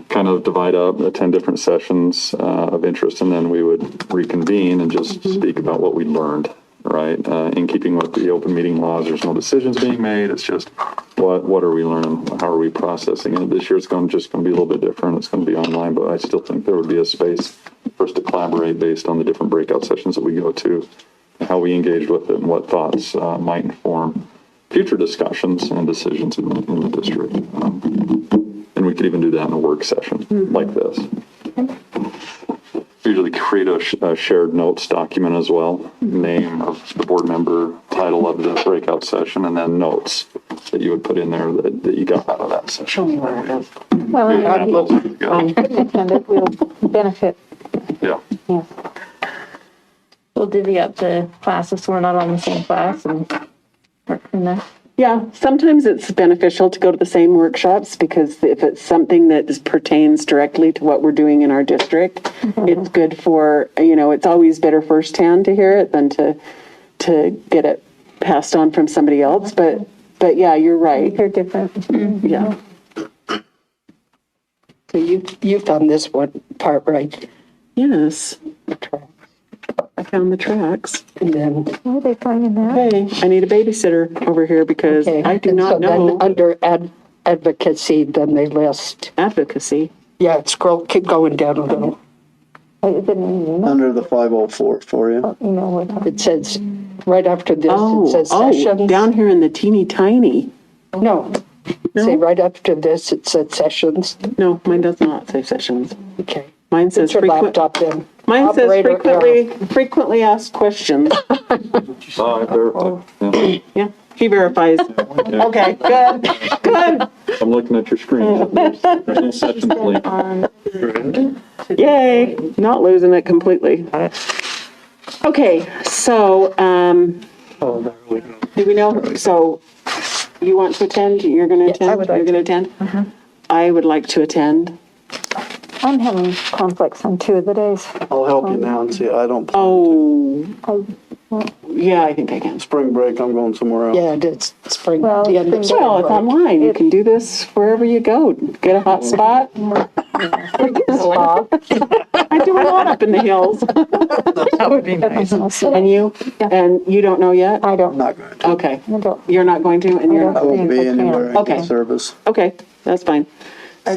Speaker 5: kind of divide up, attend different sessions of interest, and then we would reconvene and just speak about what we learned, right? In keeping with the open meeting laws, there's no decisions being made. It's just what are we learning? How are we processing it? This year it's just going to be a little bit different. It's going to be online, but I still think there would be a space for us to collaborate based on the different breakout sessions that we go to, and how we engaged with it, and what thoughts might inform future discussions and decisions in the district. And we could even do that in a work session like this. Usually create a shared notes document as well, name of the board member, title of the breakout session, and then notes that you would put in there that you got out of that session.
Speaker 4: Show me where it is.
Speaker 10: Well,
Speaker 5: Yeah.
Speaker 10: attend it, we'll benefit.
Speaker 5: Yeah.
Speaker 10: Yeah.
Speaker 6: We'll divvy up the classes so we're not on the same class and work from there.
Speaker 4: Yeah, sometimes it's beneficial to go to the same workshops because if it's something that pertains directly to what we're doing in our district, it's good for, it's always better firsthand to hear it than to get it passed on from somebody else. But yeah, you're right.
Speaker 10: They're different.
Speaker 4: Yeah.
Speaker 1: So you found this one part right.
Speaker 4: Yes. I found the tracks.
Speaker 1: And then,
Speaker 10: Where are they finding that?
Speaker 4: Hey, I need a babysitter over here because
Speaker 1: okay.
Speaker 4: I do
Speaker 1: And
Speaker 4: not
Speaker 1: so
Speaker 4: know.
Speaker 1: then under advocacy, then they list.
Speaker 4: Advocacy.
Speaker 1: Yeah, keep going down a little.
Speaker 10: Is it an email?
Speaker 2: Under the 504 for you.
Speaker 10: Email with
Speaker 1: It says, right after this, it says sessions.
Speaker 4: Down here in the teeny tiny.
Speaker 1: No. Say right after this, it said sessions.
Speaker 4: No, mine does not say sessions.
Speaker 1: Okay.
Speaker 4: Mine says
Speaker 1: Put your laptop in.
Speaker 4: Mine says
Speaker 1: Operator
Speaker 4: frequently asked questions.
Speaker 5: I verified. Yeah.
Speaker 4: Yeah, he verifies. Okay, good.
Speaker 5: I'm looking at your screen. There's no sessions link.
Speaker 4: Yay, not losing it completely. Okay, so, do we know, so you want to attend? You're going to attend?
Speaker 10: I would like
Speaker 4: You're going to attend? I would like to attend.
Speaker 10: I'm having conflicts on 2 of the days.
Speaker 2: I'll help you now and see. I don't.
Speaker 4: Yeah, I think I can.
Speaker 2: Spring break, I'm going somewhere else.
Speaker 1: Yeah, it's spring.
Speaker 10: Well,
Speaker 1: the end of
Speaker 10: spring
Speaker 4: Well, it's
Speaker 1: spring break.
Speaker 4: online. You can do this wherever you go. Get a hot spot. I do a lot up in the hills.
Speaker 10: That would be nice.
Speaker 4: And you? And you don't know yet?
Speaker 10: I
Speaker 2: I'm
Speaker 10: don't.
Speaker 2: not going to.
Speaker 4: Okay.
Speaker 10: I don't.
Speaker 4: You're not going to, and you're
Speaker 2: I won't be anywhere in
Speaker 4: Okay.
Speaker 2: good service.
Speaker 4: okay. That's fine.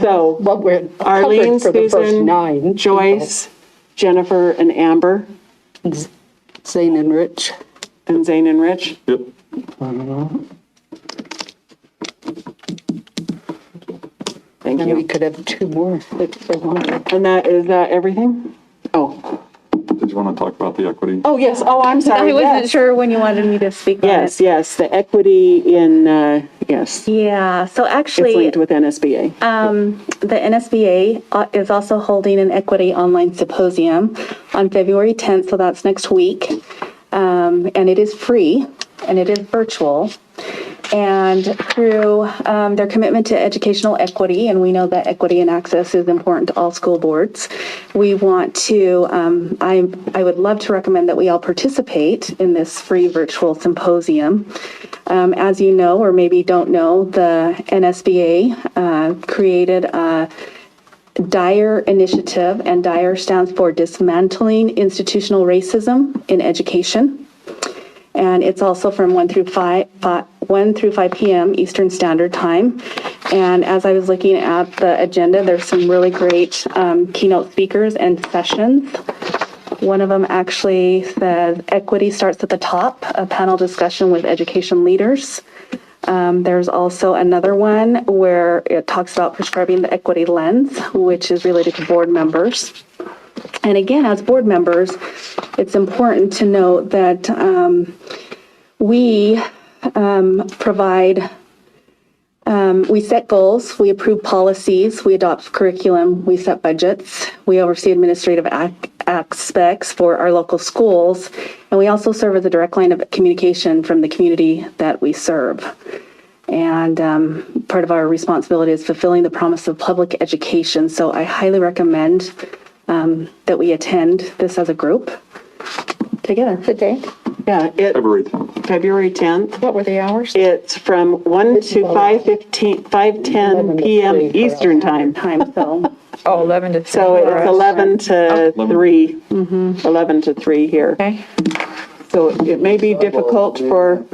Speaker 4: So
Speaker 1: Well, we're
Speaker 4: Arlene,
Speaker 1: covered for the first
Speaker 4: Susan,
Speaker 1: 9.
Speaker 4: Joyce, Jennifer, and Amber,
Speaker 1: Zane and Rich.
Speaker 4: and Zane and Rich.
Speaker 5: Yep.
Speaker 4: Thank
Speaker 1: And
Speaker 4: you.
Speaker 1: we could have two more if they wanted.
Speaker 4: And that, is that everything? Oh,
Speaker 5: Did you want to talk about the equity?
Speaker 4: oh, yes. Oh, I'm sorry.
Speaker 7: I wasn't
Speaker 4: Yes.
Speaker 7: sure when you wanted me to speak on it.
Speaker 4: Yes, yes, the equity in, yes.
Speaker 7: Yeah, so
Speaker 4: It's
Speaker 7: actually,
Speaker 4: linked with NSBA.
Speaker 7: the NSBA is also holding an equity online symposium on February 10th, so that's next week. And it is free and it is virtual. And through their commitment to educational equity, and we know that equity and access is important to all school boards, we want to, I would love to recommend that we all participate in this free virtual symposium. As you know, or maybe don't know, the NSBA created a DIRE initiative, and DIRE stands for Dismantling Institutional Racism in Education. And it's also from 1 through 5 p.m. Eastern Standard Time. And as I was looking at the agenda, there's some really great keynote speakers and sessions. One of them actually says, equity starts at the top, a panel discussion with education leaders. There's also another one where it talks about prescribing the equity lens, which is related to board members. And again, as board members, it's important to note that we provide, we set goals, we approve policies, we adopt curriculum, we set budgets, we oversee administrative aspects for our local schools, and we also serve as a direct line of communication from the community that we serve. And part of our responsibility is fulfilling the promise of public education. So I highly recommend that we attend this as a group together.
Speaker 10: The date?
Speaker 4: Yeah,
Speaker 5: February 10th.
Speaker 4: February 10th.
Speaker 10: What were the hours?
Speaker 4: It's from 1 to 5:10 p.m. Eastern Time.
Speaker 7: So,
Speaker 10: Oh, 11 to 3.
Speaker 4: So it's 11 to 3. 11 to 3 here.
Speaker 10: Okay.
Speaker 4: So it may be difficult for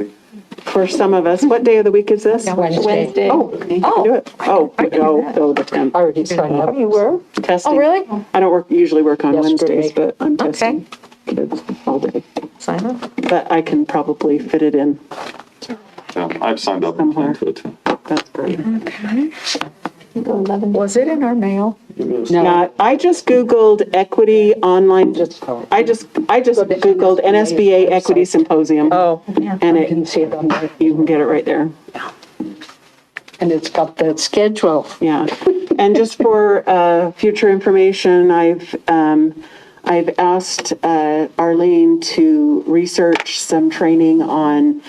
Speaker 4: some of us. What day of the week is this?
Speaker 10: Wednesday.
Speaker 4: Oh, you can do it. Oh, the 10th.
Speaker 1: Already signed up.
Speaker 10: You were?
Speaker 4: Testing.
Speaker 10: Oh, really?
Speaker 4: I don't usually work on
Speaker 1: Yesterday.
Speaker 4: Wednesdays, but I'm testing kids all day.
Speaker 10: Sign up.
Speaker 4: But I can probably fit it in.
Speaker 5: Yeah, I've signed up and planned to attend.
Speaker 4: That's great.
Speaker 10: Okay. Was it in our mail?
Speaker 4: Yeah, I just Googled equity online. I just Googled NSBA equity symposium.
Speaker 10: Oh, yeah.
Speaker 4: And
Speaker 1: You can see it on there.
Speaker 4: you can get it right there.
Speaker 1: And it's got the schedule.
Speaker 4: Yeah. And just for future information, I've asked Arlene to research some training on,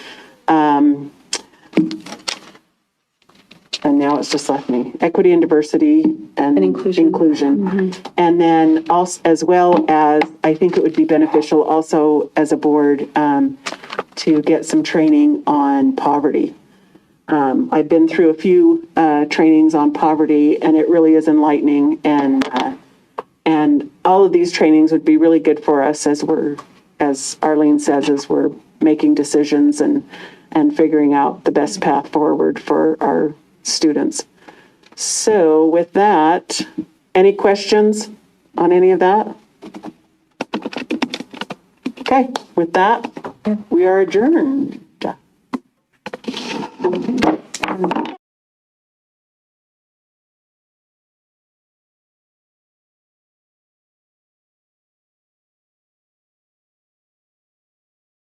Speaker 4: and now it's just left me, equity and diversity and inclusion. And then also, as well as, I think it would be beneficial also as a board to get some training on poverty. I've been through a few trainings on poverty, and it really is enlightening. And all of these trainings would be really good for us as Arlene says, as we're making decisions and figuring out the best path forward for our students. So with that, any questions on any of that? Okay, with that, we are adjourned.